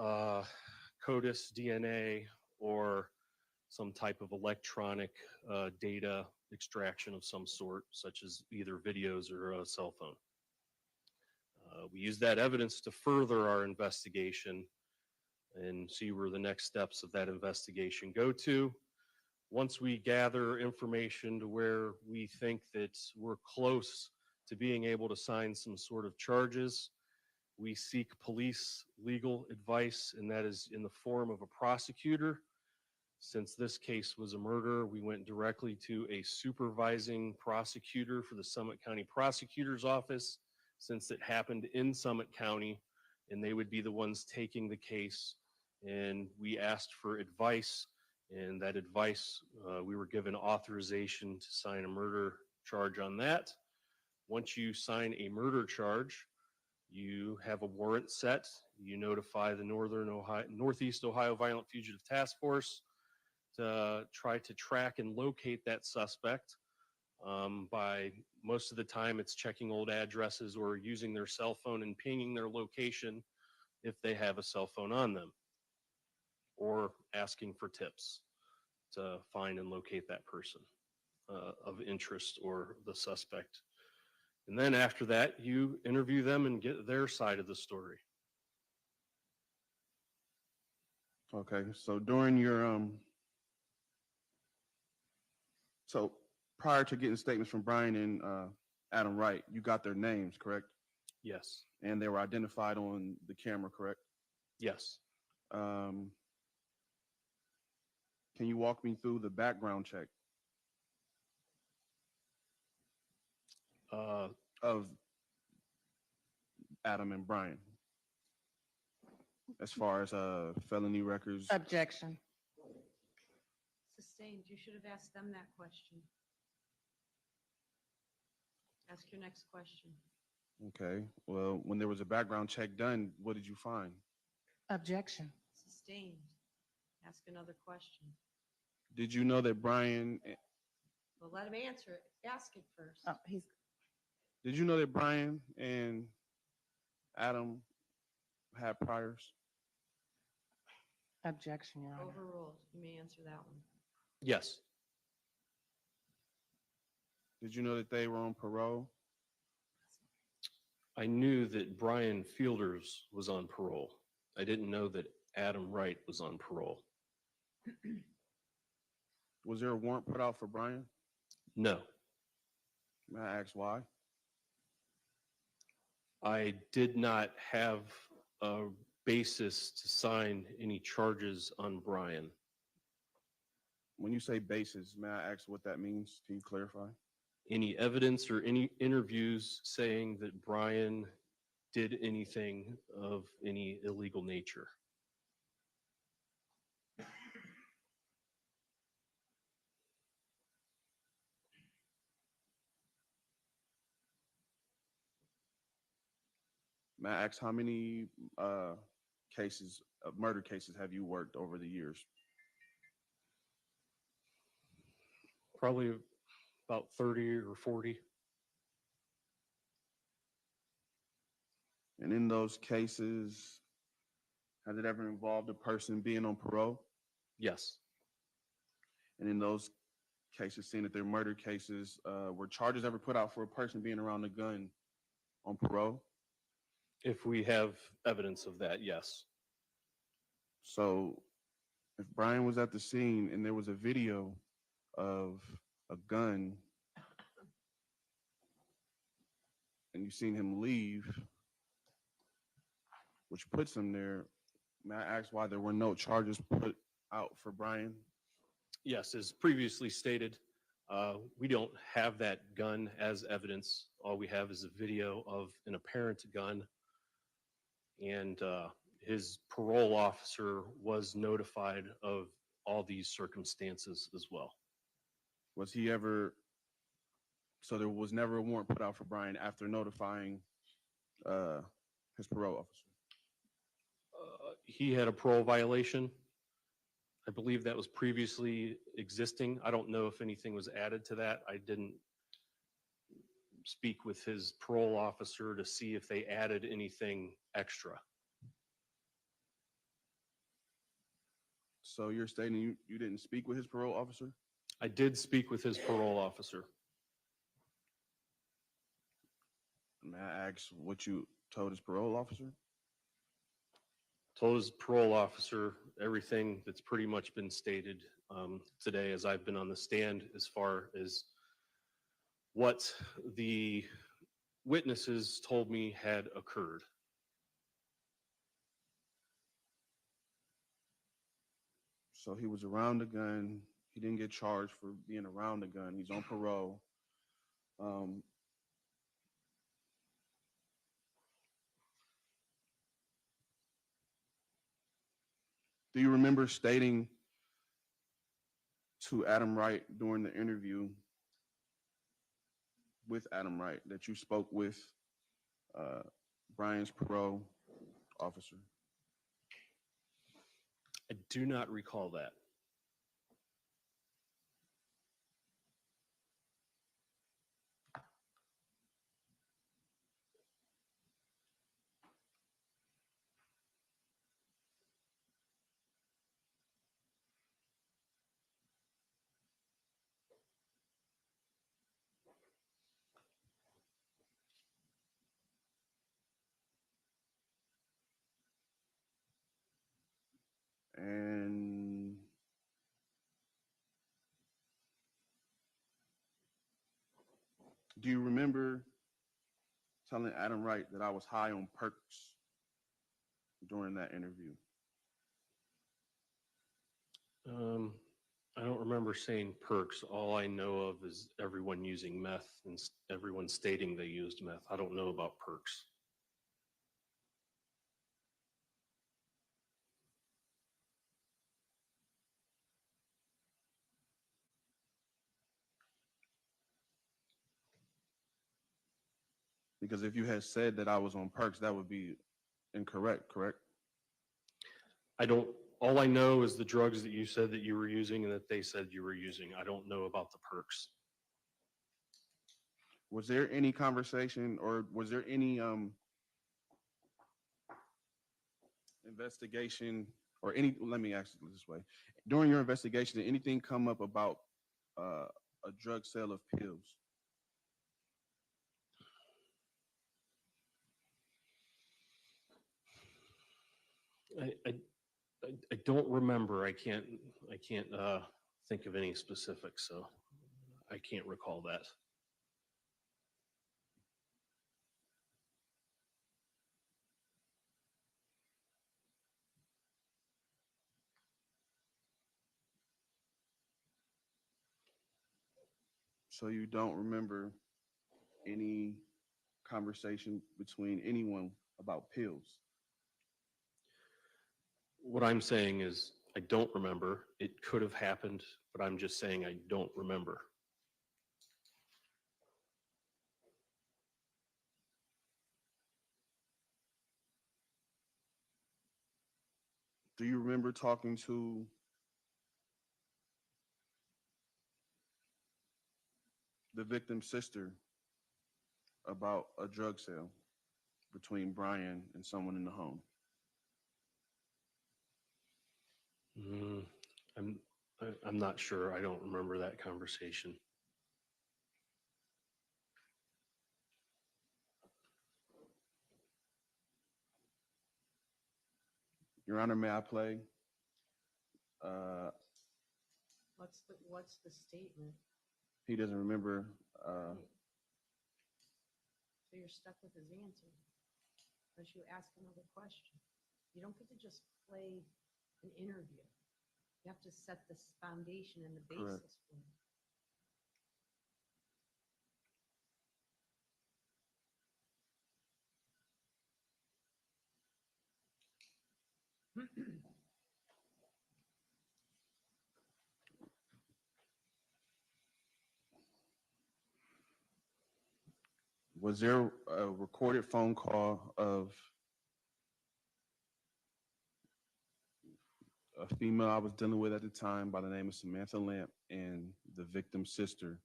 CODIS, DNA, or some type of electronic data extraction of some sort, such as either videos or a cell phone. We use that evidence to further our investigation and see where the next steps of that investigation go to. Once we gather information to where we think that we're close to being able to sign some sort of charges, we seek police legal advice, and that is in the form of a prosecutor. Since this case was a murder, we went directly to a supervising prosecutor for the Summit County Prosecutor's Office, since it happened in Summit County, and they would be the ones taking the case. And we asked for advice, and that advice, we were given authorization to sign a murder charge on that. Once you sign a murder charge, you have a warrant set. You notify the Northeast Ohio Violent Fugitive Task Force to try to track and locate that suspect. By most of the time, it's checking old addresses or using their cell phone and pinging their location if they have a cell phone on them, or asking for tips to find and locate that person of interest or the suspect. And then after that, you interview them and get their side of the story. Okay, so during your so prior to getting statements from Brian and Adam Wright, you got their names, correct? Yes. And they were identified on the camera, correct? Yes. Can you walk me through the background check of Adam and Brian, as far as felony records? Objection. Sustained. You should have asked them that question. Ask your next question. Okay, well, when there was a background check done, what did you find? Objection. Sustained. Ask another question. Did you know that Brian, Well, let him answer it. Ask it first. Oh, he's did you know that Brian and Adam had priors? objection, Your Honor. Overruled. You may answer that one. Yes. Did you know that they were on parole? I knew that Brian Fielders was on parole. I didn't know that Adam Wright was on parole. Was there a warrant put out for Brian? No. May I ask why? I did not have a basis to sign any charges on Brian. When you say basis, may I ask what that means? Can you clarify? Any evidence or any interviews saying that Brian did anything of any illegal nature. May I ask how many cases, murder cases, have you worked over the years? Probably about 30 or 40. And in those cases, has it ever involved a person being on parole? Yes. And in those cases, seeing that they're murder cases, were charges ever put out for a person being around a gun on parole? If we have evidence of that, yes. So if Brian was at the scene and there was a video of a gun and you seen him leave, which puts him there, may I ask why there were no charges put out for Brian? Yes, as previously stated, we don't have that gun as evidence. All we have is a video of an apparent gun, and his parole officer was notified of all these circumstances as well. Was he ever, so there was never a warrant put out for Brian after notifying his parole officer? He had a parole violation. I believe that was previously existing. I don't know if anything was added to that. I didn't speak with his parole officer to see if they added anything extra. So you're stating you didn't speak with his parole officer? I did speak with his parole officer. May I ask what you told his parole officer? Told his parole officer everything that's pretty much been stated today as I've been on the stand, as far as what the witnesses told me had occurred. So he was around a gun. He didn't get charged for being around a gun. He's on parole. Do you remember stating to Adam Wright during the interview with Adam Wright that you spoke with Brian's parole officer? I do not recall that. And do you remember telling Adam Wright that I was high on perks during that interview? I don't remember saying perks. All I know of is everyone using meth and everyone stating they used meth. I don't know about perks. Because if you had said that I was on perks, that would be incorrect, correct? All I know is the drugs that you said that you were using and that they said you were using. I don't know about the perks. Was there any conversation or was there any investigation or any, let me ask it this way. During your investigation, did anything come up about a drug sale of pills? I don't remember. I can't think of any specifics, so I can't recall that. So you don't remember any conversation between anyone about pills? What I'm saying is I don't remember. It could have happened, but I'm just saying I don't remember. Do you remember talking to the victim's sister about a drug sale between Brian and someone in the home? I'm not sure. I don't remember that conversation. Your Honor, may I play? What's the statement? He doesn't remember. So you're stuck with his answer, unless you ask another question. You don't get to just play an interview. You have to set the foundation and the Correct. basis for it. Was there a recorded phone call of a female I was dealing with at the time by the name of Samantha Lamp and the victim's sister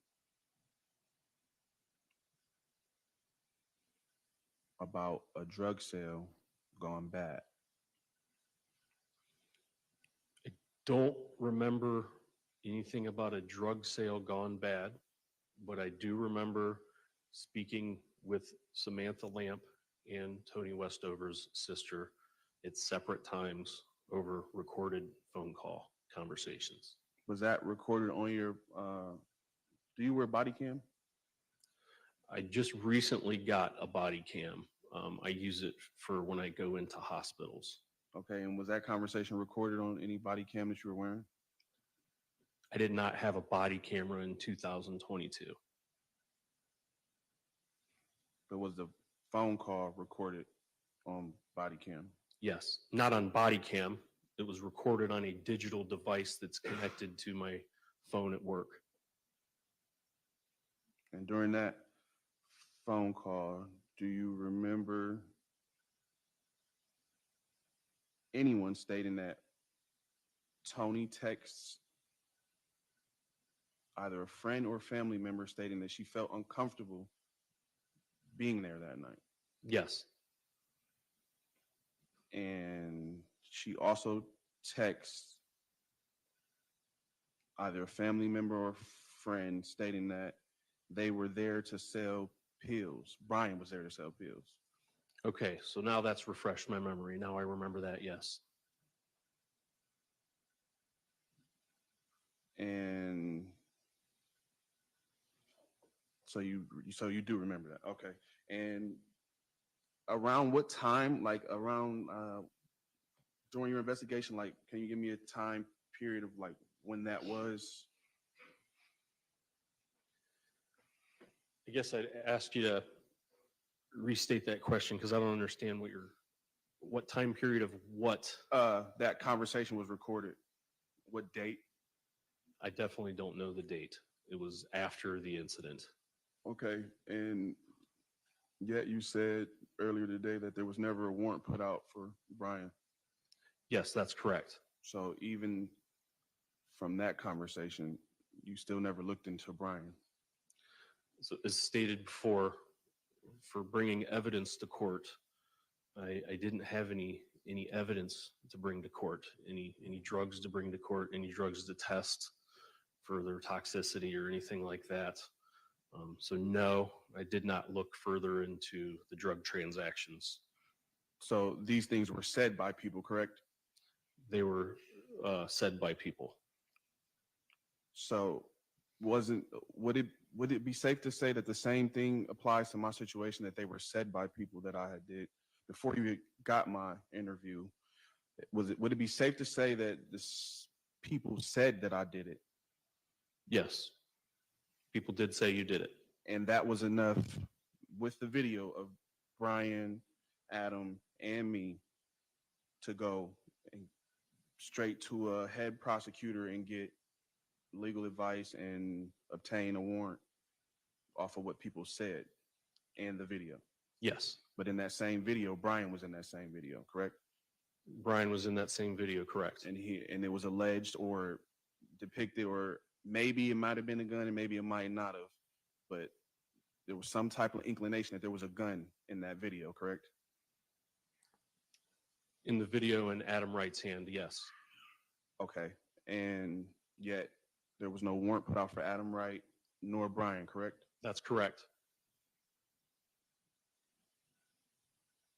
about a drug sale gone bad. Don't remember anything about a drug sale gone bad, but I do remember speaking with Samantha Lamp and Toni Westover's sister at separate times over recorded phone call conversations. Was that recorded on your, do you wear body cam? I just recently got a body cam. I use it for when I go into hospitals. Okay, and was that conversation recorded on any body cam that you were wearing? I did not have a body camera in 2022. But was the phone call recorded on body cam? Yes, not on body cam. It was recorded on a digital device that's connected to my phone at work. And during that phone call, do you remember anyone stating that Toni texts either a friend or family member stating that she felt uncomfortable being there that night? Yes, And she also texts either a family member or friend stating that they were there to sell pills. Brian was there to sell pills. okay, so now that's refreshed my memory. Now I remember that, yes. And so you do remember that. Okay. And around what time, like around during your investigation, like can you give me a time period of like when that was? I guess I'd ask you to restate that question because I don't understand what time period of what? That conversation was recorded. What date? I definitely don't know the date. It was after the incident. Okay. And yet you said earlier today that there was never a warrant put out for Brian. Yes, that's correct. So even from that conversation, you still never looked into Brian. So as stated before, for bringing evidence to court, I didn't have any evidence to bring to court, any drugs to bring to court, any drugs to test for their toxicity or anything like that. So no, I did not look further into the drug transactions. So these things were said by people, correct? They were said by people. So would it be safe to say that the same thing applies to my situation, that they were said by people that I had did before you got my interview? Would it be safe to say that this people said that I did it? Yes. People did say you did it. And that was enough with the video of Brian, Adam, and me to go and straight to a head prosecutor and get legal advice and obtain a warrant off of what people said in the video. Yes. But in that same video, Brian was in that same video, correct? Brian was in that same video, correct. And it was alleged or depicted, or maybe it might have been a gun and maybe it might not have, but there was some type of inclination that there was a gun in that video, correct? In the video in Adam Wright's hand, yes. Okay. And yet there was no warrant put out for Adam Wright nor Brian, correct? That's correct.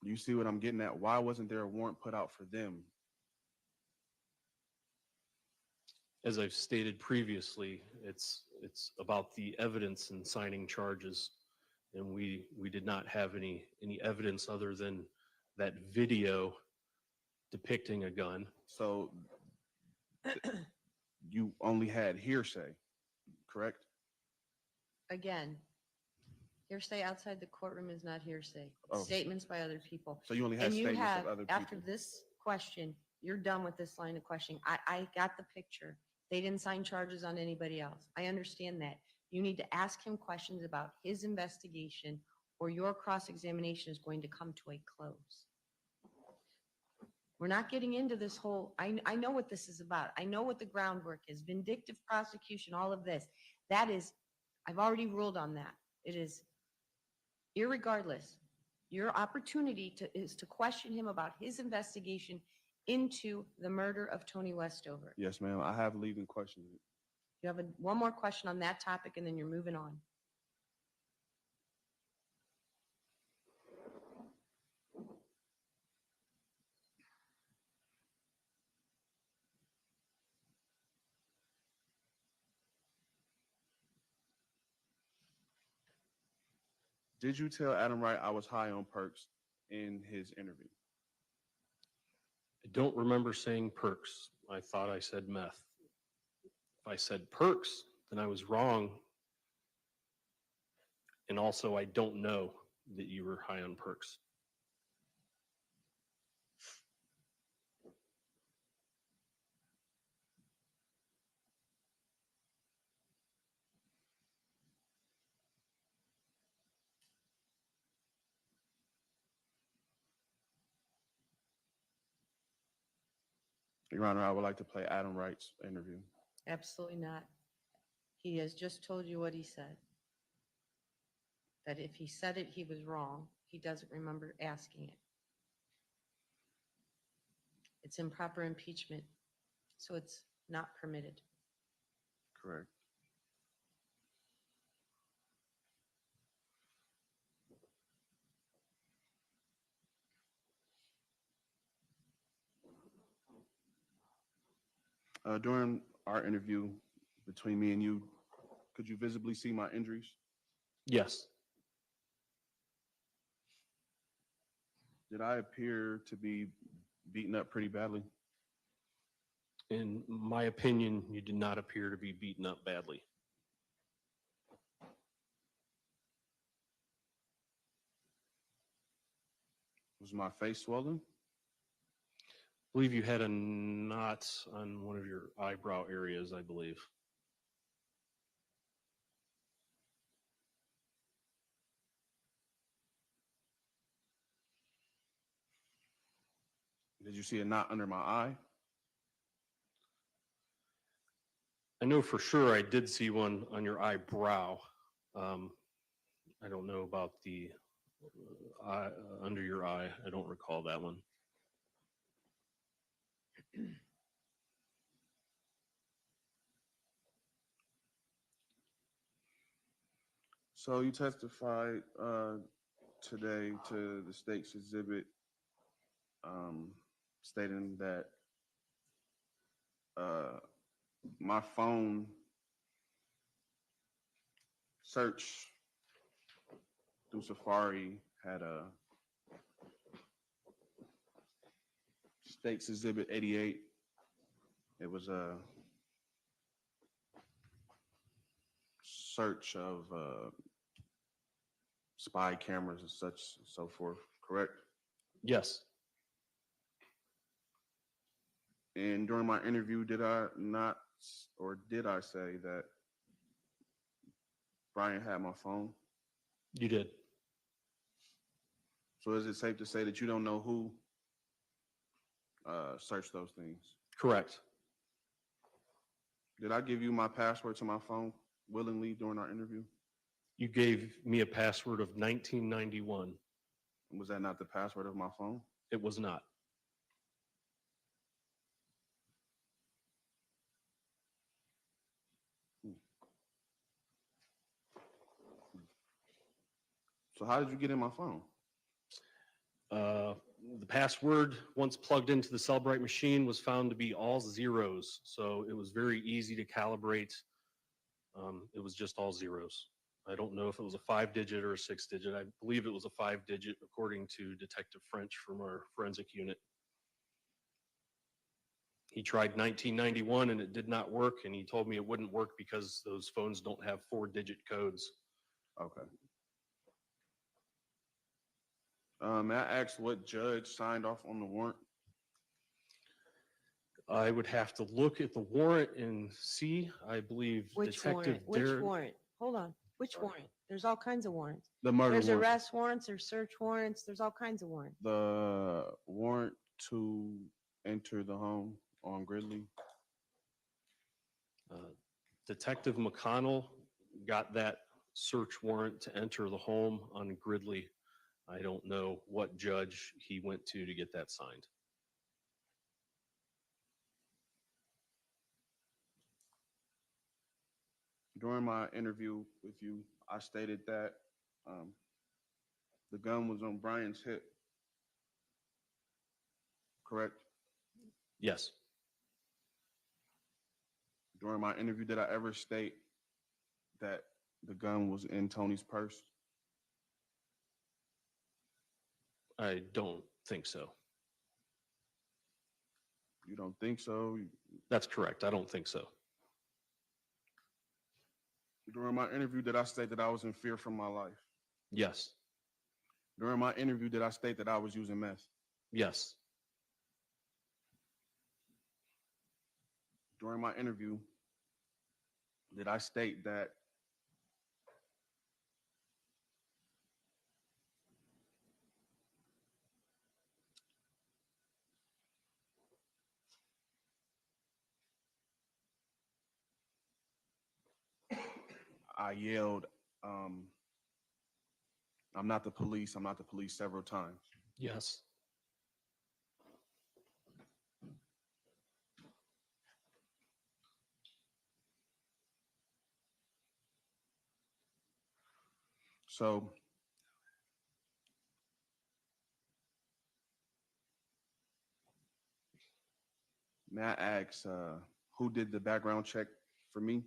You see what I'm getting at? Why wasn't there a warrant put out for them? As I've stated previously, it's about the evidence and signing charges, and we did not have any evidence other than that video depicting a gun. So you only had hearsay, correct? Again, hearsay outside the courtroom is not hearsay. Oh. Statements by other people. So you only had And you statements have, of other after people. this question, you're done with this line of questioning. I got the picture. They didn't sign charges on anybody else. I understand that. You need to ask him questions about his investigation, or your cross-examination is going to come to a close. We're not getting into this whole, I know what this is about. I know what the groundwork is, vindictive prosecution, all of this. That is, I've already ruled on that. It is irregardless. Your opportunity is to question him about his investigation into the murder of Toni Westover. Yes, ma'am. I have leaving questions. You have one more question on that topic and then you're moving on. Did you tell Adam Wright I was high on perks in his interview? I don't remember saying perks. I thought I said meth. If I said perks, then I was wrong. And also, I don't know that you were high on perks. Your Honor, I would like to play Adam Wright's interview. Absolutely not. He has just told you what he said. That if he said it, he was wrong. He doesn't remember asking it. It's improper impeachment, so it's not permitted. Correct. During our interview between me and you, could you visibly see my injuries? Yes. Did I appear to be beaten up pretty badly? In my opinion, you did not appear to be beaten up badly. Was my face swollen? I believe you had a knot on one of your eyebrow areas, I believe. Did you see a knot under my eye? I know for sure I did see one on your eyebrow. I don't know about the eye, under your eye. I don't recall that one. So you testified today to the state's exhibit stating that my phone search through Safari had a state's exhibit 88. It was a search of spy cameras and such and so forth, correct? Yes. And during my interview, did I not, or did I say that Brian had my phone? You did. So is it safe to say that you don't know who searched those things? Correct. Did I give you my password to my phone willingly during our interview? You gave me a password of 1991. Was that not the password of my phone? It was not. So how did you get in my phone? The password, once plugged into the Cellbrite machine, was found to be all zeros. So it was very easy to calibrate. It was just all zeros. I don't know if it was a 5-digit or a 6-digit. I believe it was a 5-digit, according to Detective French from our forensic unit. He tried 1991 and it did not work, and he told me it wouldn't work because those phones don't have 4-digit codes. Okay. May I ask what judge signed off on the warrant? I would have to look at the warrant and see. I believe Which Detective warrant? Which Darren. warrant? Hold on. Which Sorry. warrant? There's all kinds of warrants. The murder There's warrant. arrest warrants, there's search warrants, there's all kinds of warrants. The warrant to enter the home on Gridley? Detective McConnell got that search warrant to enter the home on Gridley. I don't know what judge he went to get that signed. During my interview with you, I stated that the gun was on Brian's hip. Correct? Yes. During my interview, did I ever state that the gun was in Tony's purse? I don't think so. You don't think so? That's correct. I don't think so. During my interview, did I state that I was in fear for my life? Yes. During my interview, did I state that I was using meth? Yes. During my interview, did I state that I yelled, I'm not the police, I'm not the police several times? Yes. So may I ask who did the background check for me?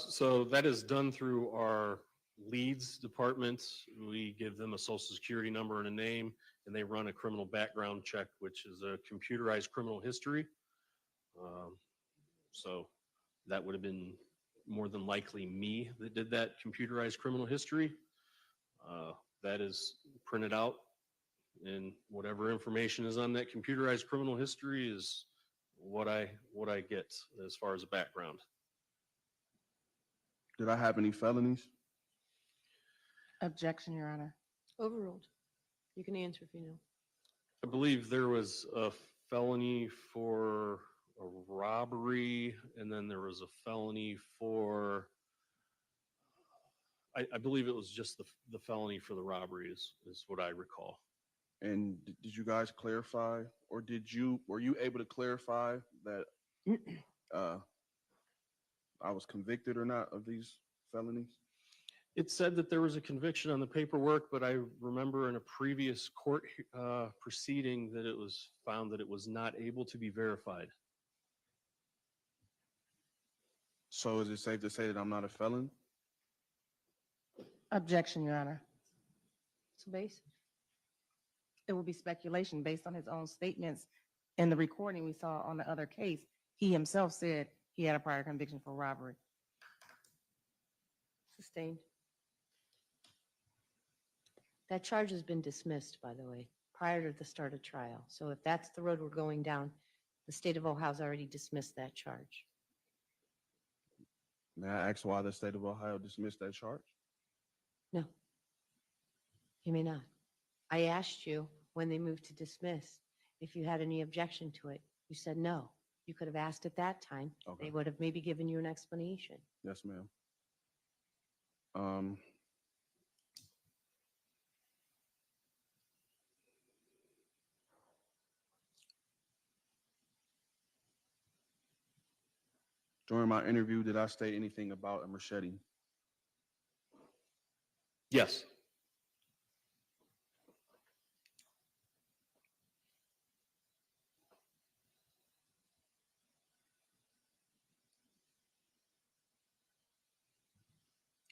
So that is done through our leads department. We give them a social security number and a name, and they run a criminal background check, which is a computerized criminal history. So that would have been more than likely me that did that computerized criminal history. That is printed out, and whatever information is on that computerized criminal history is what I get as far as a background. Did I have any felonies? Objection, Your Honor. Overruled. You can answer if you know. I believe there was a felony for a robbery, and then there was a felony for, I believe it was just the felony for the robbery is what I recall. And did you guys clarify, or were you able to clarify that I was convicted or not of these felonies? It said that there was a conviction on the paperwork, but I remember in a previous court proceeding that it was found that it was not able to be verified. So is it safe to say that I'm not a felon? Objection, Your Honor. So base. It will be speculation based on his own statements. In the recording we saw on the other case, he himself said he had a prior conviction for robbery. Sustained. That charge has been dismissed, by the way, prior to the start of trial. So if that's the road we're going down, the state of Ohio's already dismissed that charge. May I ask why the state of Ohio dismissed that charge? No, you may not. I asked you when they moved to dismiss if you had any objection to it. You said no. You could have asked at that time. Okay. They would have maybe given you an explanation. Yes, ma'am. During my interview, did I state anything about a machete? Yes.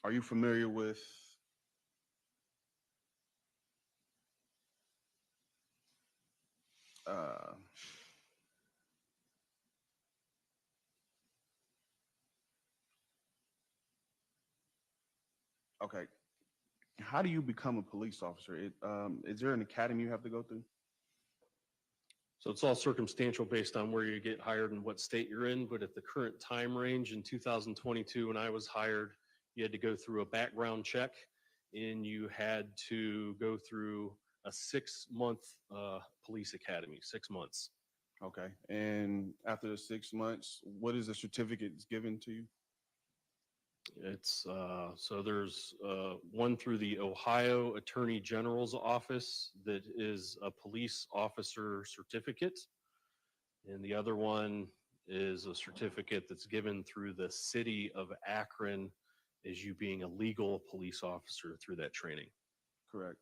Are you familiar with okay, how do you become a police officer? Is there an academy you have to go through? So it's all circumstantial based on where you get hired and what state you're in. But at the current time range in 2022, when I was hired, you had to go through a background check, and you had to go through a 6-month police academy, 6 months. Okay. And after the 6 months, what is the certificate given to you? It's so there's one through the Ohio Attorney General's office that is a police officer certificate, and the other one is a certificate that's given through the city of Akron as you being a legal police officer through that training. Correct.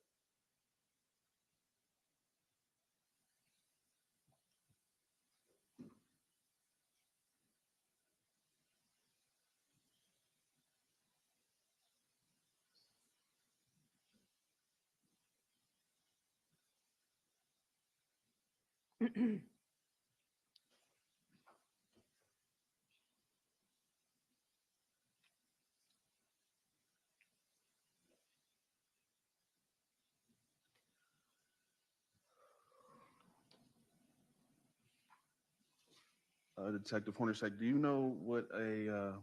Detective Hornacek, do you know what are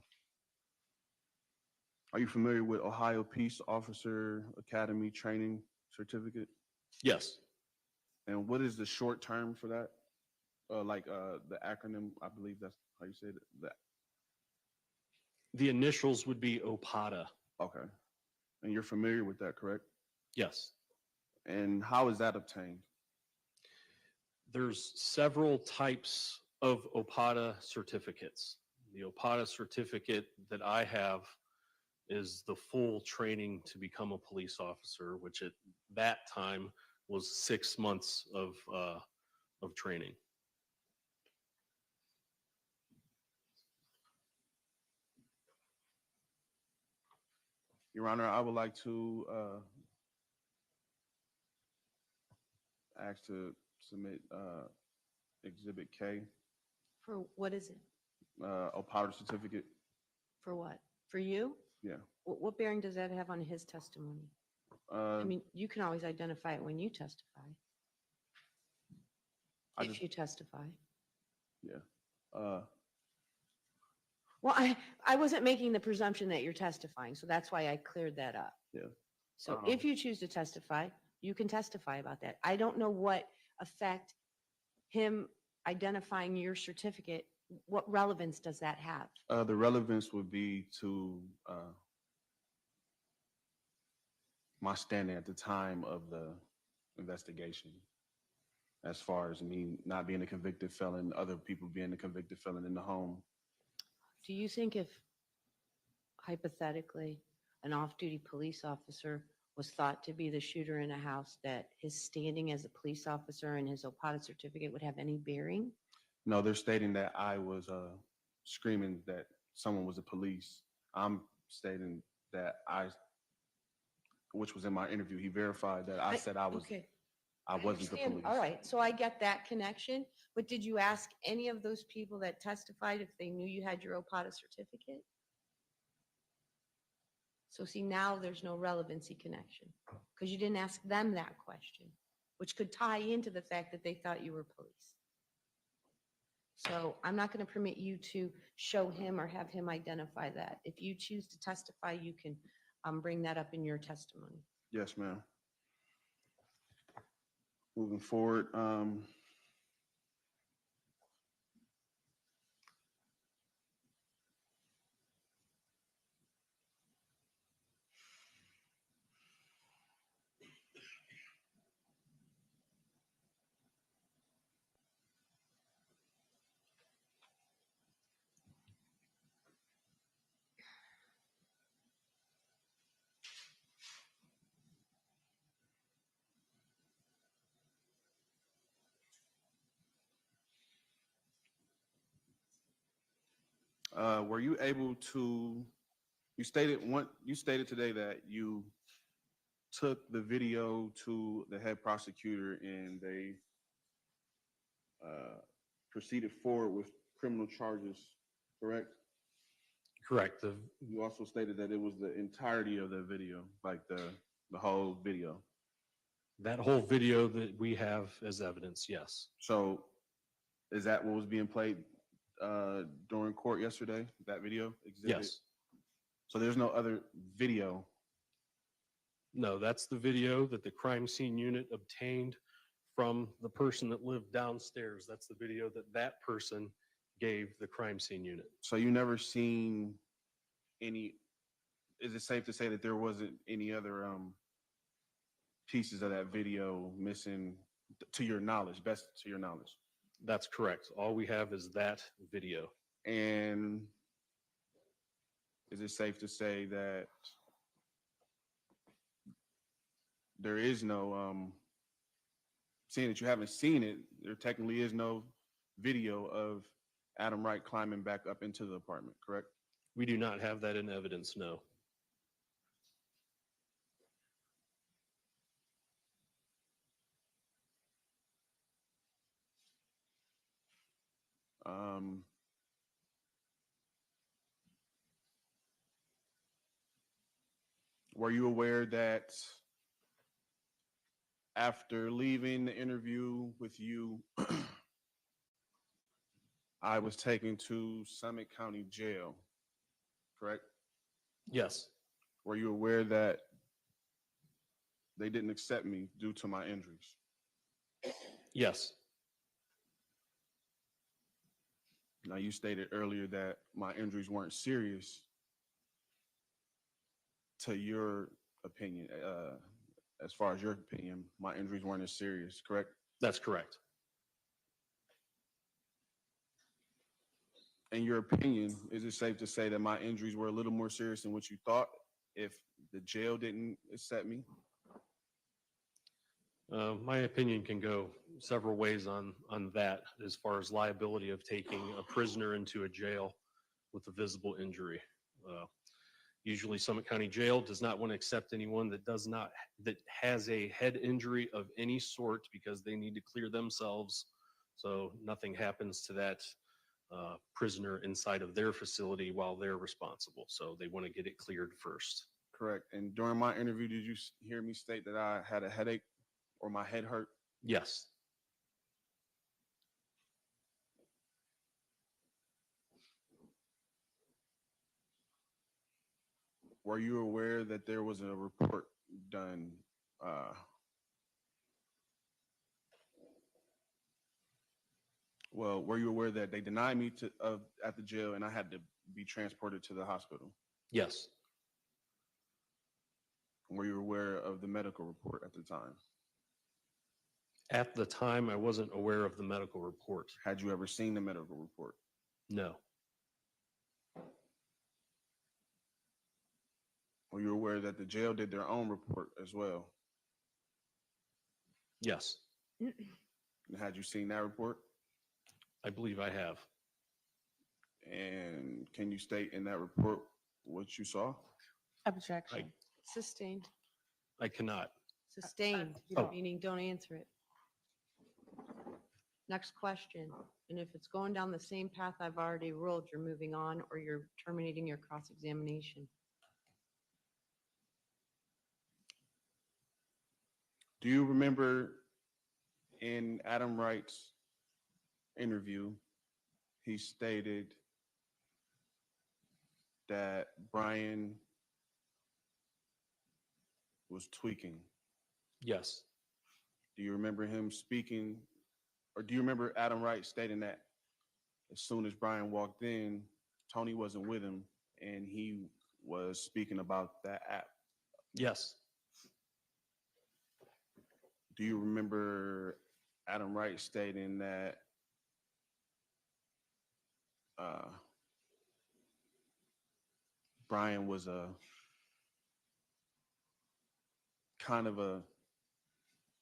you familiar with Ohio Peace Officer Academy Training Certificate? Yes, And what is the short term for that? The acronym, I believe that's how you say it. the initials would be OPATA. Okay. And you're familiar with that, correct? Yes. And how is that obtained? There's several types of OPATA certificates. The OPATA certificate that I have is the full training to become a police officer, which at that time was 6 months of training. Your Honor, I would like to ask to submit Exhibit K, For what is it? OPATA certificate. For what? For you? Yeah. What bearing does that have on his testimony? I mean, you can always identify it when you testify. I If just- you testify. Yeah. Well, I wasn't making the presumption that you're testifying, so that's why I cleared that up. Yeah. So if you choose to testify, you can testify about that. I don't know what effect him identifying your certificate, what relevance does that have? The relevance would be to my standing at the time of the investigation, as far as me not being a convicted felon, other people being a convicted felon in the home. Do you think if hypothetically an off-duty police officer was thought to be the shooter in a house, that his standing as a police officer and his OPATA certificate would have any bearing? No, they're stating that I was screaming that someone was the police. I'm stating that which was in my interview, he verified that I said I Okay. wasn't the understand. police. All right, so I get that connection, but did you ask any of those people that testified if they knew you had your OPATA certificate? So see, now there's no relevancy connection, because you didn't ask them that question, which could tie into the fact that they thought you were police. So I'm not going to permit you to show him or have him identify that. If you choose to testify, you can bring that up in your testimony. Yes, ma'am. Moving forward, were you able to? You stated today that you took the video to the head prosecutor and they proceeded forward with criminal charges, correct? Correct. You also stated that it was the entirety of the video, like the whole video. That whole video that we have as evidence, yes. So is that what was being played during court yesterday, that video exhibit? Yes. So there's no other video No, that's the video that the crime scene unit obtained from the person that lived downstairs. That's the video that that person gave the crime scene unit. So you never seen any, is it safe to say that there wasn't any other pieces of that video missing to your knowledge, best to your knowledge? That's correct. All we have is that video. And is it safe to say that there is no, seeing that you haven't seen it, there technically is no video of Adam Wright climbing back up into the apartment, correct? We do not have that in evidence, no. Um, were you aware that after leaving the interview with you, I was taken to Summit County Jail, correct? Yes, Were you aware that they didn't accept me due to my injuries? yes, Now, you stated earlier that my injuries weren't serious. To your opinion, as far as your opinion, my injuries weren't as serious, correct? that's correct. In your opinion, is it safe to say that my injuries were a little more serious than what you thought if the jail didn't accept me? My opinion can go several ways on that as far as liability of taking a prisoner into a jail with a visible injury. Usually Summit County Jail does not want to accept anyone that has a head injury of any sort because they need to clear themselves so nothing happens to that prisoner inside of their facility while they're responsible. So they want to get it cleared first. Correct. And during my interview, did you hear me state that I had a headache or my head hurt? Yes, Were you aware that there was a report done? Well, were you aware that they denied me at the jail and I had to be transported to the hospital? yes, Were you aware of the medical report at the time? at the time I wasn't aware of the medical report. Had you ever seen the medical report? No, Were you aware that the jail did their own report as well? yes, And had you seen that report? I believe I have. And can you state in that report what you saw? Objection. Sustained. I cannot. Sustained, Oh. meaning don't answer it. Next question. And if it's going down the same path I've already ruled, you're moving on or you're terminating your cross-examination. Do you remember in Adam Wright's interview, he stated that Brian was tweaking? Yes, Do you remember him speaking, or do you remember Adam Wright stating that as soon as Brian walked in, Toni wasn't with him and he was speaking about that app? yes, Do you remember Adam Wright stating that Brian was a kind of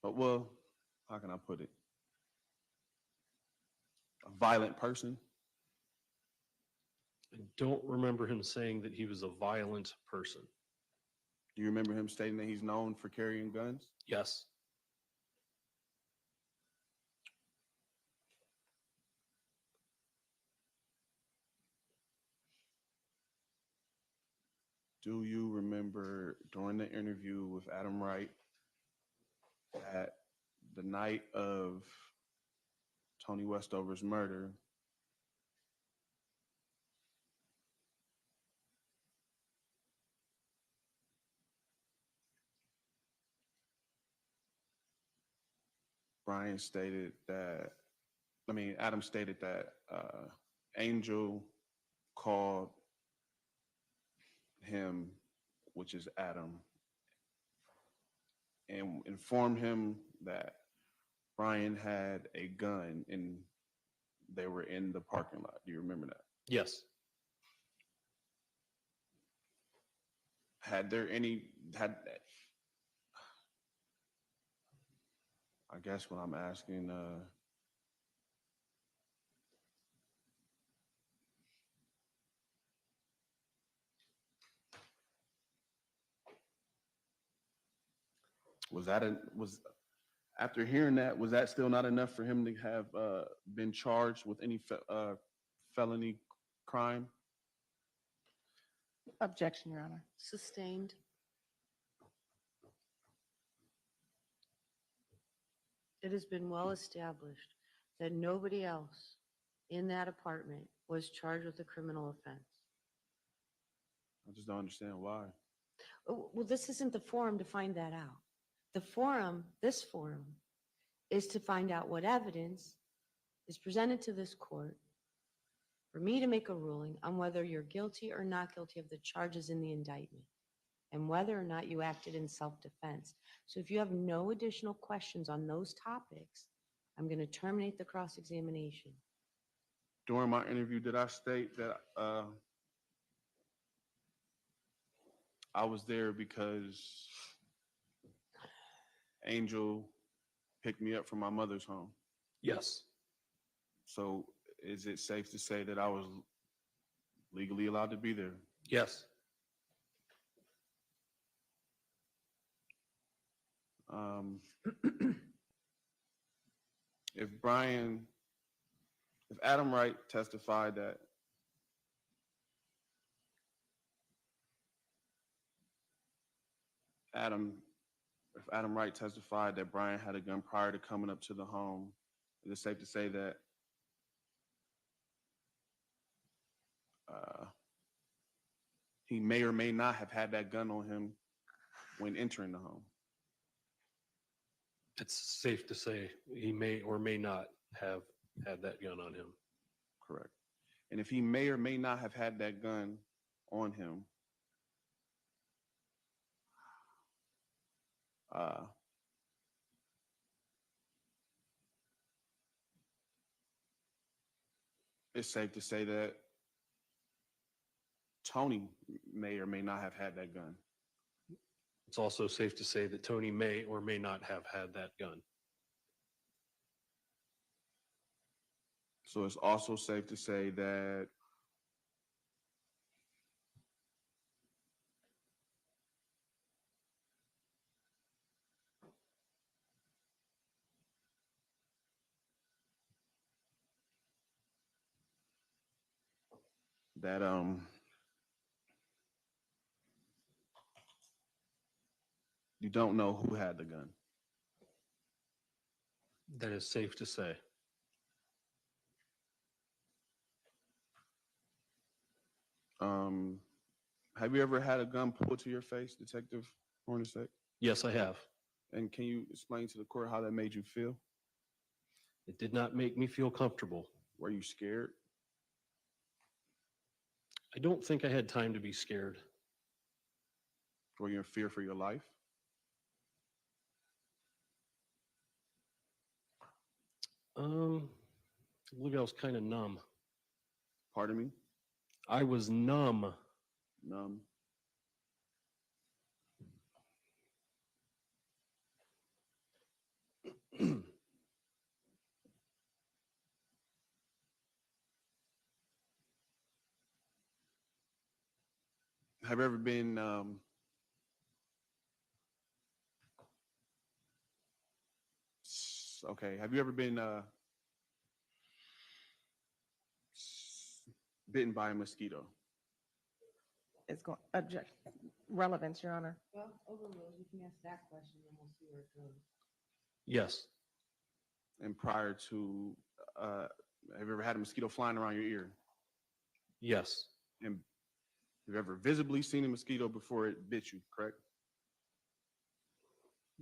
well, how can I put it? A violent person? I don't remember him saying that he was a violent person. Do you remember him stating that he's known for carrying guns? Yes, Do you remember during the interview with Adam Wright that the night of Toni Westover's murder, Brian stated that, Adam stated that Angel called him, which is Adam, and informed him that Brian had a gun and they were in the parking lot. Do you remember that? Yes. Had I guess what I'm asking, was after hearing that, was that still not enough for him to have been charged with any felony crime? Objection, Your Honor. Sustained. It has been well established that nobody else in that apartment was charged with a criminal offense. I just don't understand why. Oh, well, this isn't the forum to find that out. This forum, is to find out what evidence is presented to this court for me to make a ruling on whether you're guilty or not guilty of the charges in the indictment and whether or not you acted in self-defense. So if you have no additional questions on those topics, I'm going to terminate the cross-examination. During my interview, did I state that I was there because Angel picked me up from my mother's home? Yes. So is it safe to say that I was legally allowed to be there? Yes. If Adam Wright testified that if Adam Wright testified that Brian had a gun prior to coming up to the home, is it safe to say that he may or may not have had that gun on him when entering the home? It's safe to say he may or may not have had that gun on him. Correct. And if he may or may not have had that gun on him, it's safe to say that Toni may or may not have had that gun. It's also safe to say that Toni may or may not have had that gun. So it's also safe to say that you don't know who had the gun. That is safe to say. Have you ever had a gun pulled to your face, Detective Hornacek? Yes, I have. And can you explain to the court how that made you feel? It did not make me feel comfortable. Were you scared? I don't think I had time to be scared. Were you in fear for your life? I believe I was kind of numb. Pardon me? I was numb. Numb. Have you ever been have you ever been bitten by a mosquito? It's going, object, relevance, Your Honor. Well, overruled. You can ask that question and we'll see where it goes. Yes. And prior to, have you ever had a mosquito flying around your ear? Yes. And have you ever visibly seen a mosquito before it bit you, correct?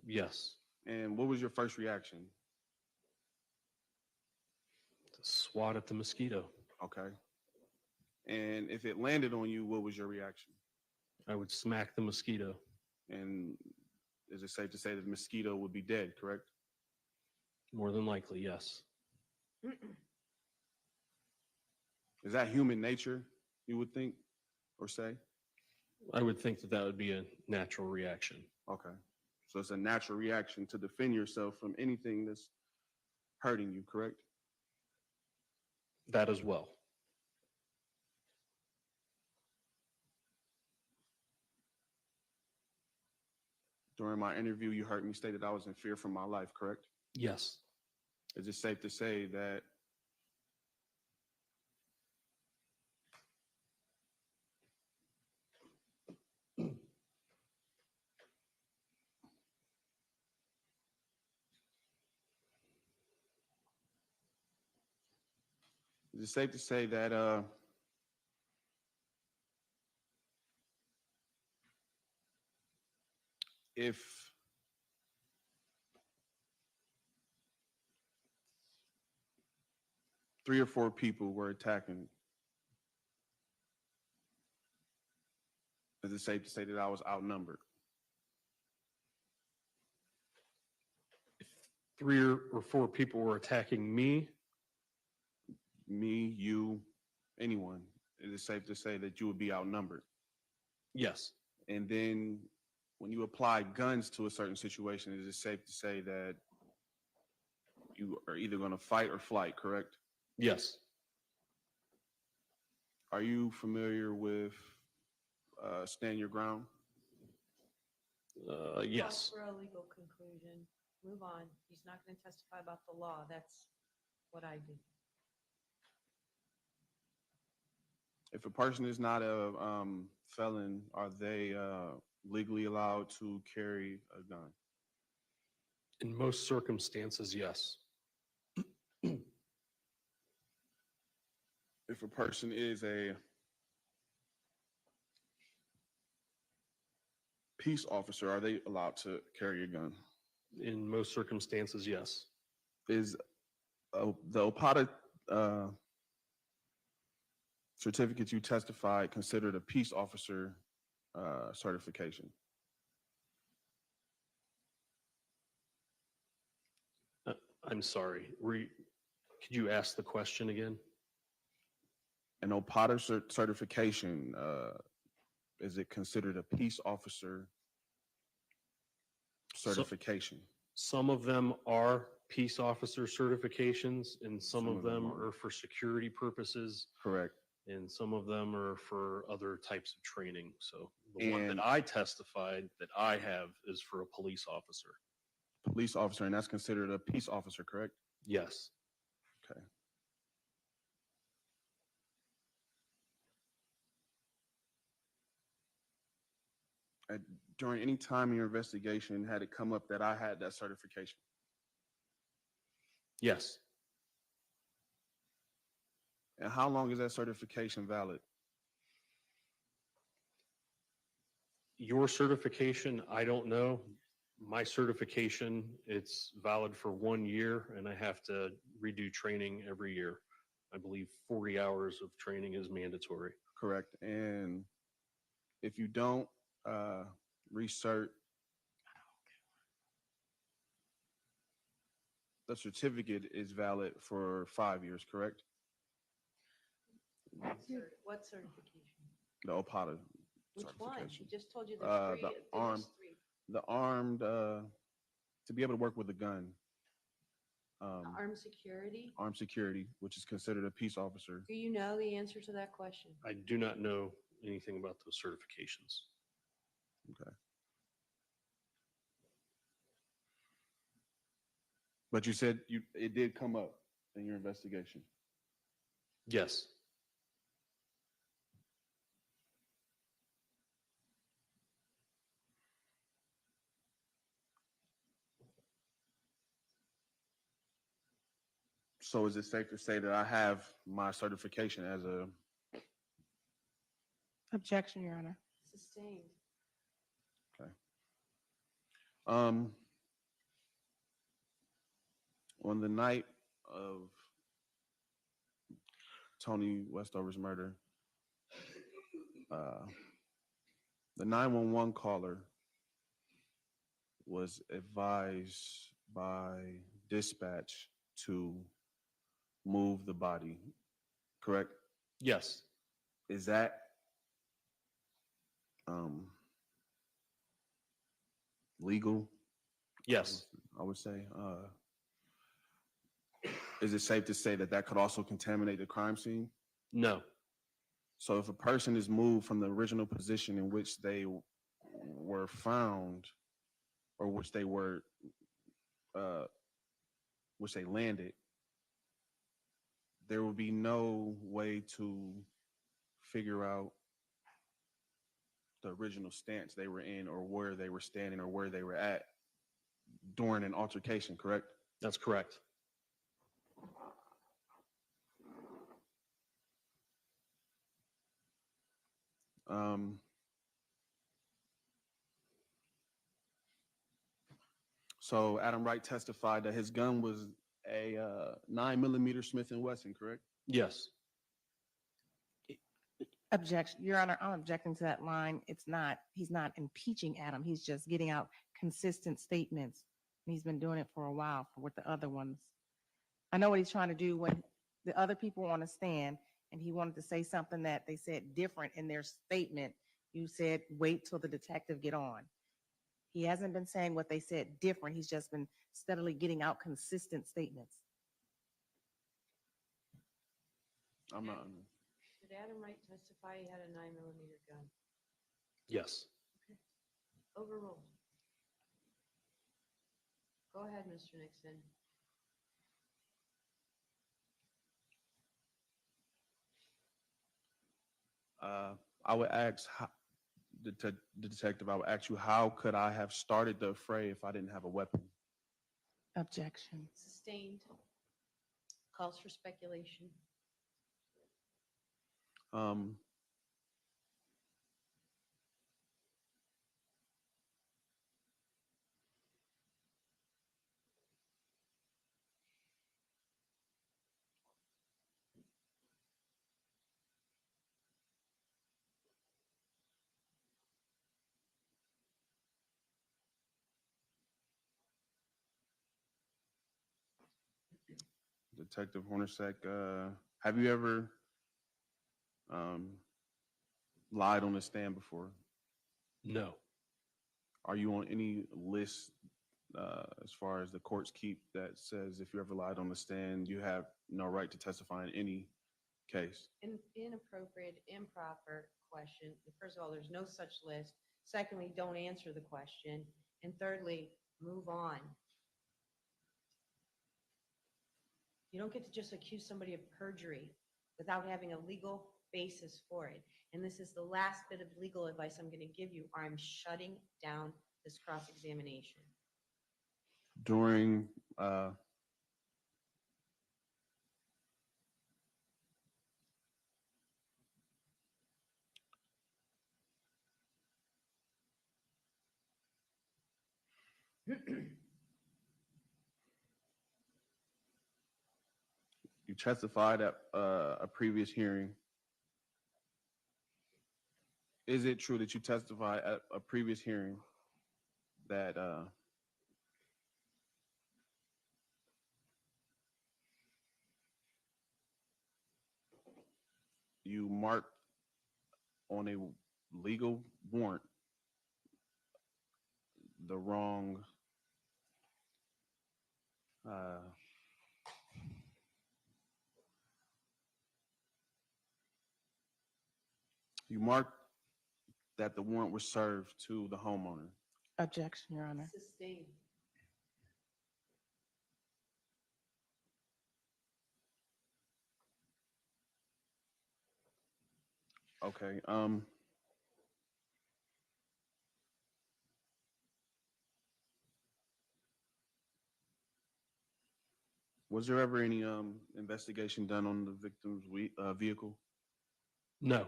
Yes. And what was your first reaction? swat at the mosquito. Okay. And if it landed on you, what was your reaction? I would smack the mosquito. And is it safe to say that the mosquito would be dead, correct? More than likely, yes. Is that human nature, you would think or say? I would think that that would be a natural reaction. Okay. So it's a natural reaction to defend yourself from anything that's hurting you, correct? That as well. During my interview, you heard me state that I was in fear for my life, correct? Yes. Is it safe to say that if 3 or 4 people were attacking, is it safe to say that I was outnumbered? If 3 or 4 people were attacking me, Me, you, anyone, is it safe to say that you would be outnumbered? yes. And then when you apply guns to a certain situation, is it safe to say that you are either going to fight or flight, correct? Yes. Are you familiar with stand your ground? Yes. For a legal conclusion, move on. He's not going to testify about the law. That's what I do. If a person is not a felon, are they legally allowed to carry a gun? In most circumstances, yes. If a person is a peace officer, are they allowed to carry a gun? In most circumstances, yes. Is the OPATA certificate you testified considered a peace officer certification? I'm sorry. Could you ask the question again? An OPATA certification, is it considered a peace officer certification? Some of them are peace officer certifications, and some of them are. are for security purposes, Correct. and some of them are for other types of training. So the one And- that I testified that I have is for a police officer. Police officer, and that's considered a peace officer, correct? Yes. Okay. During any time in your investigation, had it come up that I had that certification? Yes. And how long is that certification valid? Your certification, I don't know. My certification, it's valid for 1 year, and I have to redo training every year. I believe 40 hours of training is mandatory. Correct. And if you don't recert, the certificate is valid for 5 years, correct? What certification? The OPATA Which one? certification. He just told you there's 3. The armed, the armed, to be able to work with a gun. Armed security? Armed security, which is considered a peace officer. Do you know the answer to that question? I do not know anything about those certifications. Okay. But you said it did come up in your investigation. Yes. So is it safe to say that I have my certification as a, Objection, Your Honor. Sustained. on the night of Toni Westover's murder, the 911 caller was advised by dispatch to move the body, correct? Yes, Is that legal? yes, I would say. Is it safe to say that that could also contaminate the crime scene? no, So if a person is moved from the original position in which they were found, or which they were, which they landed, there will be no way to figure out the original stance they were in, or where they were standing, or where they were at during an altercation, correct? that's correct. Um, so Adam Wright testified that his gun was a 9mm Smith & Wesson, correct? Yes, Objection, Your Honor, I'm objecting to that line. He's not impeaching Adam. He's just getting out consistent statements. And he's been doing it for a while with the other ones. I know what he's trying to do when the other people on the stand and he wanted to say something that they said different in their statement. You said, wait till the detective get on. He hasn't been saying what they said different. He's just been steadily getting out consistent statements. I'm not. Did Adam Wright testify he had a 9mm gun? yes. Overruled. Go ahead, Mr. Nixon. I would ask the detective. I would ask you, how could I have started the fray if I didn't have a weapon? Objection. Sustained. Calls for speculation. Um, Detective Hornacek, have you ever lied on the stand before? No, Are you on any list as far as the courts keep that says if you ever lied on the stand, you have no right to testify in any case? Inappropriate, improper question. First of all, there's no such list. Secondly, don't answer the question. And thirdly, move on. You don't get to just accuse somebody of perjury without having a legal basis for it. And this is the last bit of legal advice I'm going to give you, or I'm shutting down this cross-examination. During you testified at a previous hearing. Is it true that you testified at a previous hearing that you marked on a legal warrant the wrong you marked that the warrant was served to the homeowner? Objection, Your Honor. Sustained. Okay. Was there ever any investigation done on the victim's vehicle? no,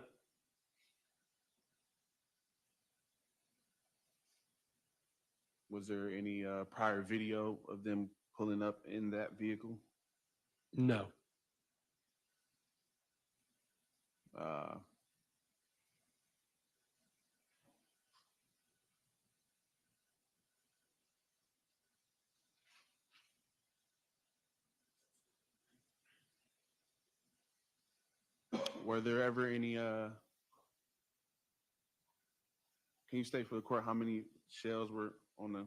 Was there any prior video of them pulling up in that vehicle? no, Were there ever any, can you state for the court how many shells were on the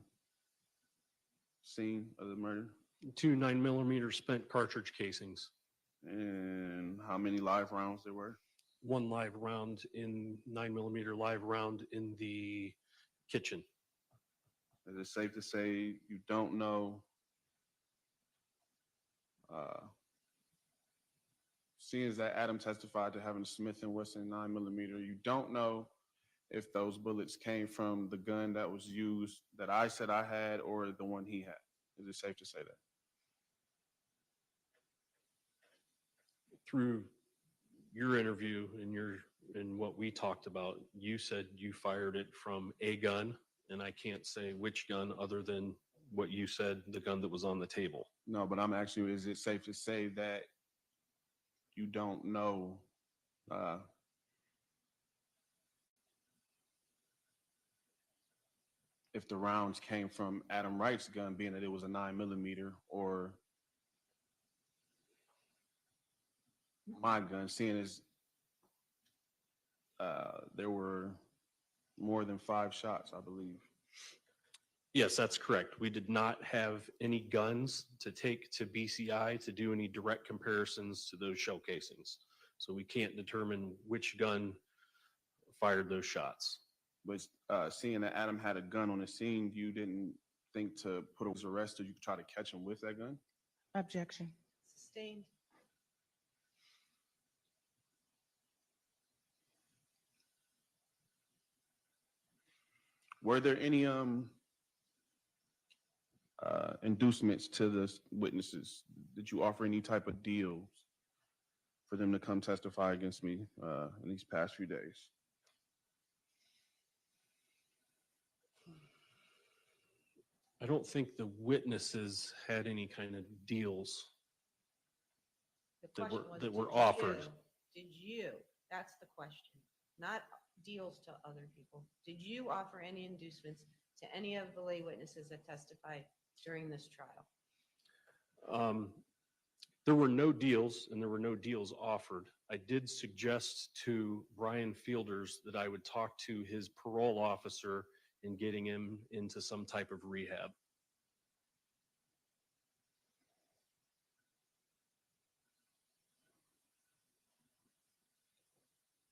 scene of the murder? 2 9mm spent cartridge casings, And how many live rounds there were? 1 live round in 9mm live round in the kitchen. Is it safe to say you don't know, seeing as that Adam testified to having a Smith & Wesson 9mm, you don't know if those bullets came from the gun that was used that I said I had or the one he had? Is it safe to say that? Through your interview and what we talked about, you said you fired it from a gun, and I can't say which gun other than what you said, the gun that was on the table. No, but I'm asking you, is it safe to say that you don't know if the rounds came from Adam Wright's gun, being that it was a 9mm, or my gun, seeing as there were more than 5 shots, I believe? Yes, that's correct. We did not have any guns to take to BCI to do any direct comparisons to those shell casings. So we can't determine which gun fired those shots. But seeing that Adam had a gun on the scene, you didn't think to put him as arrest, or you could try to catch him with that gun? Objection. Sustained. Were there any inducements to the witnesses? Did you offer any type of deals for them to come testify against me in these past few days? I don't think the witnesses had any kind of deals. The That were- question was, that were did offered. Did you, that's the question, not deals to other people. Did you offer any inducements to any of the lay witnesses that testified during this trial? There were no deals, and there were no deals offered. I did suggest to Brian Fielders that I would talk to his parole officer in getting him into some type of rehab.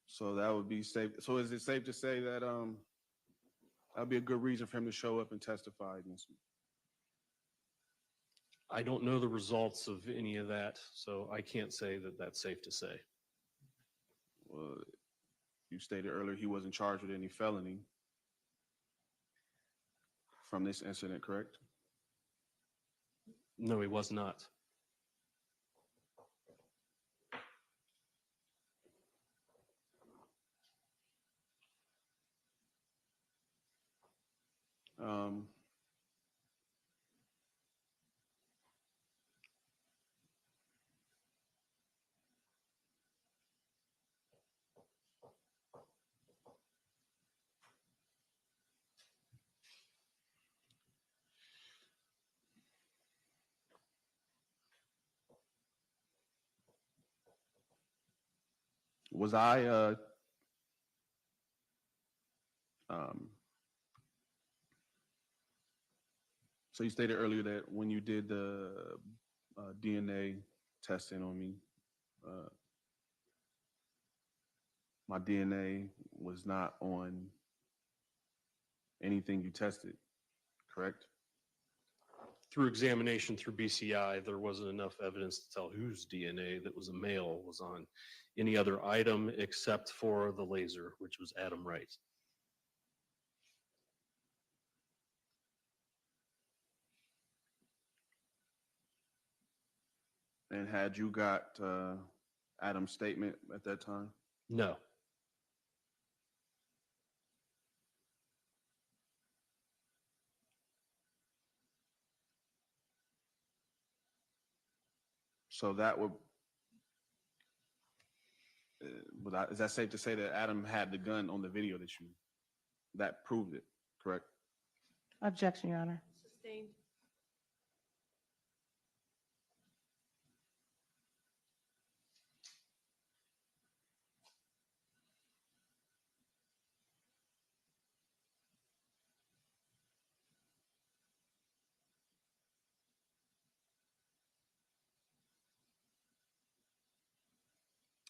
So that would be safe. So is it safe to say that that'd be a good reason for him to show up and testify against me? I don't know the results of any of that, so I can't say that that's safe to say. Well, you stated earlier he wasn't charged with any felony from this incident, correct? No, he was not. Was I so you stated earlier that when you did the DNA testing on me, my DNA was not on anything you tested, correct? Through examination through BCI, there wasn't enough evidence to tell whose DNA that was a male was on any other item except for the laser, which was Adam Wright. And had you got Adam's statement at that time? No. So that would Is that safe to say that Adam had the gun on the video that proved it, correct? Objection, Your Honor. Sustained.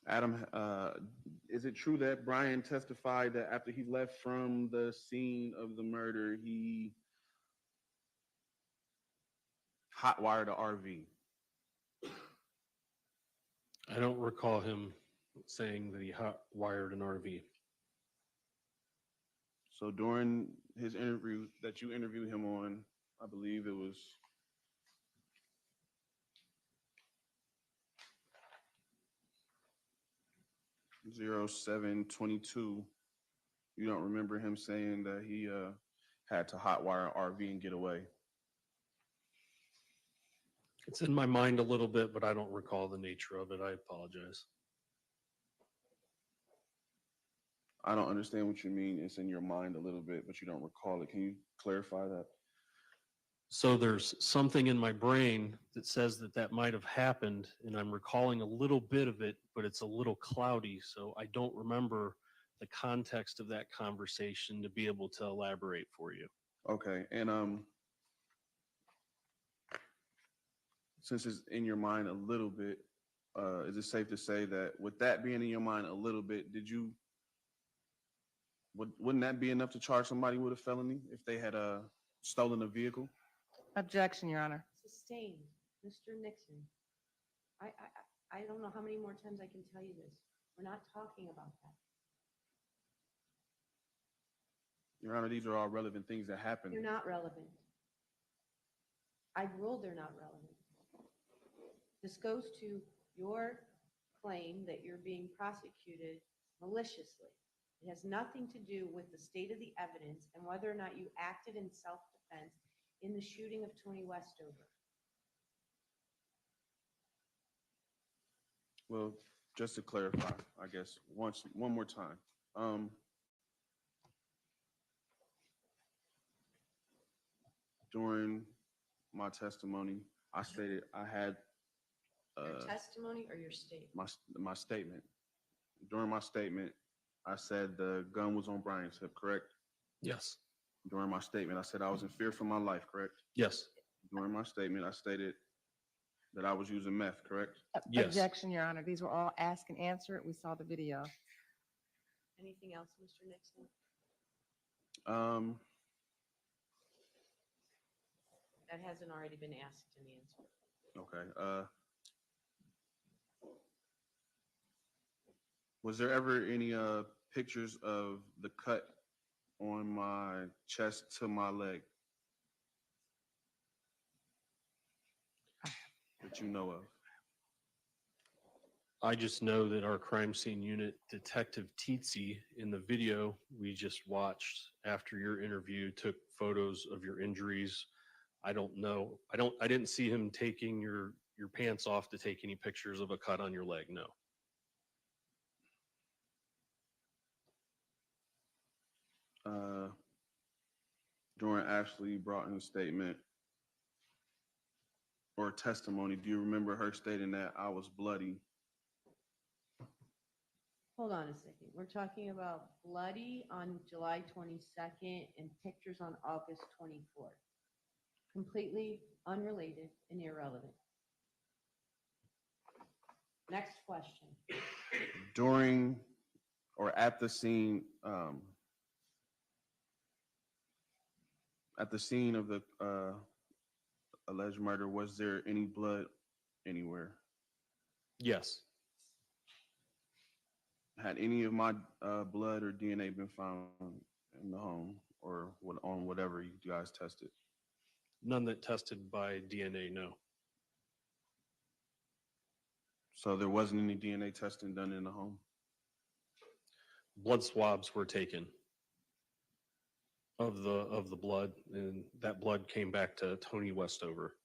Adam, is it true that Brian testified that after he left from the scene of the murder, he hotwired a RV? I don't recall him saying that he hot wired an RV. So during his interview that you interviewed him on, I believe it was 07/22, you don't remember him saying that he had to hotwire an RV and get away? It's in my mind a little bit, but I don't recall the nature of it. I apologize. I don't understand what you mean. It's in your mind a little bit, but you don't recall it. Can you clarify that? So there's something in my brain that says that that might have happened, and I'm recalling a little bit of it, but it's a little cloudy, so I don't remember the context of that conversation to be able to elaborate for you. Okay, and since it's in your mind a little bit, is it safe to say that with that being in your mind a little bit, wouldn't that be enough to charge somebody with a felony if they had stolen a vehicle? Objection, Your Honor. Sustained. Mr. Nixon. I don't know how many more times I can tell you this. We're not talking about that. Your Honor, these are all relevant things that happened. They're not relevant. I ruled they're not relevant. This goes to your claim that you're being prosecuted maliciously. It has nothing to do with the state of the evidence and whether or not you acted in self-defense in the shooting of Toni Westover. Well, just to clarify, I guess, one more time. During my testimony, I stated I had Your testimony or your statement? my statement. During my statement, I said the gun was on Brian's hip, correct? Yes. During my statement, I said I was in fear for my life, correct? Yes. During my statement, I stated that I was using meth, correct? Yes. Objection, Your Honor. These were all asked and answered. We saw the video. Anything else, Mr. Nixon? That hasn't already been asked and answered. Okay. Was there ever any pictures of the cut on my chest to my leg that you know of? I just know that our crime scene unit detective Teetsy in the video we just watched after your interview took photos of your injuries. I don't know. I didn't see him taking your pants off to take any pictures of a cut on your leg. No. During Ashley Broughton's statement or testimony, do you remember her stating that I was bloody? Hold on a second. We're talking about bloody on July 22nd and pictures on August 24th. Completely unrelated and irrelevant. Next question. During or at the scene of the alleged murder, was there any blood anywhere? Yes. Had any of my blood or DNA been found in the home or on whatever you guys tested? None that tested by DNA. No. So there wasn't any DNA testing done in the home? Blood swabs were taken of the blood, and that blood came back to Toni Westover.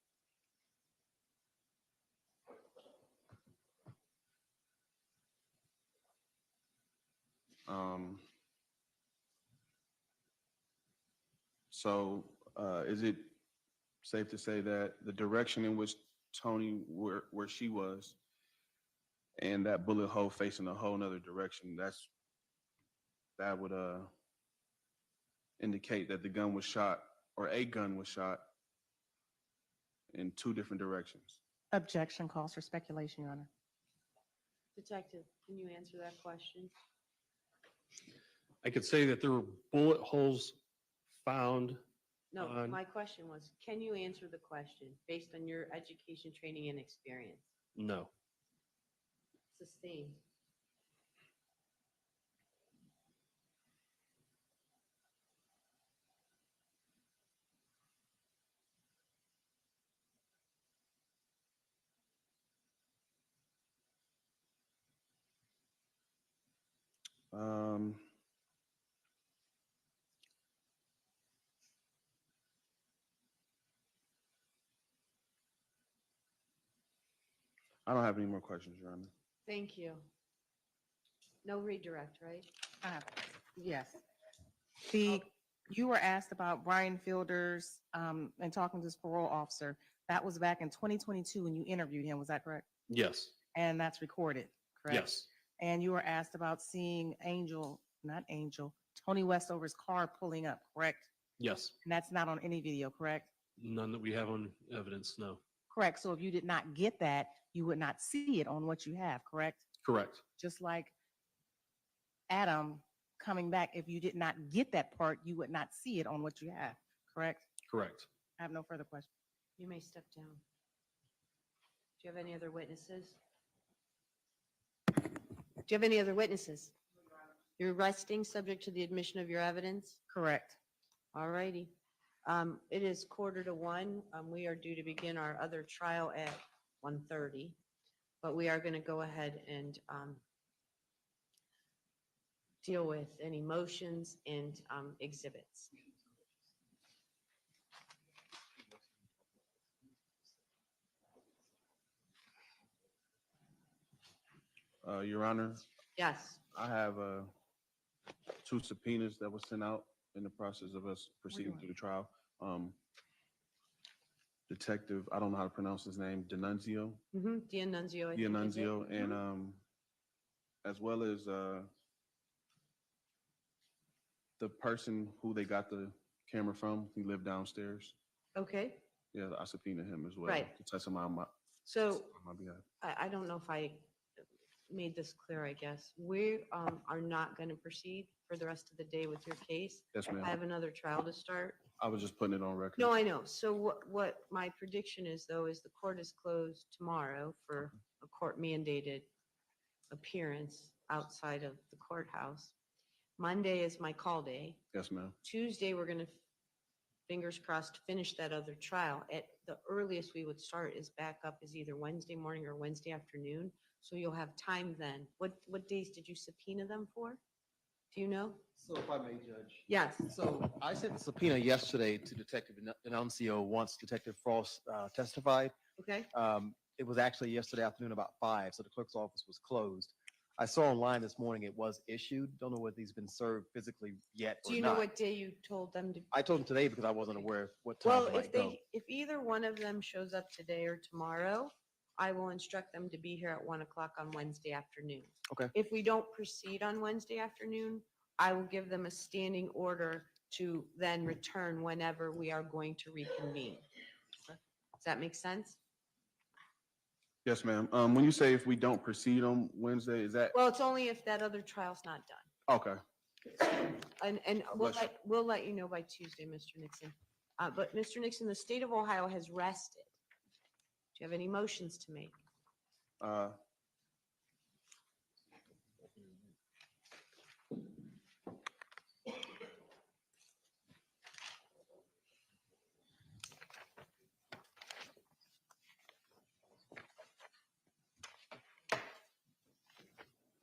So is it safe to say that the direction in which Toni, where she was, and that bullet hole facing a whole nother direction, that would indicate that the gun was shot, or a gun was shot in two different directions? Objection calls for speculation, Your Honor. Detective, can you answer that question? I could say that there were bullet holes found. No, On- my question was, can you answer the question based on your education, training, and experience? No. Sustained. Um, I don't have any more questions, Your Honor. Thank you. No redirect, right? Yes. You were asked about Brian Fielder's, and talking to his parole officer. That was back in 2022 when you interviewed him. Was that correct? Yes. And that's recorded, correct? Yes. And you were asked about seeing Toni Westover's car pulling up, correct? Yes. And that's not on any video, correct? None that we have on evidence. No. Correct. So if you did not get that, you would not see it on what you have, correct? Correct. Just like Adam coming back, if you did not get that part, you would not see it on what you have, correct? Correct. I have no further questions. You may step down. Do you have any other witnesses? Do you have any other witnesses? You're resting subject to the admission of your evidence? Correct. All righty. It is 1:45. We are due to begin our other trial at 1:30, but we are going to go ahead and deal with any motions and exhibits. Your Honor, Yes. I have two subpoenas that were sent out in the process of us proceeding through the trial. Detective, I don't know how to pronounce his name, D'Annunzio, D'Annunzio. I think is it. D'Annunzio, and as well as the person who they got the camera from. He lived downstairs. Okay. Yeah, I subpoenaed him as well Right. to testify on So my behalf. I don't know if I made this clear, I guess. We are not going to proceed for the rest of the day with your case. Yes, ma'am. I have another trial to start. I was just putting it on record. No, I know. So what my prediction is, though, is the court is closed tomorrow for a court mandated appearance outside of the courthouse. Monday is my call day. Yes, ma'am. Tuesday, we're going to, fingers crossed, finish that other trial. At the earliest we would start is back up is either Wednesday morning or Wednesday afternoon. So you'll have time then. What days did you subpoena them for? Do you know? So if I may, Judge. Yes. So I sent the subpoena yesterday to Detective D'Annunzio once Detective Frost testified. Okay. It was actually yesterday afternoon about 5, so the clerk's office was closed. I saw online this morning it was issued. Don't know whether he's been served physically yet or Do you know not. what day you told them to? I told him today because I wasn't aware of what time Well, he might if go. if either one of them shows up today or tomorrow, I will instruct them to be here at 1:00 on Wednesday afternoon. Okay. If we don't proceed on Wednesday afternoon, I will give them a standing order to then return whenever we are going to reconvene. Does that make sense? Yes, ma'am. When you say if we don't proceed on Wednesday, is that Well, it's only if that other trial's not done. okay? And God bless you. we'll let you know by Tuesday, Mr. Nixon. But Mr. Nixon, the state of Ohio has rested. Do you have any motions to make?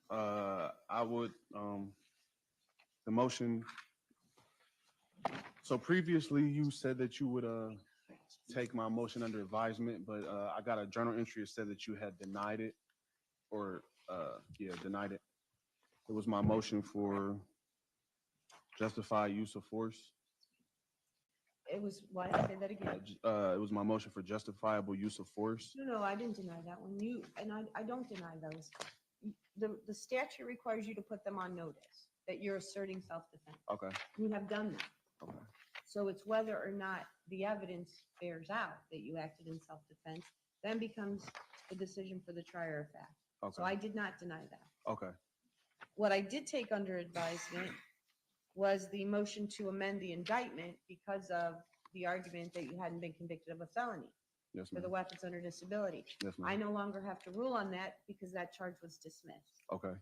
I would, the motion. So previously you said that you would, take my motion under advisement, but, I got a journal entry that said that you had denied it or, denied it. It was my motion for justified use of force. It was, what? Say that again. It was my motion for justifiable use of force. No, I didn't deny that one. I don't deny those. The statute requires you to put them on notice that you're asserting self-defense. Okay, You have done that. okay. So it's whether or not the evidence bears out that you acted in self-defense, then becomes the decision for the trier of fact. So I Okay, did not deny that. okay, What I did take under advisement was the motion to amend the indictment because of the argument that you hadn't been convicted of a felony yes, for the ma'am. weapons under disability. Yes, I ma'am. no longer have to rule on that because that charge was dismissed. Okay,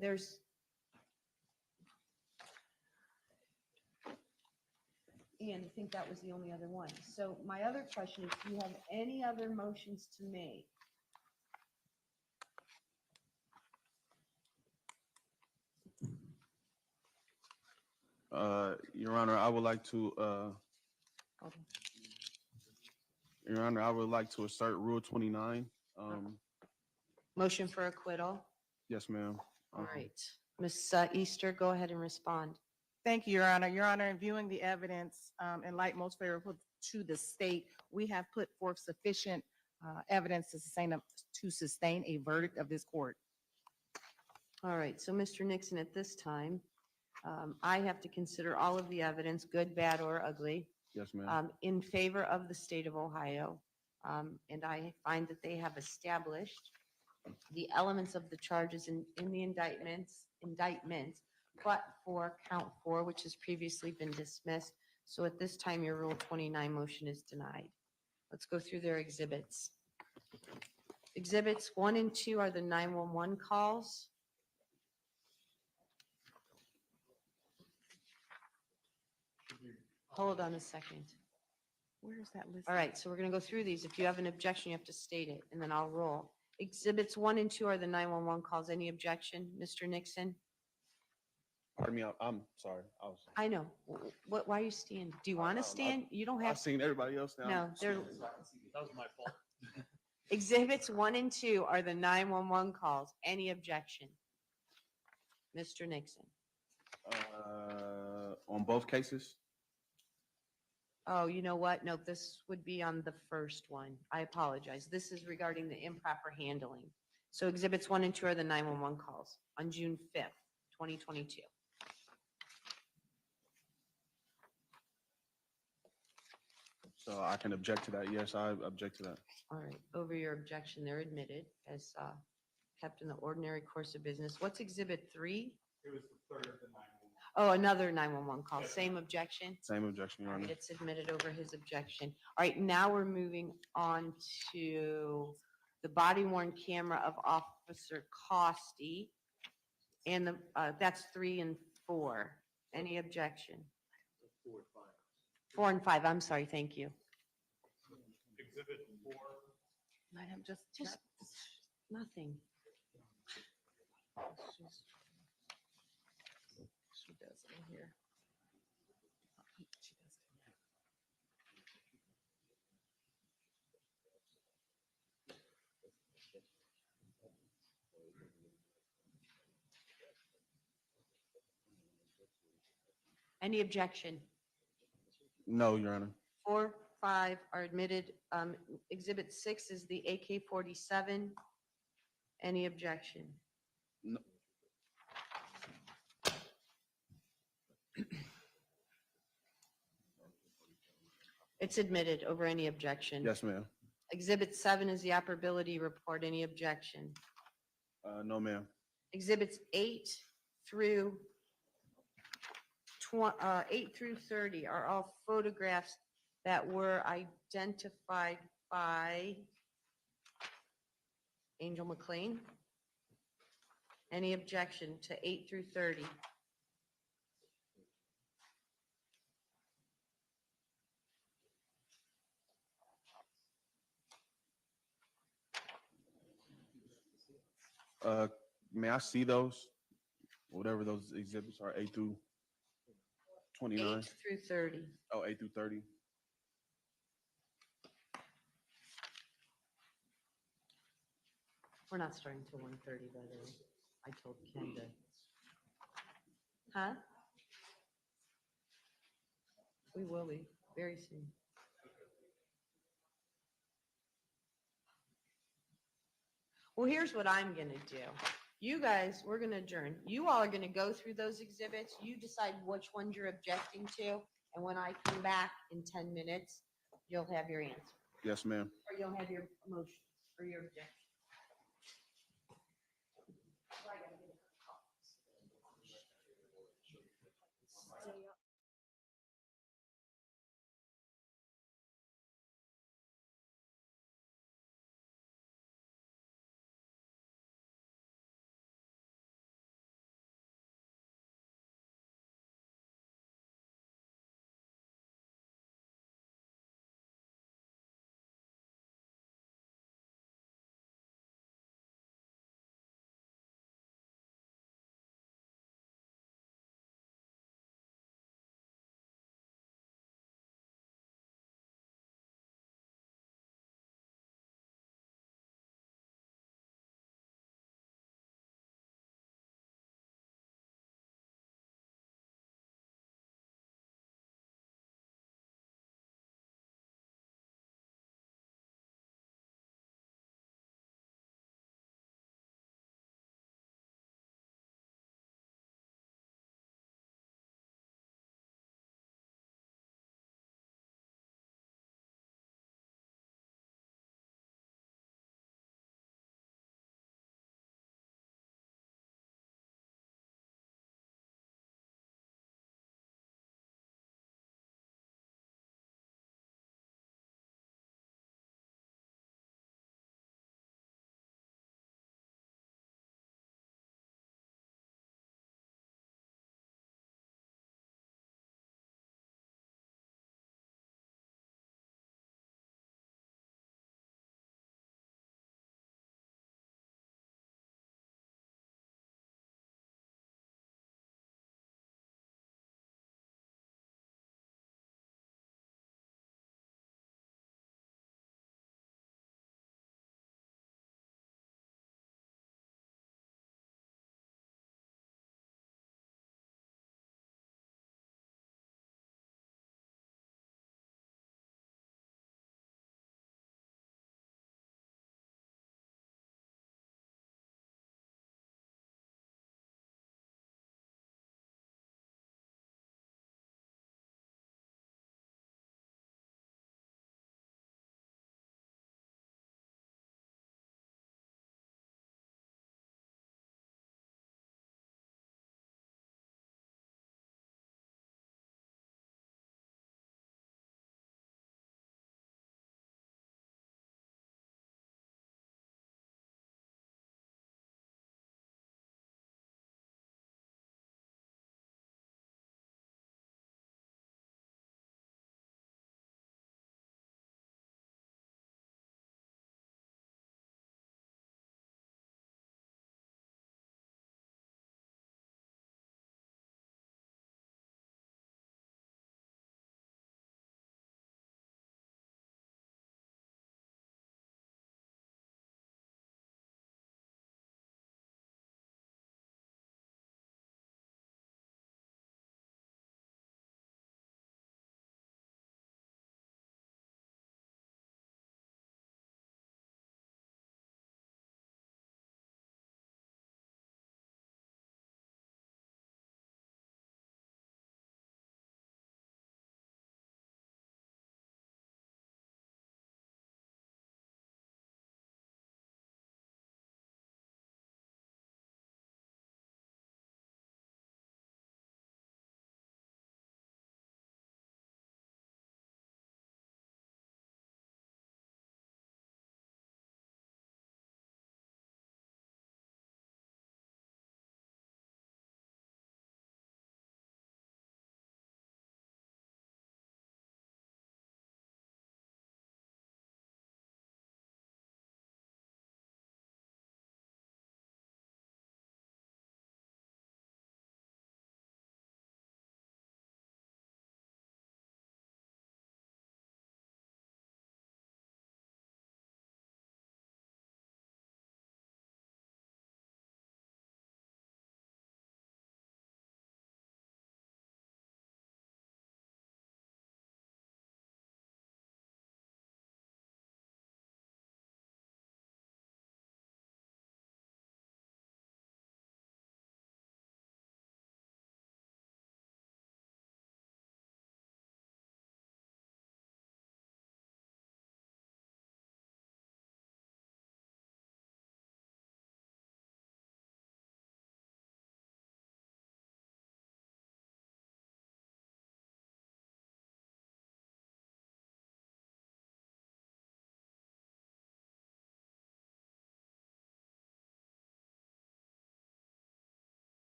There's, and I think that was the only other one. So my other question is, do you have any other motions to make? Your Honor, I would like to, Okay. Your Honor, I would like to assert Rule 29. Motion for acquittal. Yes, ma'am. All right. Ms. Easter, go ahead and respond. Thank you, Your Honor. Your Honor, in viewing the evidence in light most favorable to the state, we have put forth sufficient evidence to sustain a verdict of this court. All right, so Mr. Nixon, at this time, I have to consider all of the evidence, good, bad, or ugly, Yes, ma'am. in favor of the state of Ohio. And I find that they have established the elements of the charges in the indictments, but for count 4, which has previously been dismissed. So at this time, your Rule 29 motion is denied. Let's go through their exhibits. Exhibits 1 and 2 are the 911 calls. Hold on a second. Where is that list? All right, so we're going to go through these. If you have an objection, you have to state it, and then I'll roll. Exhibits 1 and 2 are the 911 calls. Any objection, Mr. Nixon? Pardon me, I'm sorry. I know. What, why are you standing? Do you want to stand? You don't I've have, seen everybody else now. no, they're, That was my fault. exhibits 1 and 2 are the 911 calls. Any objection? Mr. Nixon? On both cases? Oh, you know what? No, this would be on the first one. I apologize. This is regarding the improper handling. So exhibits 1 and 2 are the 911 calls on June 5th, 2022. So I can object to that. Yes, I object to that. All right, over your objection, they're admitted as kept in the ordinary course of business. What's exhibit 3? It was the third of the 911. Oh, another 911 call. Same objection? Same objection, Your All right, Honor. it's admitted over his objection. All right, now we're moving on to the body worn camera of Officer Costi. And the, that's 3 and 4. Any objection? 4 and 5, I'm sorry, thank you. Exhibit 4. I have just, Nothing. She does it here. she does it. Any objection? No, Your Honor. 4, 5 are admitted. Exhibit 6 is the AK-47. Any objection? No. It's admitted over any objection. Yes, ma'am. Exhibit 7 is the operability report. Any objection? No, ma'am. Exhibits 8 through 30 are all photographs that were identified by Angel McLean. Any objection to 8 through 30? May I see those? Whatever those exhibits are, 8 through 29? 8 through 30. Oh, 8 through 30. We're not starting till 1:30, by the way. I told Ken to. Huh? We will be very soon. Well, here's what I'm gonna do. You guys, we're gonna adjourn. You all are gonna go through those exhibits. You decide which ones you're objecting to. And when I come back in 10 minutes, you'll have your answer, Yes, ma'am. or you'll have your motion or your objection.